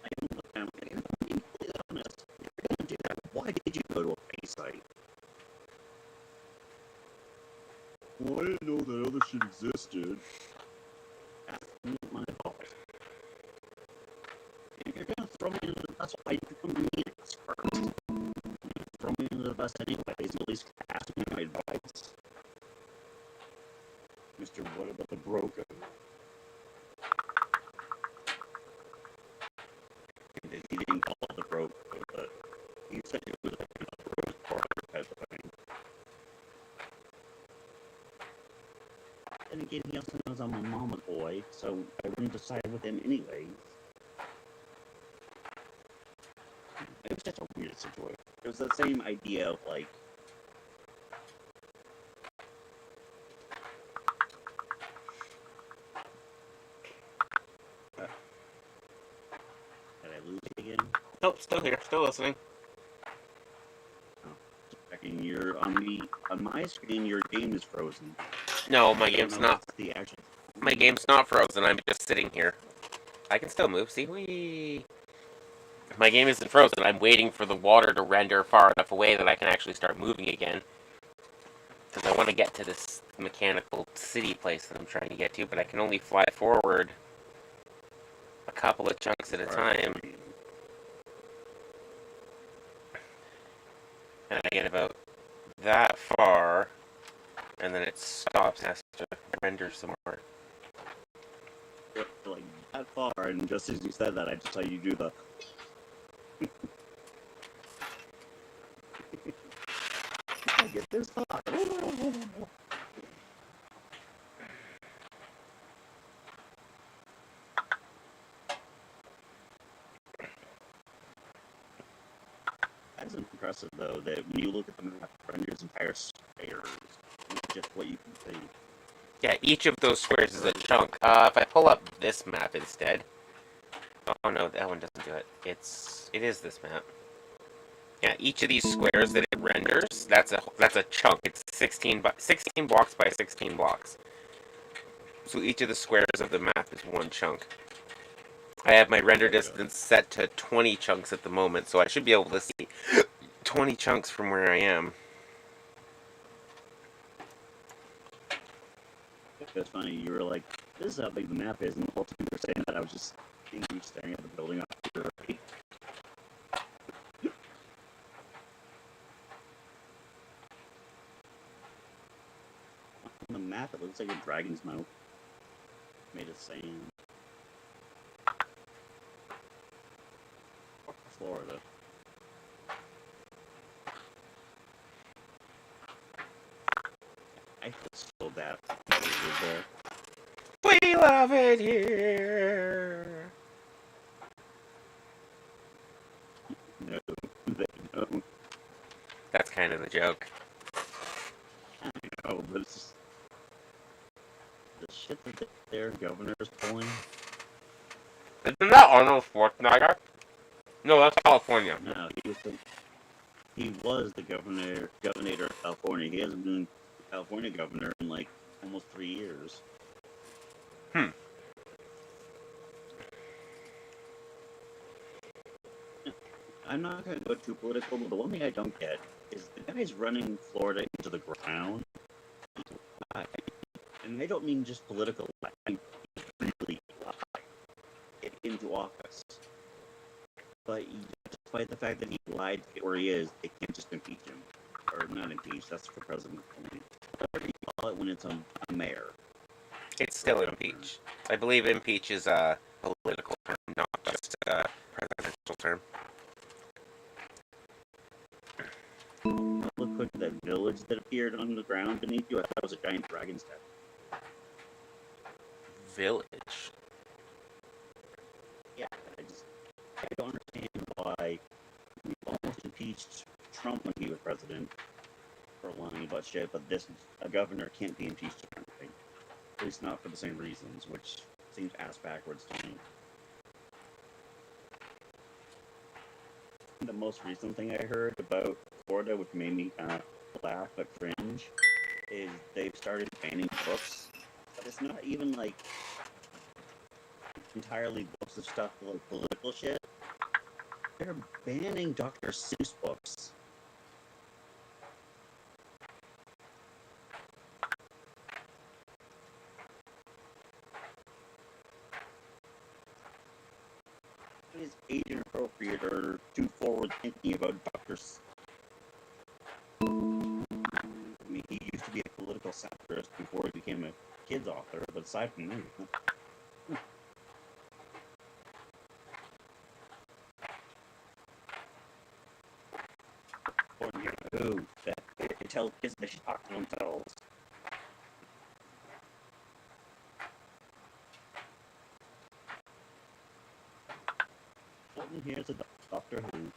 Speaker 2: I even look at him and I'm being completely honest. If you're gonna do that, why did you go to a pay site? Well, I didn't know that other shit existed. That's my fault. If you're gonna throw me into the bus, why you come to me first? Throw me into the bus anyways, at least ask me my advice. Mr. What about the broker? He didn't call it the broker, but he said it was like a rose parlor type of thing. And again, he also knows I'm a mama's boy, so I wouldn't decide with him anyways. It was just a weird situation. It was the same idea of like, did I lose you again?
Speaker 1: Nope, still here, still listening.
Speaker 2: Oh, checking. You're on my screen. Your game is frozen.
Speaker 1: No, my game's not.
Speaker 2: The actual.
Speaker 1: My game's not frozen. I'm just sitting here. I can still move. See, wee. My game isn't frozen. I'm waiting for the water to render far enough away that I can actually start moving again. Because I want to get to this mechanical city place that I'm trying to get to, but I can only fly forward a couple of chunks at a time. And I get about that far, and then it stops and has to render some more.
Speaker 2: Like that far, and just as you said that, I just saw you do the. I get this far. That's impressive, though, that when you look at the map, it renders entire squares, not just what you can see.
Speaker 1: Yeah, each of those squares is a chunk. If I pull up this map instead. Oh no, that one doesn't do it. It is this map. Yeah, each of these squares that it renders, that's a chunk. It's 16 blocks by 16 blocks. So each of the squares of the map is one chunk. I have my render distance set to 20 chunks at the moment, so I should be able to see 20 chunks from where I am.
Speaker 2: It's funny, you were like, this is how big the map is, and the whole time you were saying that, I was just staring at the building off to the right. On the map, it looks like a dragon's mouth. Made of sand. Florida. I feel so bad.
Speaker 1: We love it here.
Speaker 2: No, they don't.
Speaker 1: That's kind of the joke.
Speaker 2: I know, but it's just the shit that their governor's pulling.
Speaker 1: Isn't that Arnold Schwarzenegger? No, that's California.
Speaker 2: No, he was the governor of California. He hasn't been the California governor in like almost 3 years. I'm not going to go too political, but the one thing I don't get is the guy's running Florida into the ground. And I don't mean just political. I mean really get into office. But despite the fact that he lied to get where he is, they can't just impeach him. Or not impeach, that's for president. Whatever you call it when it's a mayor.
Speaker 1: It's still impeach. I believe impeach is a political term, not just a presidential term.
Speaker 2: Look at that village that appeared on the ground beneath you. I thought it was a giant dragon's head.
Speaker 1: Village?
Speaker 2: Yeah, I don't understand why we almost impeached Trump when he was president for lying about shit, but a governor can't be impeached for anything. At least not for the same reasons, which seems ass backwards to me. The most recent thing I heard about Florida, which made me kind of laugh but cringe, is they've started banning books. But it's not even like entirely books of stuff like political shit. They're banning Dr. Seuss books. It is age inappropriate or too forward thinking about Dr. I mean, he used to be a political satirist before he became a kids author, but aside from that, it tells kids they should talk to themselves. Fulton here's a Doctor Who.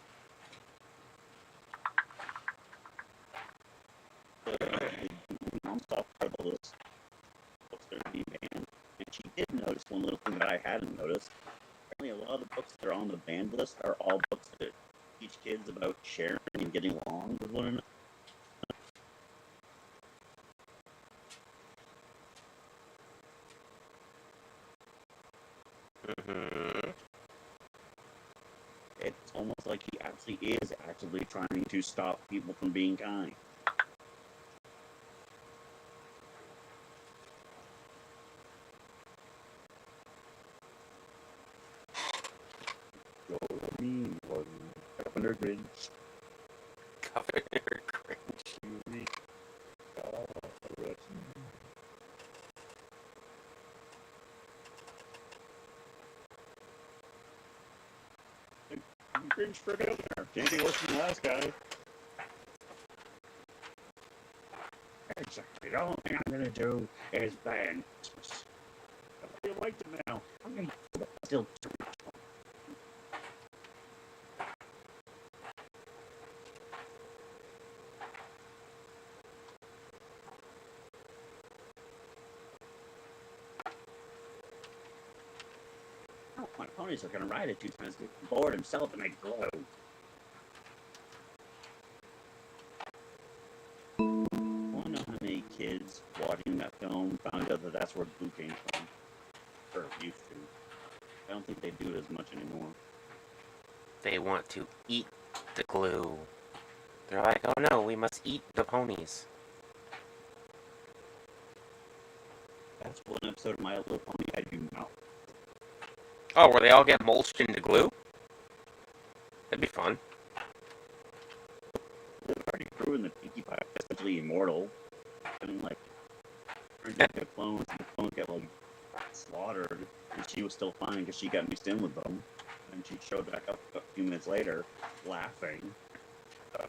Speaker 2: Non-stop for those books that are being banned. And she did notice one little thing that I hadn't noticed. Apparently, a lot of the books that are on the banned list are all books that teach kids about sharing and getting along with one another. It's almost like he actually is actively trying to stop people from being kind. Mean one. Governor Grinch.
Speaker 1: Governor Grinch. Grinch for governor. Can't be worse than the last guy. Exactly. The only thing I'm gonna do is ban Christmas. I feel like it now. I'm gonna still do it. Oh, my ponies are gonna ride it 2 times to board himself and make glow. I wanna know how many kids watching that film found out that that's where glue came from. Or used to. I don't think they do it as much anymore. They want to eat the glue. They're like, oh no, we must eat the ponies.
Speaker 2: That's one episode of My Little Pony I do not.
Speaker 1: Oh, where they all get mulched into glue? That'd be fun.
Speaker 2: They've already proven that Pinkie Pie is essentially immortal. And like, turned into the clones get like slaughtered, and she was still fine because she got mixed in with them. And she showed back up a few minutes later, laughing.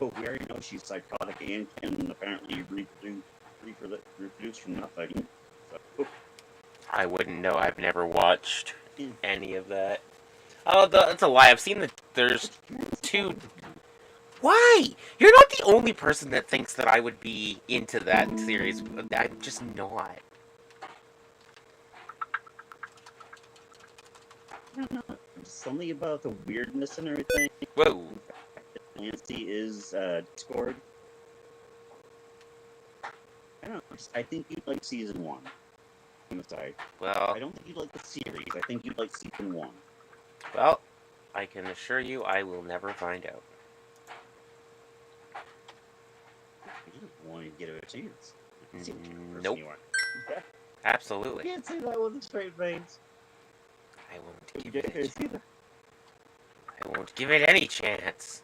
Speaker 2: Oh, we already know she's psychotic and can apparently reproduce from nothing. So,
Speaker 1: I wouldn't know. I've never watched any of that. Oh, that's a lie. I've seen that there's 2... Why? You're not the only person that thinks that I would be into that series. I'm just not.
Speaker 2: I don't know. Something about the weirdness and everything.
Speaker 1: Whoa.
Speaker 2: Nancy is Discord. I don't know. I think you'd like season 1. I'm gonna say.
Speaker 1: Well,
Speaker 2: I don't think you'd like the series. I think you'd like season 1.
Speaker 1: well, I can assure you I will never find out.
Speaker 2: You just want to give it a chance.
Speaker 1: Nope. Absolutely.
Speaker 2: You can't say that with a straight face.
Speaker 1: I won't give it. I won't give it any chance.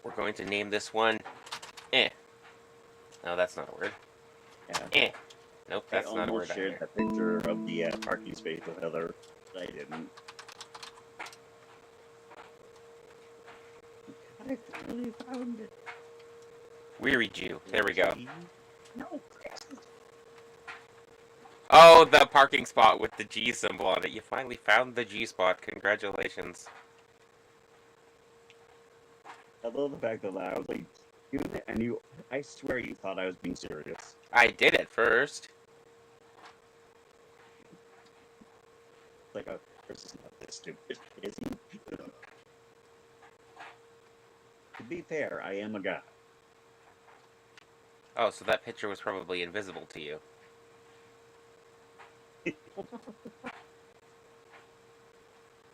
Speaker 1: We're going to name this one No, that's not a word.
Speaker 2: Yeah.
Speaker 1: Nope, that's not a word.
Speaker 2: I almost shared that picture of the parking space with Heather, but I didn't. I finally found it.
Speaker 1: Weary Jew. There we go.
Speaker 2: No,
Speaker 1: Oh, the parking spot with the G symbol on it. You finally found the G spot. Congratulations.
Speaker 2: I love the fact that I was like, and you, I swear you thought I was being serious.
Speaker 1: I did it first.
Speaker 2: Like, this is not this stupid, is he? To be fair, I am a guy.
Speaker 1: Oh, so that picture was probably invisible to you.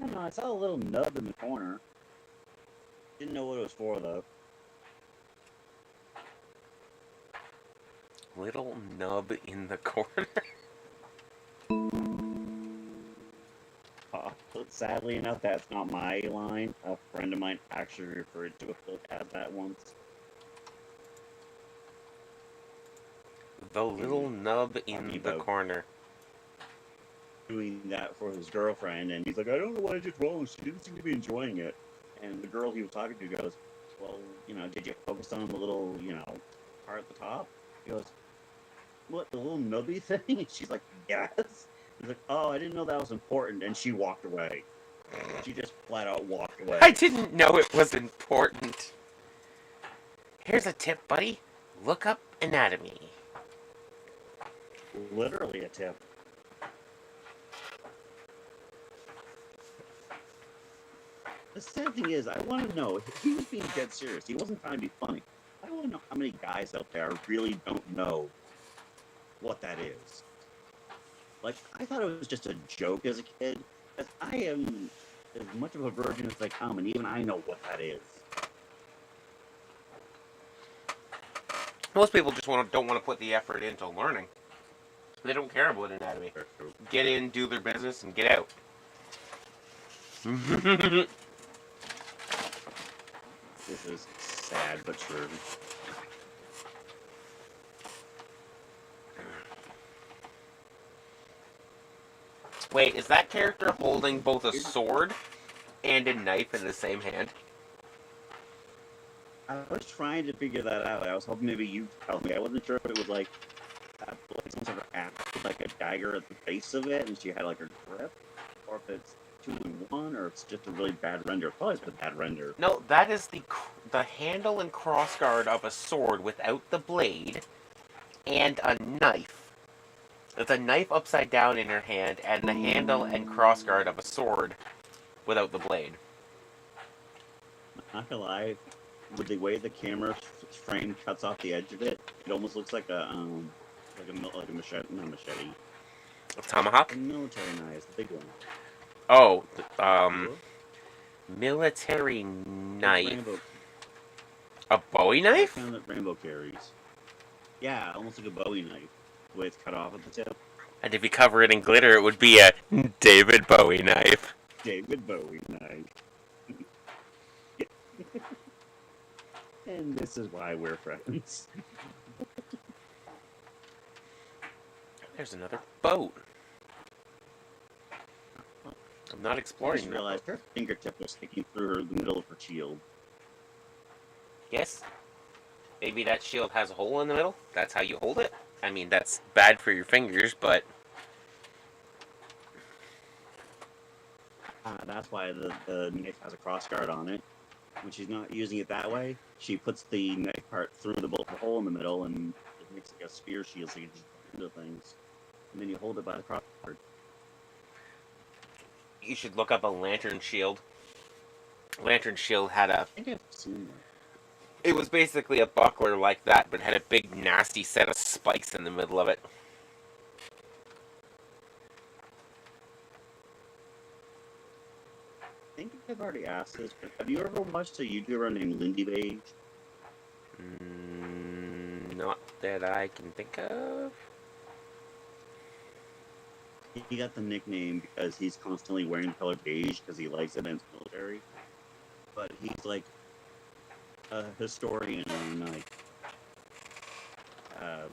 Speaker 2: No, I saw a little nub in the corner. Didn't know what it was for, though.
Speaker 1: Little nub in the corner.
Speaker 2: But sadly enough, that's not my line. A friend of mine actually referred to it as that once.
Speaker 1: The little nub in the corner.
Speaker 2: Doing that for his girlfriend, and he's like, I don't know what I did wrong. She didn't seem to be enjoying it. And the girl he was talking to goes, well, did you focus on the little, part at the top? He goes, what, the little nubby thing? And she's like, yes. He's like, oh, I didn't know that was important. And she walked away. She just flat out walked away.
Speaker 1: I didn't know it was important. Here's a tip, buddy. Look up anatomy.
Speaker 2: Literally a tip. The sad thing is, I want to know, he was being dead serious. He wasn't trying to be funny. I want to know how many guys out there really don't know what that is. Like, I thought it was just a joke as a kid, because I am as much of a virgin as I come, and even I know what that is.
Speaker 1: Most people just don't want to put the effort into learning. They don't care about anatomy. Get in, do their business, and get out.
Speaker 2: This is sad but true.
Speaker 1: Wait, is that character holding both a sword and a knife in the same hand?
Speaker 2: I was trying to figure that out. I was hoping maybe you'd tell me. I wasn't sure if it was like some sort of axe with like a dagger at the base of it, and she had like a grip, or if it's 2-in-1, or it's just a really bad render. Probably it's a bad render.
Speaker 1: No, that is the handle and crossguard of a sword without the blade, and a knife. It's a knife upside down in her hand, and the handle and crossguard of a sword without the blade.
Speaker 2: Not gonna lie, with the way the camera frame cuts off the edge of it, it almost looks like a machete, not a machete.
Speaker 1: A tomahawk?
Speaker 2: A military knife, the big one.
Speaker 1: Oh, military knife.
Speaker 2: Rainbow.
Speaker 1: A Bowie knife?
Speaker 2: The kind that Rainbow carries. Yeah, almost like a Bowie knife, the way it's cut off at the tip.
Speaker 1: And if you cover it in glitter, it would be a David Bowie knife.
Speaker 2: David Bowie knife. And this is why we're friends.
Speaker 1: There's another boat. I'm not
Speaker 2: I
Speaker 1: exploring.
Speaker 2: just realized her fingertip was sticking through the middle of her shield.
Speaker 1: Yes. Maybe that shield has a hole in the middle. That's how you hold it. I mean, that's bad for your fingers, but...
Speaker 2: That's why the knife has a crossguard on it. When she's not using it that way, she puts the knife part through the hole in the middle, and it makes like a spear shield so you can just into things. And then you hold it by the crossguard.
Speaker 1: You should look up a lantern shield. Lantern shield had a...
Speaker 2: I think I've seen that.
Speaker 1: It was basically a buckler like that, but had a big nasty set of spikes in the middle of it.
Speaker 2: I think I've already asked this, but have you ever watched a YouTuber named Lindy Beige?
Speaker 1: Not that I can think of.
Speaker 2: He got the nickname because he's constantly wearing the color beige because he likes it and it's military. But he's like a historian on like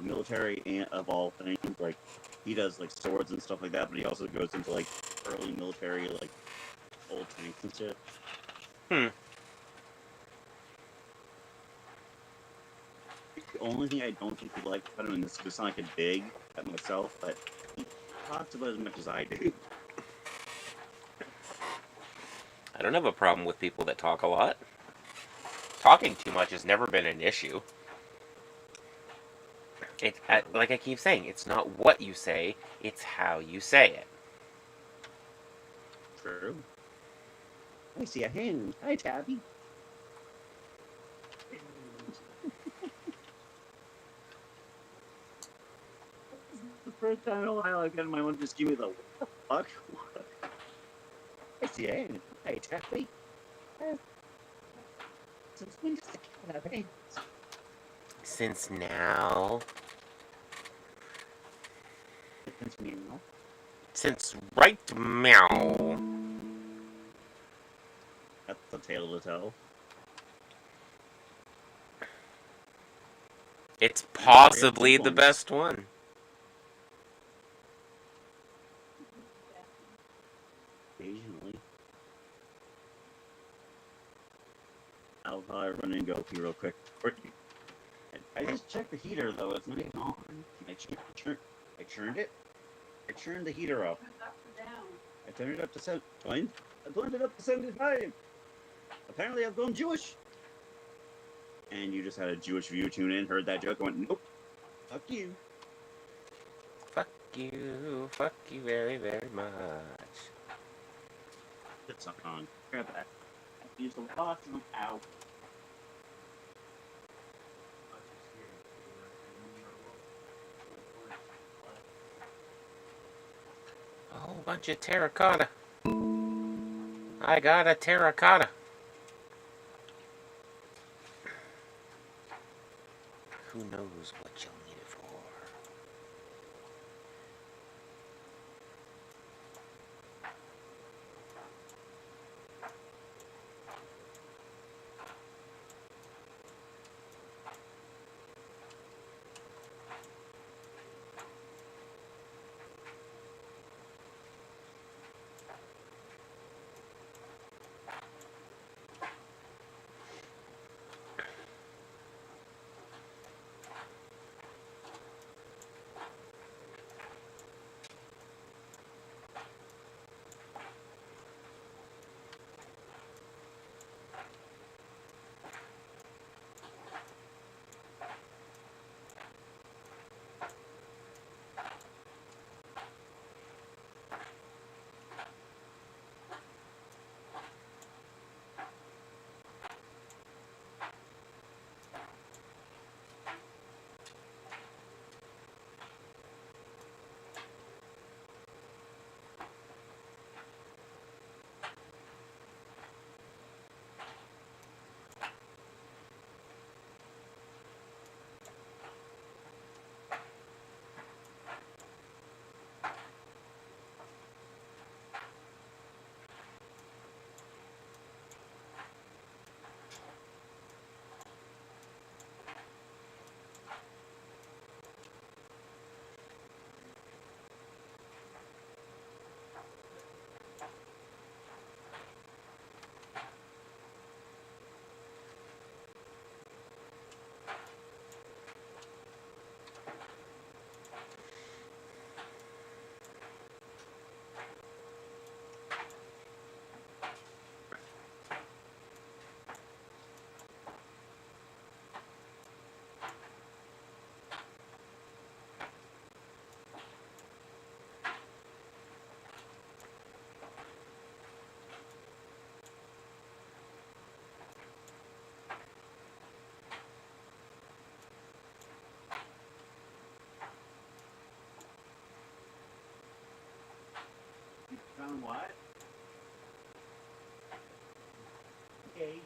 Speaker 2: military and of all things. Like he does like swords and stuff like that, but he also goes into like early military, like old tanks and shit. The only thing I don't think he likes about him, and this does sound like a dig at myself, but he talks about as much as I do.
Speaker 1: I don't have a problem with people that talk a lot. Talking too much has never been an issue. Like I keep saying, it's not what you say, it's how you say it.
Speaker 2: True. I see a hand. Hi, Tabby. The first time in a while I've gotten my one just give me the what the fuck? I see a hand. Hi, Tabby. Since when does the cat have hands?
Speaker 1: Since now.
Speaker 2: Since meow.
Speaker 1: Since right meow.
Speaker 2: That's the tale to tell.
Speaker 1: It's possibly the best one.
Speaker 2: Occasionally. I'll run and go pee real quick for you. I just checked the heater though, it's not even on. I turned it. I turned the heater up.
Speaker 3: Up or down?
Speaker 2: I turned it up to 7. I turned it up to 75. Apparently I've gone Jewish. And you just had a Jewish view tune in, heard that joke, and went, nope. Fuck you.
Speaker 1: Fuck you. Fuck you very, very much.
Speaker 2: Put something on. Grab that. Use the bathroom. Ow.
Speaker 1: A whole bunch of terracotta. I got a terracotta. Who knows what you'll need it for?
Speaker 2: Found what? Okay.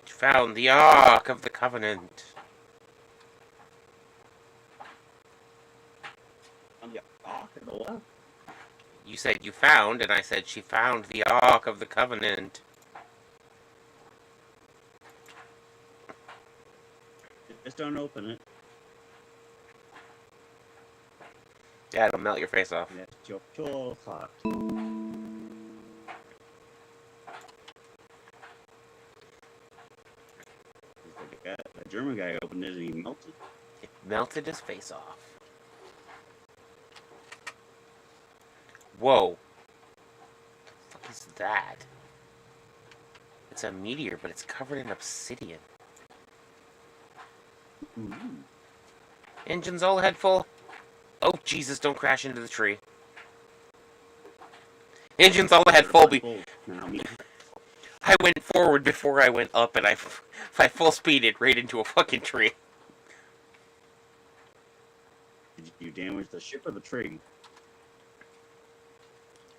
Speaker 1: Found the Ark of the Covenant.
Speaker 2: On the Ark of the what?
Speaker 1: You said you found, and I said she found the Ark of the Covenant.
Speaker 2: Just don't open it.
Speaker 1: Yeah, it'll melt your face off.
Speaker 2: That's your pure thought. A German guy opened it and he melted.
Speaker 1: It melted his face off. Whoa. What is that? It's a meteor, but it's covered in obsidian.
Speaker 2: Ooh.
Speaker 1: Engines all ahead full. Oh, Jesus, don't crash into the tree. Engines all ahead full. I went forward before I went up, and I full speeded right into a fucking tree.
Speaker 2: Did you damage the ship or the tree?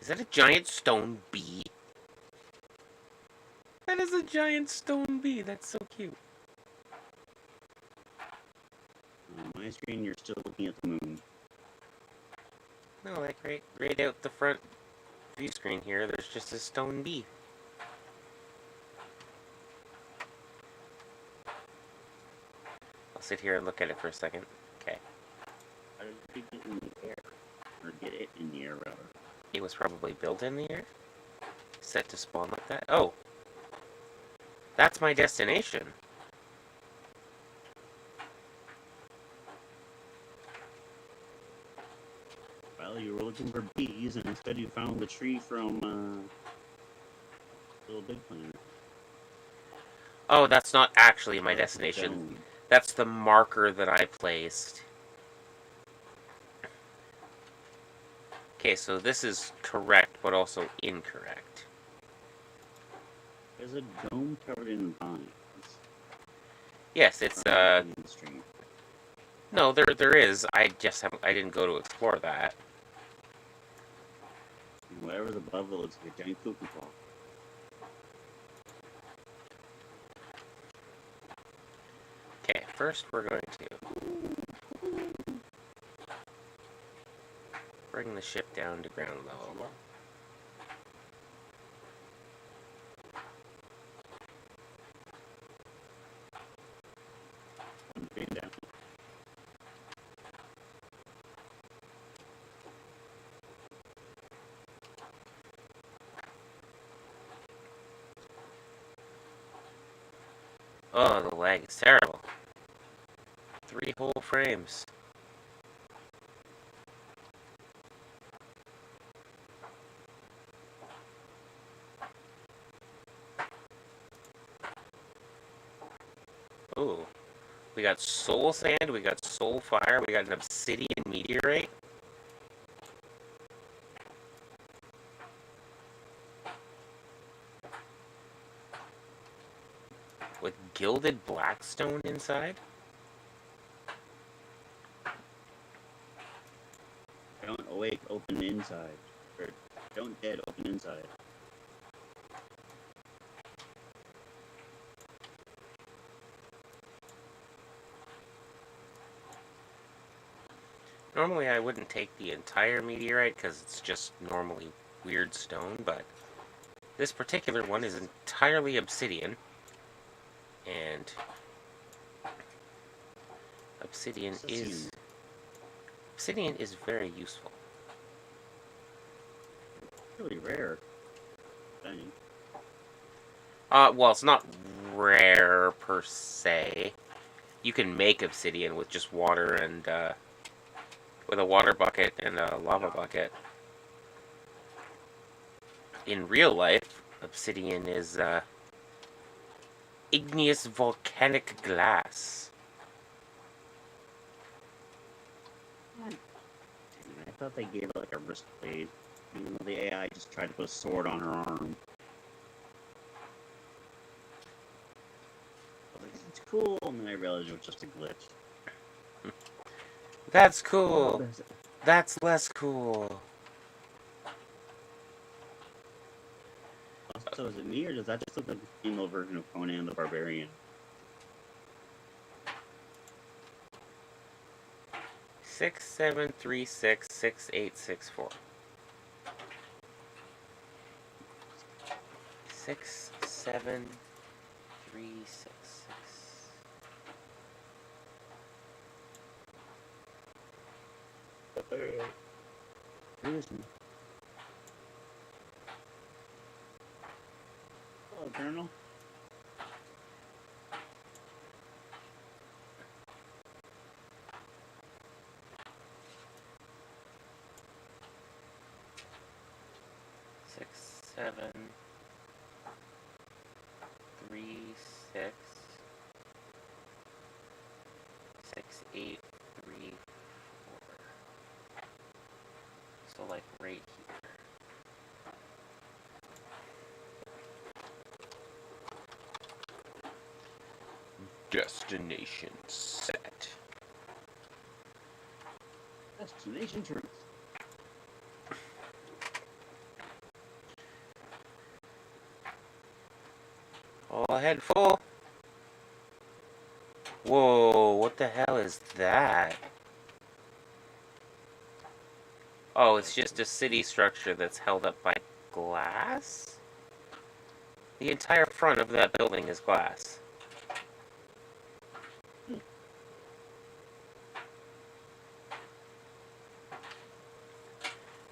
Speaker 1: Is that a giant stone bee? That is a giant stone bee. That's so cute.
Speaker 2: On my screen, you're still looking at the moon.
Speaker 1: No, like right out the front view screen here, there's just a stone bee. I'll sit here and look at it for a second. Okay.
Speaker 2: How did it get in the air? Or get it in the air, rather?
Speaker 1: It was probably built in the air. Set to spawn like that. Oh! That's my destination.
Speaker 2: Well, you were looking for bees, and instead you found the tree from Little Big Planet.
Speaker 1: Oh, that's not actually my destination. That's the marker that I placed. Okay, so this is correct, but also incorrect.
Speaker 2: There's a dome covered in vines.
Speaker 1: Yes, it's no, there is. I didn't go to explore that.
Speaker 2: Whatever's above it looks like a giant cuckoo clock.
Speaker 1: Okay, first we're going to bring the ship down to ground level.
Speaker 2: Down.
Speaker 1: Oh, the lag is terrible. 3 whole frames. Ooh. We got soul sand, we got soul fire, we got an obsidian meteorite. With gilded blackstone inside.
Speaker 2: Don't awake, open inside. Or don't dead, open inside.
Speaker 1: Normally I wouldn't take the entire meteorite because it's just normally weird stone, but this particular one is entirely obsidian. And obsidian is very useful.
Speaker 2: Really rare thing.
Speaker 1: Well, it's not rare per se. You can make obsidian with just water and with a water bucket and a lava bucket. In real life, obsidian is igneous volcanic glass.
Speaker 2: I thought they gave her like a wrist blade. Even though the AI just tried to put a sword on her arm. I was like, it's cool, and then I realized it was just a glitch.
Speaker 1: That's cool. That's less cool.
Speaker 2: So is it me, or does that just look like the female version of Conan the Barbarian?
Speaker 1: 67366864. 67366.
Speaker 2: Who is me? Hello, Colonel.
Speaker 1: 7, 3, 6, 6, 8, 3, 4. So like right here. Destination set.
Speaker 2: Destination truth.
Speaker 1: All ahead full. Whoa, what the hell is that? Oh, it's just a city structure that's held up by glass? The entire front of that building is glass.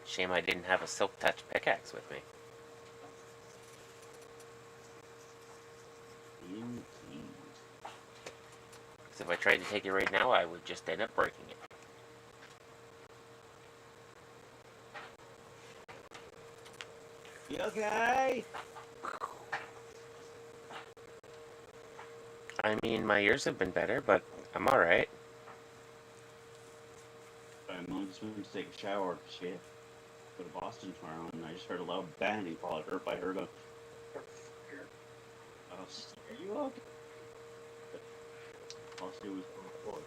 Speaker 1: Shame I didn't have a silk touch pickaxe with me.
Speaker 2: Indeed.
Speaker 1: Because if I tried to take it right now, I would just end up breaking it.
Speaker 2: You okay?
Speaker 1: I mean, my ears have been better, but I'm alright.
Speaker 2: My mom just went to take a shower. She had to go to Boston tomorrow, and I just heard a loud bang and called her by her going, I was just like, are you okay? But all she was on the floor.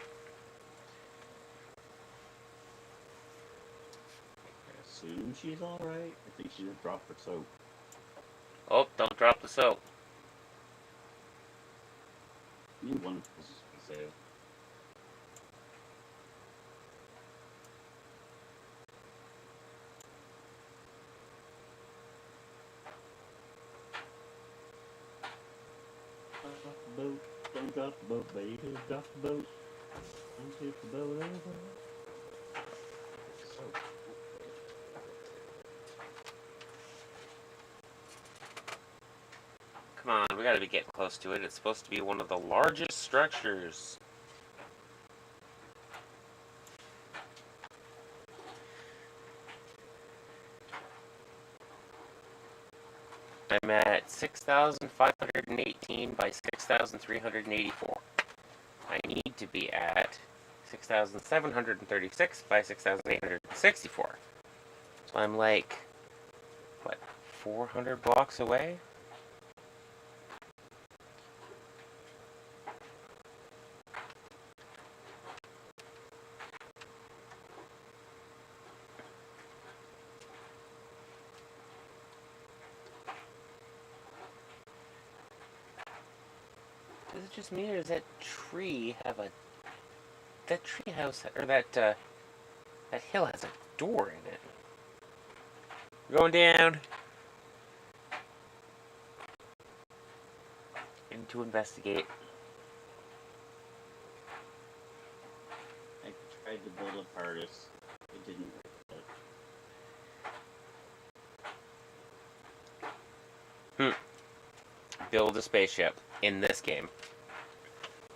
Speaker 2: I assume she's alright. I think she just dropped her soap.
Speaker 1: Oh, don't drop the soap.
Speaker 2: New one was for sale. Drop the boat, don't drop the boat, baby, drop the boat. Don't tip the boat over. So,
Speaker 1: Come on, we gotta be getting close to it. It's supposed to be one of the largest structures. I'm at 6,518 by 6,384. I need to be at 6,736 by 6,864. So I'm like, what, 400 blocks away? Is it just me, or does that tree have a... That tree house, or that hill has a door in it? We're going down. And to investigate.
Speaker 2: I tried to build a TARDIS. It didn't work.
Speaker 1: Build a spaceship in this game.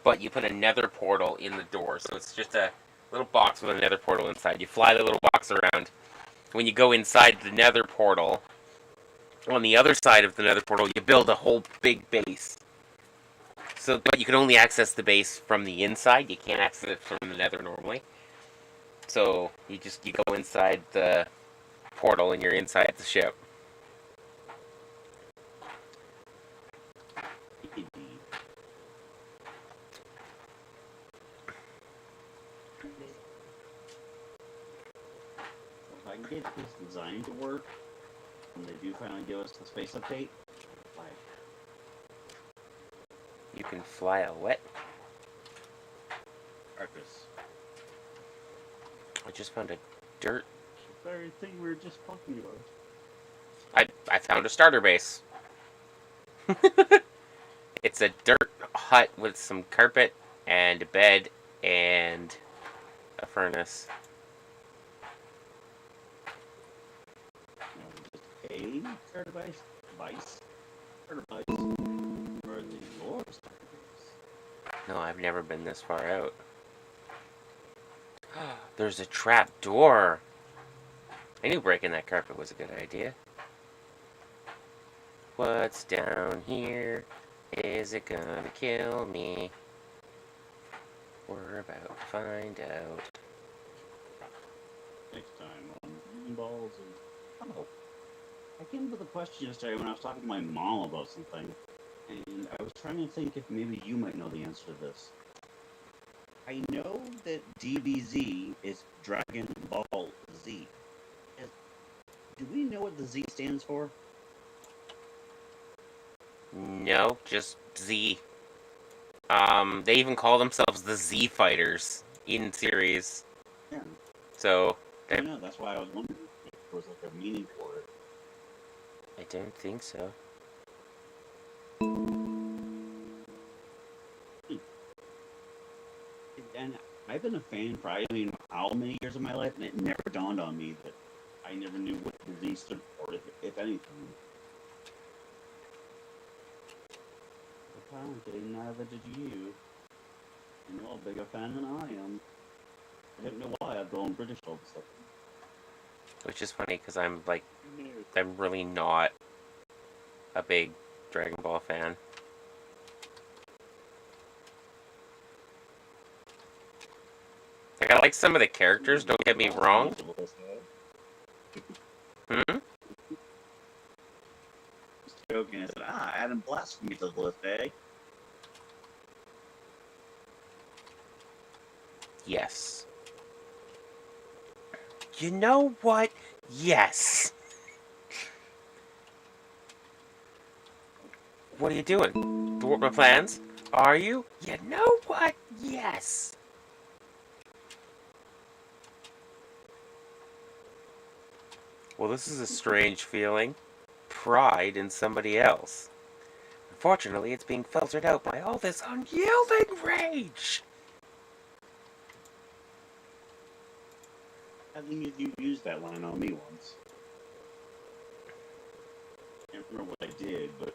Speaker 1: But you put a nether portal in the door, so it's just a little box with a nether portal inside. You fly the little box around. When you go inside the nether portal, on the other side of the nether portal, you build a whole big base. So, but you can only access the base from the inside. You can't access it from the nether normally. So you go inside the portal and you're inside the ship.
Speaker 2: Indeed. So if I can get this design to work, when they do finally give us the space update, like,
Speaker 1: You can fly a what?
Speaker 2: Arcus.
Speaker 1: I just found a dirt.
Speaker 2: The very thing we were just talking about.
Speaker 1: I found a starter base. It's a dirt hut with some carpet and a bed and a furnace.
Speaker 2: Just a starter base, starter base, or the your starter base.
Speaker 1: No, I've never been this far out. There's a trap door. I knew breaking that carpet was a good idea. What's down here? Is it gonna kill me? We're about to find out.
Speaker 2: Next time on Green Balls and oh, I came up with a question yesterday when I was talking to my mom about something, and I was trying to think if maybe you might know the answer to this. I know that DBZ is Dragon Ball Z. Do we know what the Z stands for?
Speaker 1: No, just Z. They even call themselves the Z Fighters in series.
Speaker 2: Yeah.
Speaker 1: So,
Speaker 2: I know, that's why I was wondering if there was like a meaning for it.
Speaker 1: I don't think so.
Speaker 2: And I've been a fan for I don't even know how many years of my life, and it never dawned on me that I never knew what the Z stood for, if anything. Apparently, neither did you. You're a bigger fan than I am. I don't know why I've grown British all of a sudden.
Speaker 1: Which is funny because I'm really not a big Dragon Ball fan. Like, I like some of the characters, don't get me wrong. Hmm?
Speaker 2: Just joking. I said, adding blasphemy to the list, eh?
Speaker 1: Yes. You know what? Yes. What are you doing? Thwart my plans? Are you? You know what? Yes. Well, this is a strange feeling. Pride in somebody else. Unfortunately, it's being filtered out by all this unyielding rage.
Speaker 2: I think you used that line on me once. I can't remember what I did, but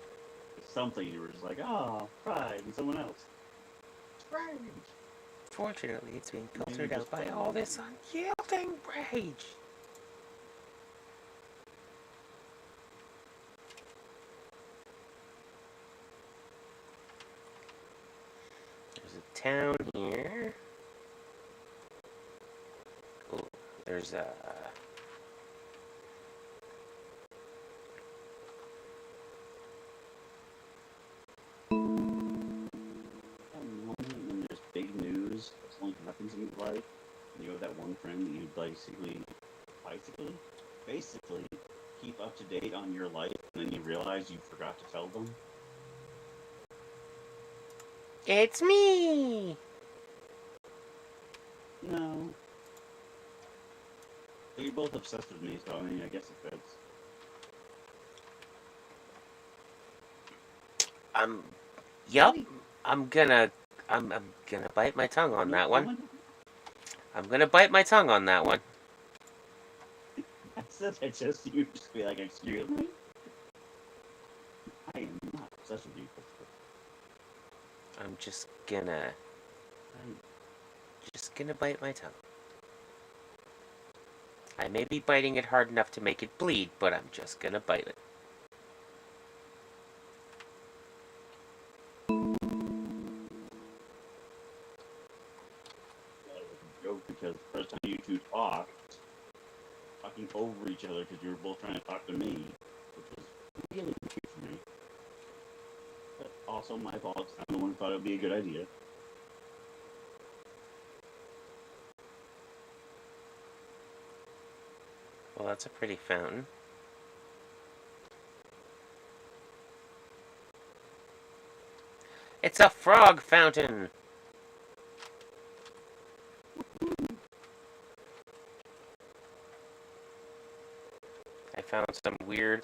Speaker 2: it's something you were just like, pride in someone else. It's rage.
Speaker 1: Fortunately, it's being filtered out by all this unyielding rage. There's a town here. Oh, there's a...
Speaker 2: When there's big news or something happens in your life, and you have that one friend that you basically keep up to date on your life, and then you realize you forgot to tell them.
Speaker 1: It's me!
Speaker 2: No. But you're both obsessed with me, so I mean, I guess it fits.
Speaker 1: Yup. I'm gonna bite my tongue on that one. I'm gonna bite my tongue on that one.
Speaker 2: I said that just you just be like, excuse me? I am not obsessed with you.
Speaker 1: I'm just gonna bite my tongue. I may be biting it hard enough to make it bleed, but I'm just gonna bite it.
Speaker 2: Joke because the first time you two talked, talking over each other because you were both trying to talk to me, which was really weird for me. But also my fault. I'm the one who thought it would be a good idea.
Speaker 1: Well, that's a pretty fountain. It's a frog fountain! I found some weird...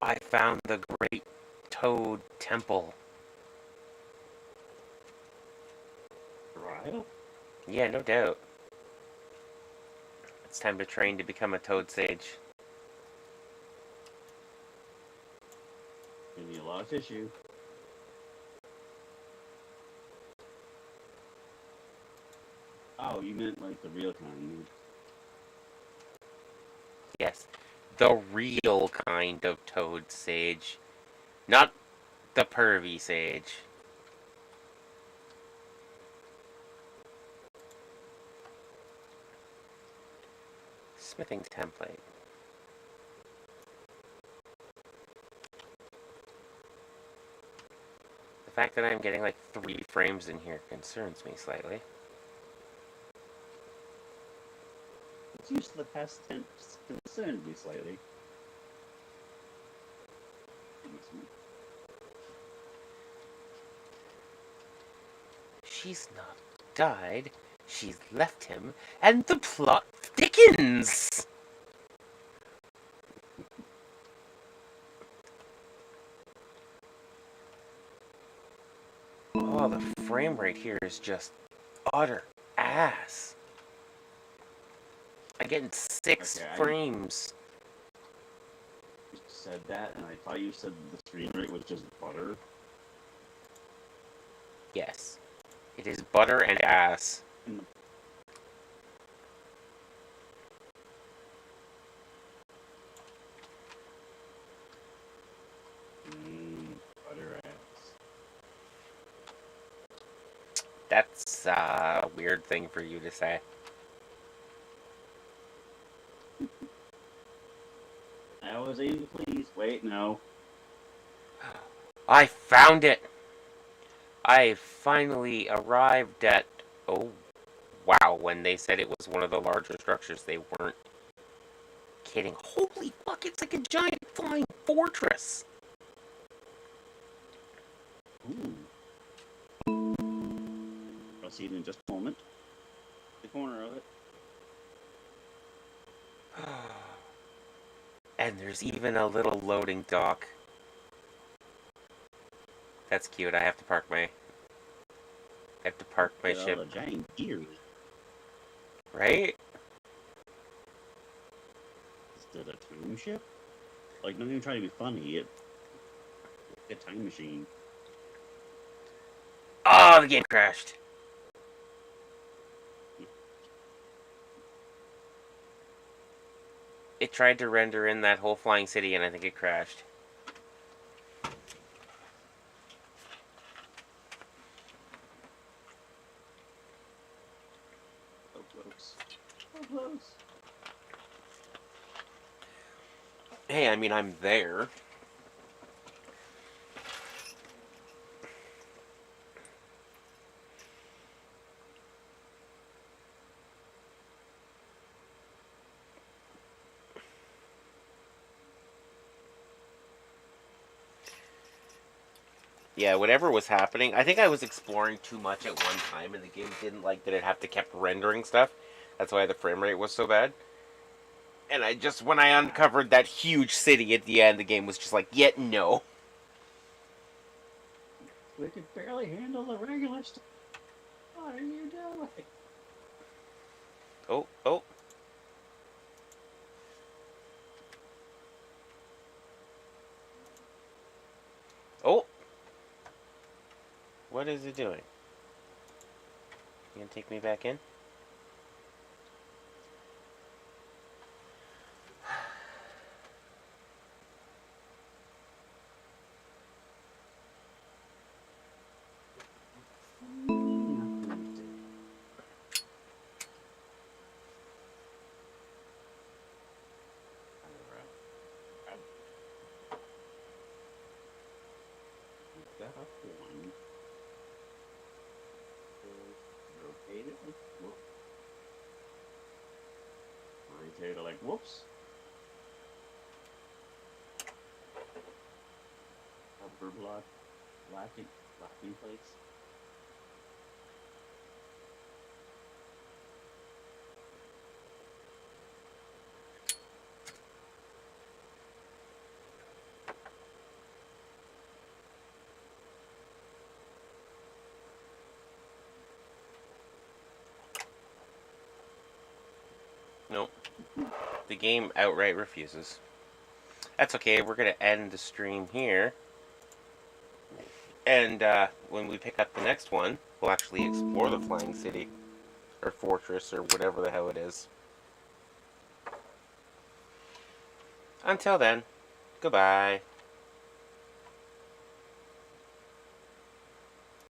Speaker 1: I found the Great Toad Temple.
Speaker 2: Right?
Speaker 1: Yeah, no doubt. It's time to train to become a Toad Sage.
Speaker 2: Give me a lot of tissue. Oh, you meant like the real kind.
Speaker 1: Yes, the real kind of Toad Sage. Not the pervy Sage. Smithing template. The fact that I'm getting like 3 frames in here concerns me slightly.
Speaker 2: It's used to the past tense. Concerned me slightly.
Speaker 1: She's not died. She's left him, and the plot thickens. Oh, the frame rate here is just utter ass. I'm getting 6 frames.
Speaker 2: You said that, and I thought you said the screen rate was just butter.
Speaker 1: Yes. It is butter and ass.
Speaker 2: Butter ass.
Speaker 1: That's a weird thing for you to say.
Speaker 2: I was aiming to please. Wait, no.
Speaker 1: I found it! I finally arrived at... Oh, wow. When they said it was one of the larger structures, they weren't kidding. Holy fuck, it's like a giant flying fortress!
Speaker 2: Ooh. I'll see it in just a moment. The corner of it.
Speaker 1: And there's even a little loading dock. That's cute. I have to park my ship.
Speaker 2: The giant gears.
Speaker 1: Right?
Speaker 2: Is it a time ship? Like, not even trying to be funny. It's a time machine.
Speaker 1: Oh, the game crashed. It tried to render in that whole flying city, and I think it crashed.
Speaker 2: So close. So close.
Speaker 1: Hey, I mean, I'm there. Yeah, whatever was happening, I think I was exploring too much at one time, and the game didn't like that it have to kept rendering stuff. That's why the frame rate was so bad. And when I uncovered that huge city at the end, the game was just like, yet no.
Speaker 2: We could barely handle the regular stuff. What are you doing?
Speaker 1: Oh, oh. Oh! What is it doing? You gonna take me back in?
Speaker 2: That up one. Rotate it like whoop. Rotate it like whoops. Upper block. Locking place.
Speaker 1: Nope. The game outright refuses. That's okay, we're gonna end the stream here. And when we pick up the next one, we'll actually explore the Flying City. Or Fortress, or whatever the hell it is. Until then, goodbye.